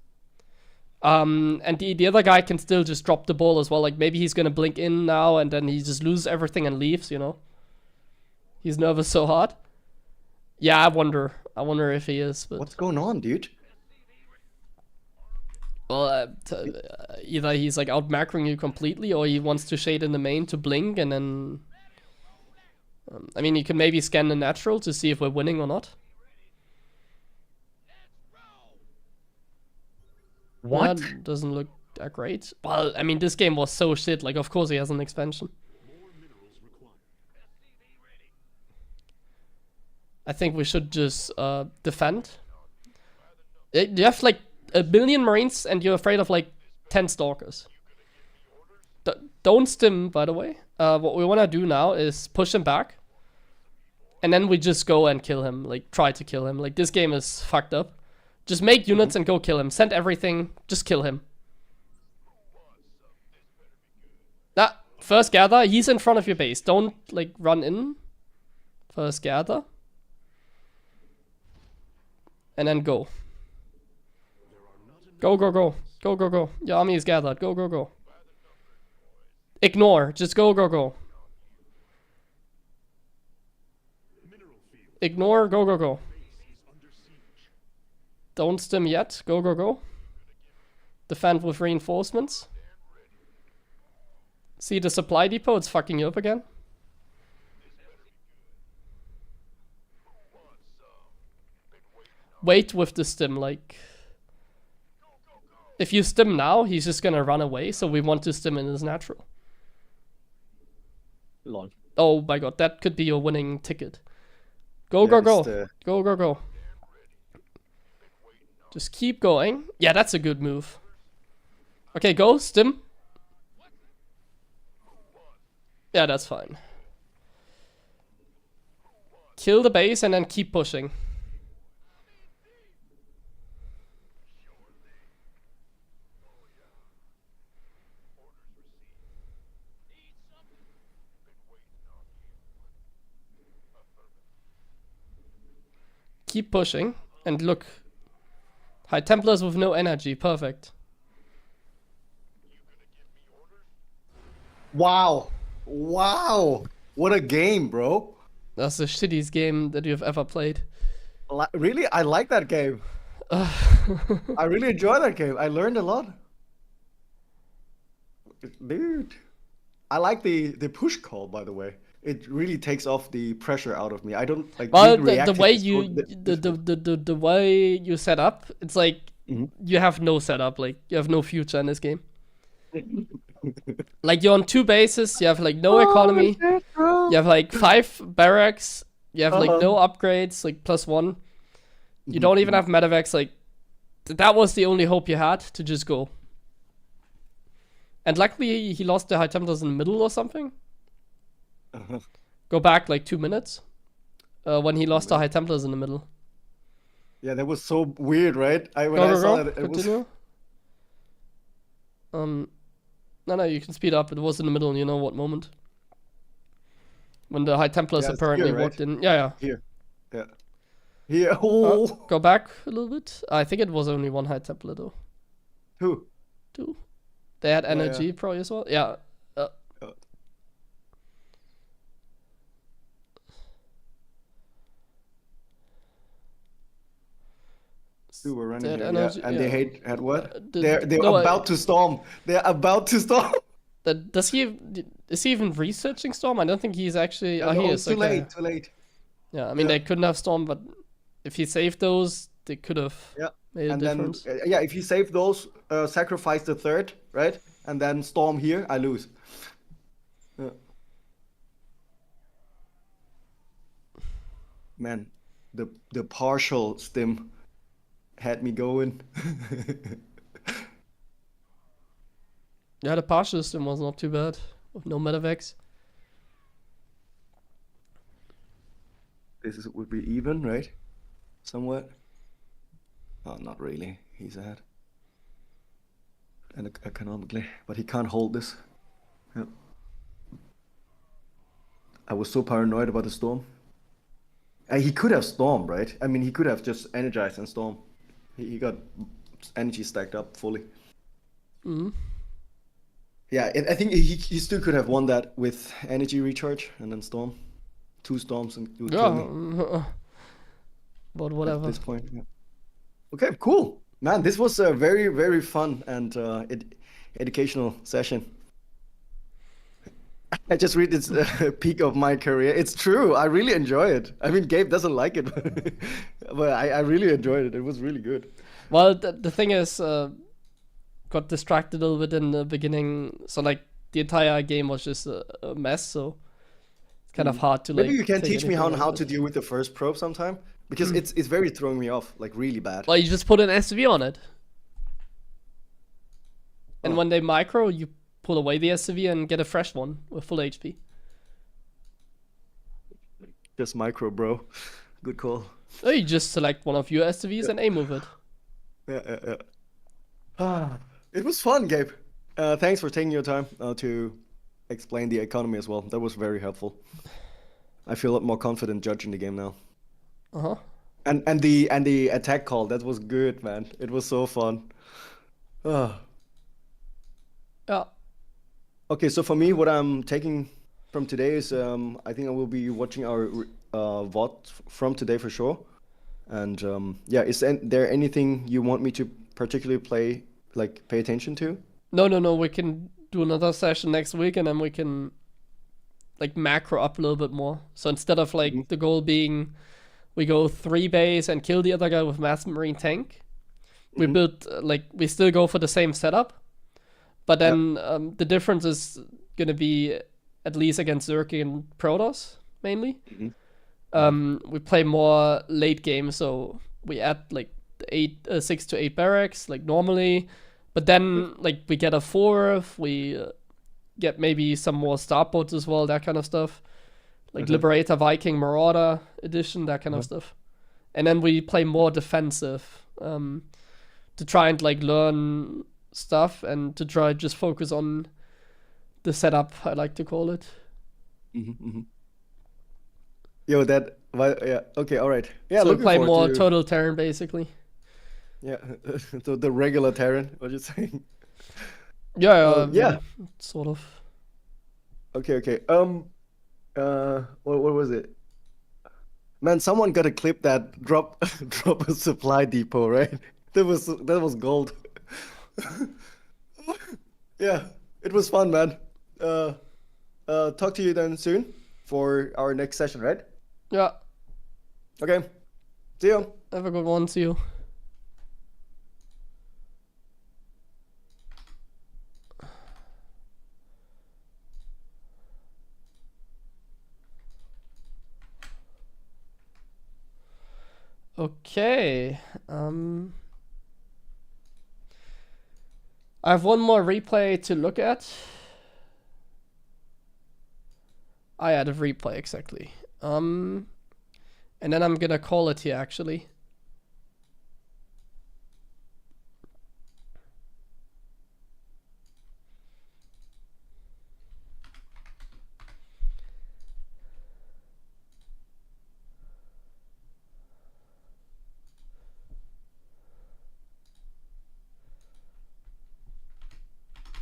And the other guy can still just drop the ball as well. Like maybe he's gonna blink in now and then he just loses everything and leaves, you know? He's nervous so hard. Yeah, I wonder if he is. But What's going on, dude? well, either he's like out macroing you completely, or he wants to shade in the main to blink, and then. I mean, you can maybe scan the natural to see if we're winning or not. What? That doesn't look that great. Well, I mean, this game was so shit. Like, of course he has an expansion. I think we should just defend. You have like 1 billion marines and you're afraid of like 10 stalkers. Don't stim, by the way. What we want to do now is push him back. And then we just go and kill him. Like, try to kill him. Like, this game is fucked up. Just make units and go kill him. Send everything. Just kill him. First gather. He's in front of your base. Don't, like, run in. First gather. And then go. Go, go, go. Go, go, go. Your army is gathered. Go, go, go. Ignore. Just go, go, go. Ignore. Go, go, go. Don't stim yet. Go, go, go. Defend with reinforcements. See the supply depot? It's fucking you up again. Wait with the stim, like... If you stim now, he's just gonna run away, so we want to stim in his natural. Lol. Oh my god, that could be your winning ticket. Go, go, go. Go, go, go. Just keep going. Yeah, that's a good move. Okay, go, stim. Yeah, that's fine. Kill the base and then keep pushing. Keep pushing. And look. High Templars with no energy. Perfect. Wow. Wow. What a game, bro. That's the shittiest game that you've ever played. Really? I like that game. I really enjoy that game. I learned a lot. Dude. I like the push call, by the way. It really takes off the pressure out of me. I don't like. Well, the way you the way you set up, it's like you have no setup. Like you have no future in this game. Like you're on 2 bases. You have like no economy. Shit, bro. You have like 5 barracks. You have like no upgrades. Like +1. You don't even have medevacs. Like that was the only hope you had to just go. And luckily he lost the High Templars in the middle or something. Go back like 2 minutes when he lost the High Templars in the middle. Yeah, that was so weird, right? When Go, I go, saw go. it, it was. Continue. No, you can speed up. It was in the middle. You know what moment? When the High Templars Yeah, it's apparently here, right? walked in. Yeah. Here. Yeah. Here. Oh. Go back a little bit. I think it was only 1 High Templar though. Who? 2. They had energy probably as well. Yeah. Who were running They had here? energy, Yeah. And yeah. they had what? The- They're no, about to storm. They're about to storm. Is he even researching Storm? I don't think he's actually. Oh, No, he is. too Okay. late. Too late. Yeah, I mean Yeah. they couldn't have Storm, but if he saved those, they could have Yeah. made a And then, difference. if you save those, sacrifice the 3rd, right? And then storm here, I lose. Yeah. Man, the partial stim had me going. Yeah, the partial system was not too bad. With no medevacs. Would be even, right? Somewhat. Oh, not really. He's ahead. And economically, but he can't hold this. Yeah. I was so paranoid about the storm. He could have Storm, right? I mean, he could have just energized and Storm. He got energy stacked up fully. Yeah, I think he still could have won that with energy recharge and then Storm. 2 Storms and you would kill me But at whatever. this point. Yeah. Okay, cool. Man, this was a very, very fun and educational session. I just read this peak of my career. It's true. I really enjoy it. I mean, Gabe doesn't like it, but I really enjoyed it. It was really good. Well, the thing is, got distracted a little bit in the beginning. So like the entire game was just a mess. So it's kind of hard to like. Maybe you can take teach me anything out how of to it. deal with the first probe sometime, because it's very throwing me off, like really bad. Well, you just put an SV on it, and Oh. when they micro, you pull away the SV and get a fresh one with full HP. Just micro, bro. Good call. Or you just select one of your SVs and aim with it. Yeah. It was fun, Gabe. Thanks for taking your time to explain the economy as well. That was very helpful. I feel a lot more confident judging the game now. Uh-huh. And the attack call, that was good, man. It was so fun. Ah. Yeah. Okay, so for me, what I'm taking from today is I think I will be watching our VOD from today for sure. And yeah, is there anything you want me to particularly pay attention to? No. We can do another session next week, and then we can like macro up a little bit more. So instead of like the goal being we go 3 base and kill the other guy with mass marine tank, we build like we still go for the same setup, but then the difference is gonna be at least against Zerky and Protoss mainly. We play more late game, so we add like 6 to 8 barracks like normally, but then like we get a 4th, we get maybe some more starboats as well, that kind of stuff, like Liberator, Viking, Marauder edition, that kind of stuff, and then we play more defensive to try and like learn stuff and to try just focus on the setup, I like to call it. Yo, yeah, okay, all right. Yeah, So we looking play forward more to, total Terran basically. yeah, the regular Terran, what you saying? Yeah, sort of. Okay. What was it? Man, someone got a clip that drop a supply depot, right? That was gold. Yeah, it was fun, man. Talk to you then soon for our next session, right? Yeah, Okay. See you. have a good one, see you. Okay, I have one more replay to look at. I added replay exactly. And then I'm gonna call it here actually.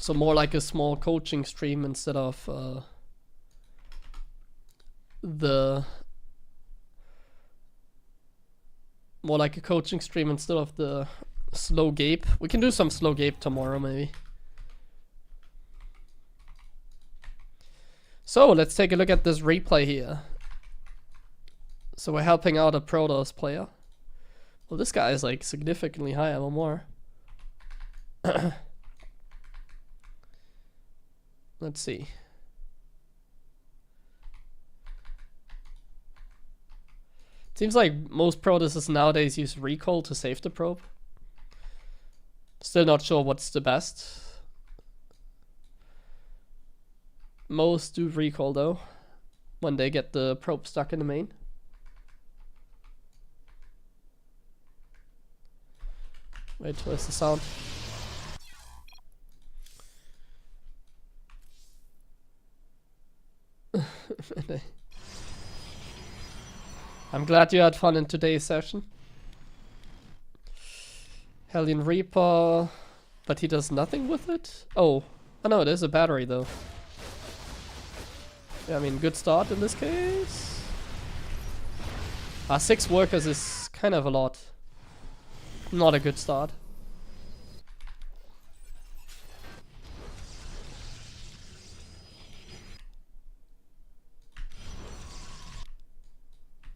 So more like a small coaching stream instead of the SlowGabe. We can do some SlowGabe tomorrow maybe. So let's take a look at this replay here. So we're helping out a Protoss player. Well, this guy is like significantly higher or more. Let's see. Seems like most Protosses nowadays use recall to save the probe. Still not sure what's the best. Most do recall though, when they get the probe stuck in the main. Wait, where's the sound? I'm glad you had fun in today's session. Hellion Reaper, but he does nothing with it? Oh, no, it is a battery though. Yeah, I mean, good start in this case. 6 workers is kind of a lot. Not a good start.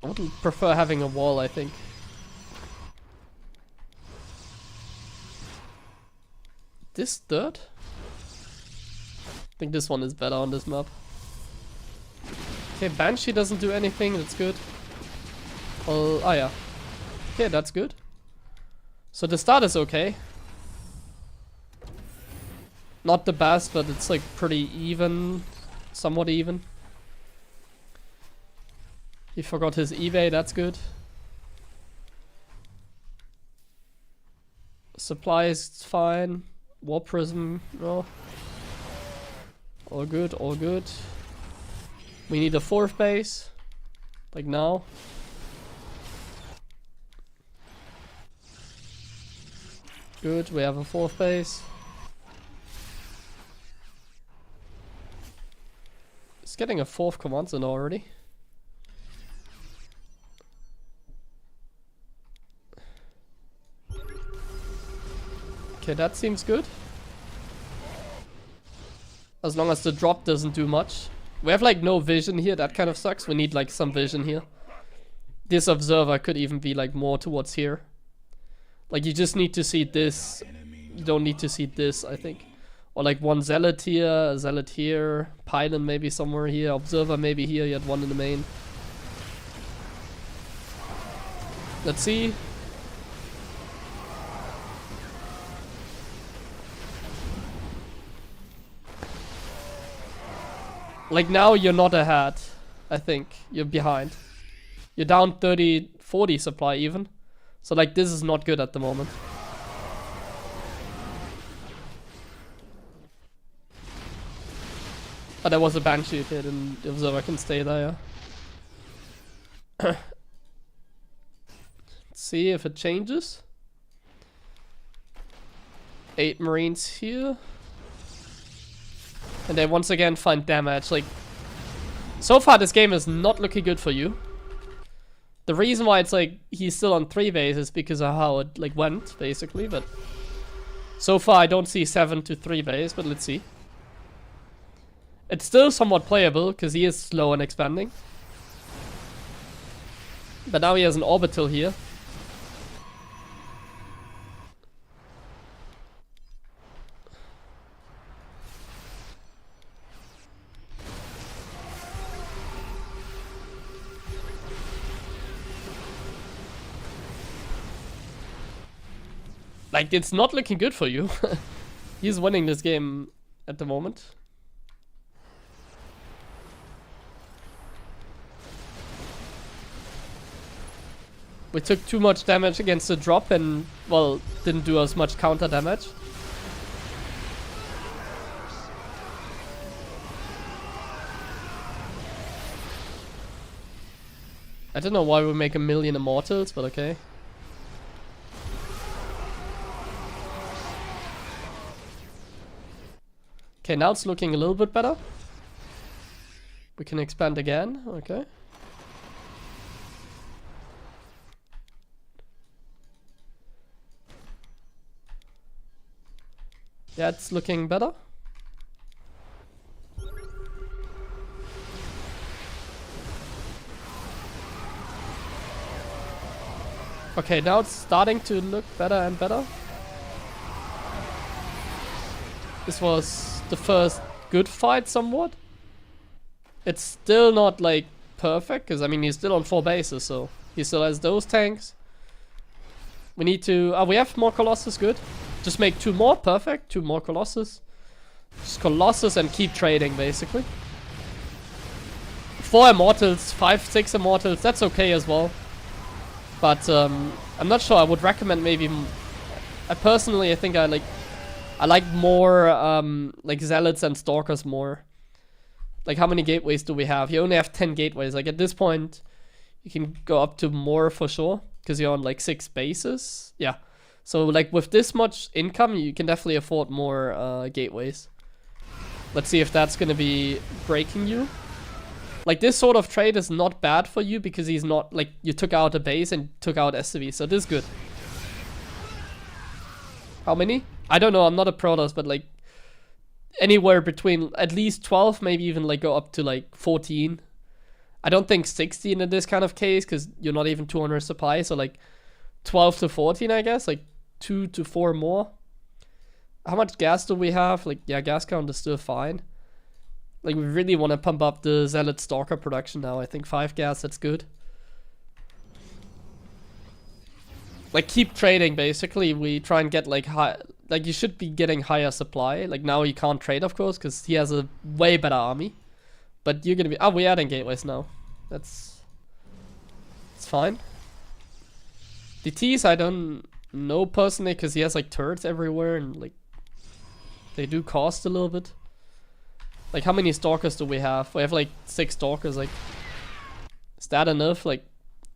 I would prefer having a wall, I think. This dirt? I think this one is better on this map. Okay, Banshee doesn't do anything, that's good. Well, oh yeah. Okay, that's good. So the start is okay. Not the best, but it's like pretty even. Somewhat even. He forgot his eBay, that's good. Supply is fine. War Prism, no. All good, all good. We need a 4th base. Like now. Good, we have a 4th base. It's getting a 4th command zone already. Okay, that seems good. As long as the drop doesn't do much. We have like no vision here, that kind of sucks. We need like some vision here. This observer could even be like more towards here. Like you just need to see this. You don't need to see this, I think. Or like one zealot here, a zealot here, pylon maybe somewhere here, observer maybe here, you had one in the main. Let's see. Like now you're not ahead, I think. You're behind. You're down 30, 40 supply even. So like this is not good at the moment. But there was a Banshee hit and the observer can stay there, yeah. Let's see if it changes. 8 Marines here. And they once again find damage. Like, so far this game is not looking good for you. The reason why it's like he's still on 3 base is because of how it like went, basically. But so far I don't see 7 to 3 base, but let's see. It's still somewhat playable because he is slow and expanding. But now he has an orbital here. Like, it's not looking good for you. He's winning this game at the moment. We took too much damage against the drop and, well, didn't do as much counter damage. I don't know why we make 1,000,000 immortals, but okay. Okay, now it's looking a little bit better. We can expand again, okay. Yeah, it's looking better. Okay, now it's starting to look better and better. This was the first good fight somewhat. It's still not like perfect, because I mean he's still on 4 bases, so he still has those tanks. We need to... we have more Colossus, good. Just make 2 more, perfect. 2 more Colossus. Just Colossus and keep trading, basically. 4 Immortals, 5, 6 Immortals, that's okay as well. But I'm not sure, I would recommend maybe... I think I like more like Zealots and Stalkers more. Like how many gateways do we have? You only have 10 gateways. Like at this point, You can go up to more for sure, because you're on like 6 bases. Yeah. So like with this much income, you can definitely afford more gateways. Let's see if that's gonna be breaking you. Like this sort of trade is not bad for you because he's not like you took out a base and took out SCV, so this is good. How many? I don't know, I'm not a Protoss, but like anywhere between at least 12, maybe even like go up to like 14. I don't think 16 in this kind of case because you're not even 200 supply, so like 12 to 14, I guess, like 2 to 4 more. How much gas do we have? Like, yeah, gas count is still fine. Like, we really want to pump up the Zealot Stalker production now. I think 5 gas, that's good. Like, keep trading, basically. We try and get, like, high... Like, you should be getting higher supply. Like, now you can't trade, of course, because he has a way better army. But you're gonna be... Oh, we're adding gateways now. That's... It's fine. The T's I don't know personally, because he has, like, turrets everywhere, and, like... They do cost a little bit. Like, how many Stalkers do we have? We have, like, 6 Stalkers, like... Is that enough? Like...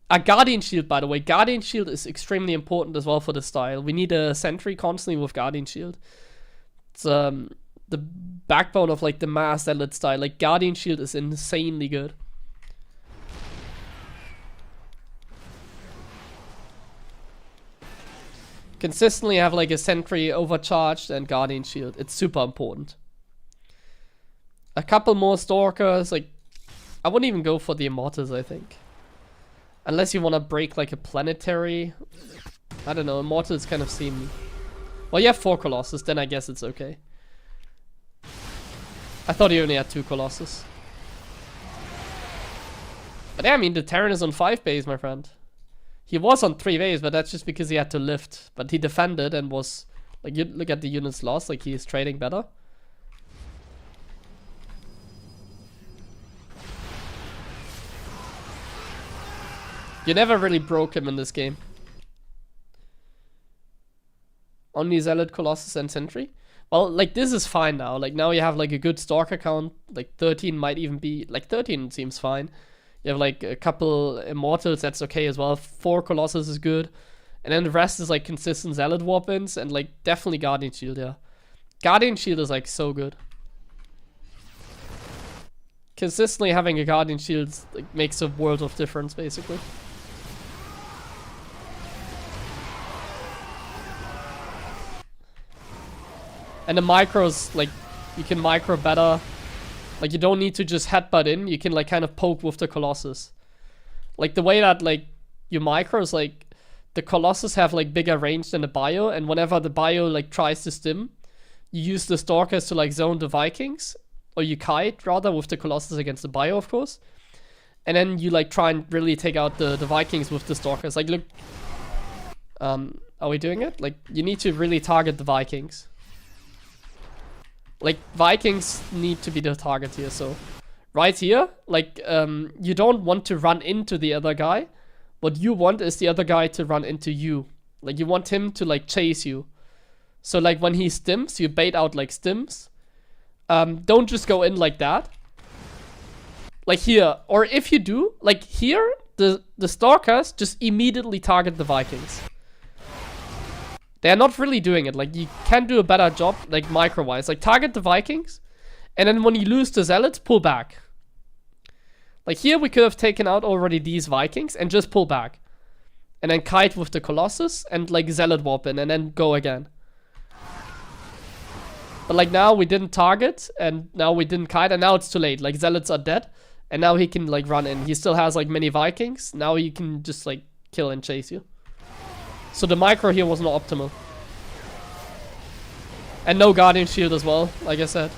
A Guardian Shield, by the way. Guardian Shield is extremely important as well for the style. We need a Sentry constantly with Guardian Shield. It's, the backbone of, like, the mass Zealot style. Like, Guardian Shield is insanely good. Consistently have, like, a Sentry overcharged and Guardian Shield. It's super important. A couple more Stalkers, like... I wouldn't even go for the Immortals, I think. Unless you want to break, like, a planetary. I don't know, Immortals kind of seem... Well, you have 4 Colossus, then I guess it's okay. I thought he only had 2 Colossus. But yeah, I mean, the Terran is on 5 base, my friend. He was on 3 base, but that's just because he had to lift. But he defended and was... Like, you look at the units lost, like, he's trading better. You never really broke him in this game. Only Zealot, Colossus, and Sentry. Well, like, this is fine now. Like, now you have, like, a good Stalker count. Like, 13 might even be... Like, 13 seems fine. You have, like, a couple Immortals, that's okay as well. 4 Colossus is good. And then the rest is, like, consistent Zealot Warpins. And, like, definitely Guardian Shield, yeah. Guardian Shield is, like, so good. Consistently having a Guardian Shield, like, makes a world of difference, basically. And the micros, like, you can micro better. Like, you don't need to just headbutt in. You can, like, kind of poke with the Colossus. Like, the way that, like, you micros, like, the Colossus have, like, bigger range than the Bio. And whenever the Bio, like, tries to stim, you use the Stalkers to, like, zone the Vikings. Or you kite, rather, with the Colossus against the Bio, of course. And then you, like, try and really take out the Vikings with the Stalkers. Like, look. Are we doing it? Like, you need to really target the Vikings. Like, Vikings need to be the target here, so... Right here, like, you don't want to run into the other guy. What you want is the other guy to run into you. Like, you want him to, like, chase you. So, like, when he stims, you bait out, like, stims. Don't just go in like that. Like, here. Or if you do, like, here, the Stalkers just immediately target the Vikings. They're not really doing it. Like, you can do a better job, like, micro-wise. Like, target the Vikings, and then when you lose the Zealots, pull back. Like, here we could have taken out already these Vikings and just pull back. And then kite with the Colossus and, like, Zealot warp in and then go again. But, like, now we didn't target, and now we didn't kite, and now it's too late. Like, Zealots are dead, and now he can, like, run in. He still has, like, many Vikings. Now he can just, like, kill and chase you. So the micro here was not optimal. And no Guardian Shield as well, like I said.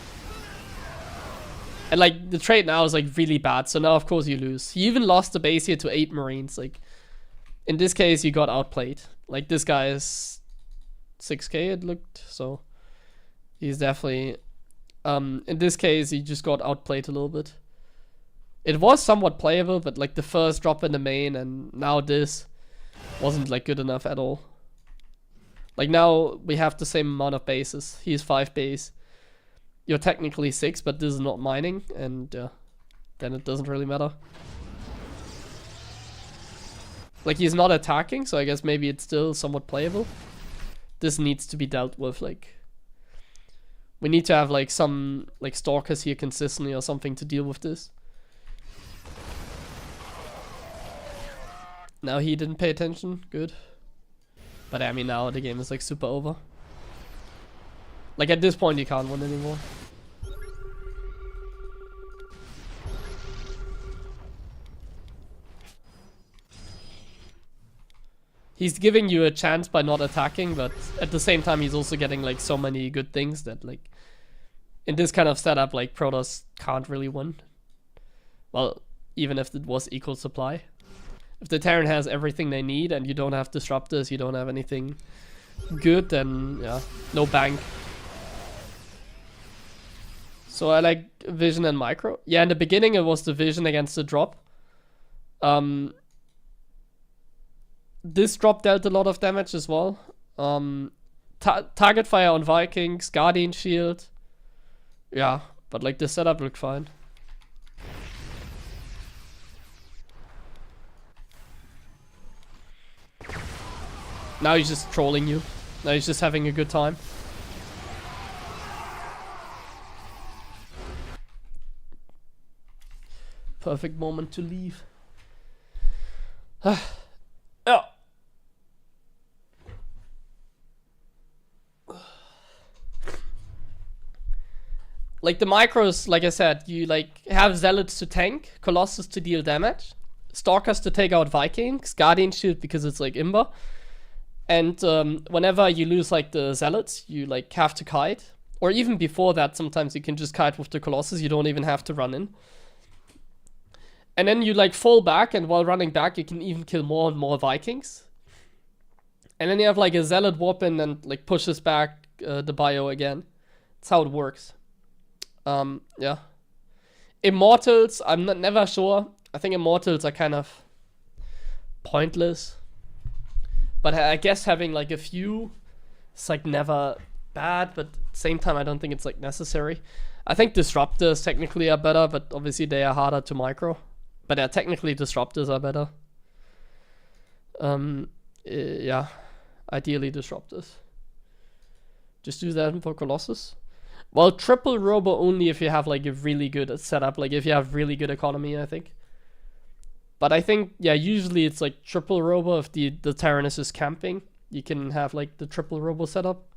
And like, the trade now is like really bad, so now of course you lose. He even lost the base here to 8 Marines. Like, in this case you got outplayed. Like, this guy is 6k it looked, so he's definitely... in this case he just got outplayed a little bit. It was somewhat playable, but like the first drop in the main and now this... wasn't like good enough at all. Like, now we have the same amount of bases. He's 5 base. You're technically 6, but this is not mining, and then it doesn't really matter. Like, he's not attacking, so I guess maybe it's still somewhat playable. This needs to be dealt with, like... We need to have, like, some, like, stalkers here consistently or something to deal with this. Now he didn't pay attention. Good. But I mean, now the game is, like, super over. Like, at this point, you can't win anymore. He's giving you a chance by not attacking, but at the same time, he's also getting, like, so many good things that, like, in this kind of setup, like, Protoss can't really win. Well, even if it was equal supply. If the Terran has everything they need and you don't have disruptors, you don't have anything good, then, yeah, no bank. So I like Vision and Micro. Yeah, in the beginning, it was the Vision against the drop. This drop dealt a lot of damage as well. Target fire on Vikings, Guardian Shield. Yeah, but like the setup looked fine. Now he's just trolling you. Now he's just having a good time. Perfect moment to leave. Yeah. Like the micros, like I said, you like have Zealots to tank, Colossus to deal damage, Stalkers to take out Vikings, Guardian Shield because it's like Imber. And whenever you lose like the Zealots, you like have to kite. Or even before that, sometimes you can just kite with the Colossus, you don't even have to run in. And then you like fall back, and while running back, you can even kill more and more Vikings. And then you have like a Zealot warp in and like pushes back the bio again. That's how it works. Yeah. Immortals, I'm never sure. I think Immortals are kind of pointless. But I guess having like a few, it's like never bad, but at the same time, I don't think it's like necessary. I think Disruptors technically are better, but obviously they are harder to micro. But technically Disruptors are better. Yeah, ideally Disruptors. Just do that for Colossus. Well, triple robo only if you have like a really good setup, like if you have really good economy, I think. But I think, yeah, usually it's like triple robo if the Tyrannus is camping. You can have like the triple robo setup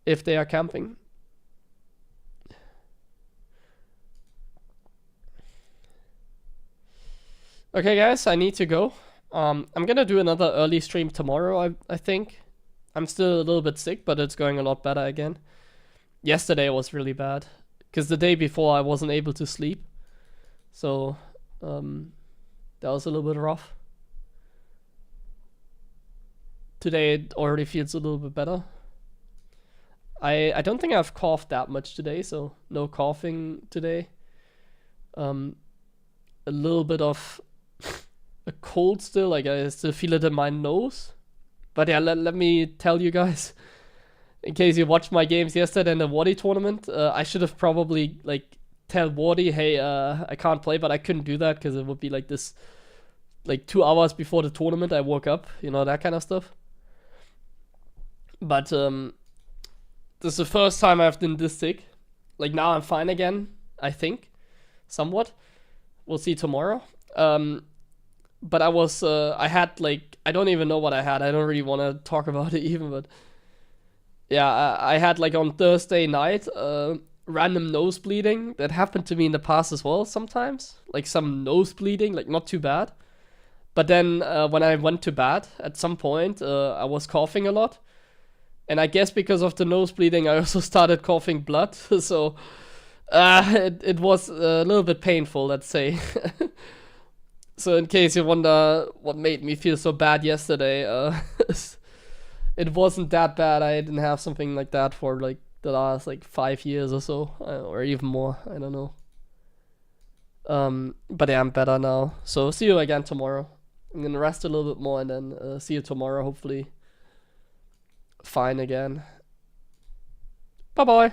if they are camping. Okay, guys, I need to go. I'm gonna do another early stream tomorrow, I think. I'm still a little bit sick, but it's going a lot better again. Yesterday was really bad, because the day before I wasn't able to sleep. So, that was a little bit rough. Today it already feels a little bit better. I don't think I've coughed that much today, so no coughing today. A little bit of a cold still, like I still feel it in my nose. But yeah, let me tell you guys, in case you watched my games yesterday in the Wardy tournament, I should have probably like tell Wardy, hey, I can't play, but I couldn't do that because it would be like this, like 2 hours before the tournament I woke up, you know, that kind of stuff. But this is the first time I've been this sick. Like now I'm fine again, I think, somewhat. We'll see tomorrow. But I had like, I don't even know what I had. I don't really want to talk about it even, but yeah, I had like on Thursday night, random nose bleeding. That happened to me in the past as well sometimes. Like some nose bleeding, like not too bad. But then when I went to bed at some point, I was coughing a lot. And I guess because of the nose bleeding, I also started coughing blood. So it was a little bit painful, let's say. So in case you wonder what made me feel so bad yesterday, it wasn't that bad. I didn't have something like that for like the last like 5 years or so, or even more. I don't know. But yeah, I'm better now. So see you again tomorrow. I'm gonna rest a little bit more and then see you tomorrow. Hopefully, fine again. Bye bye.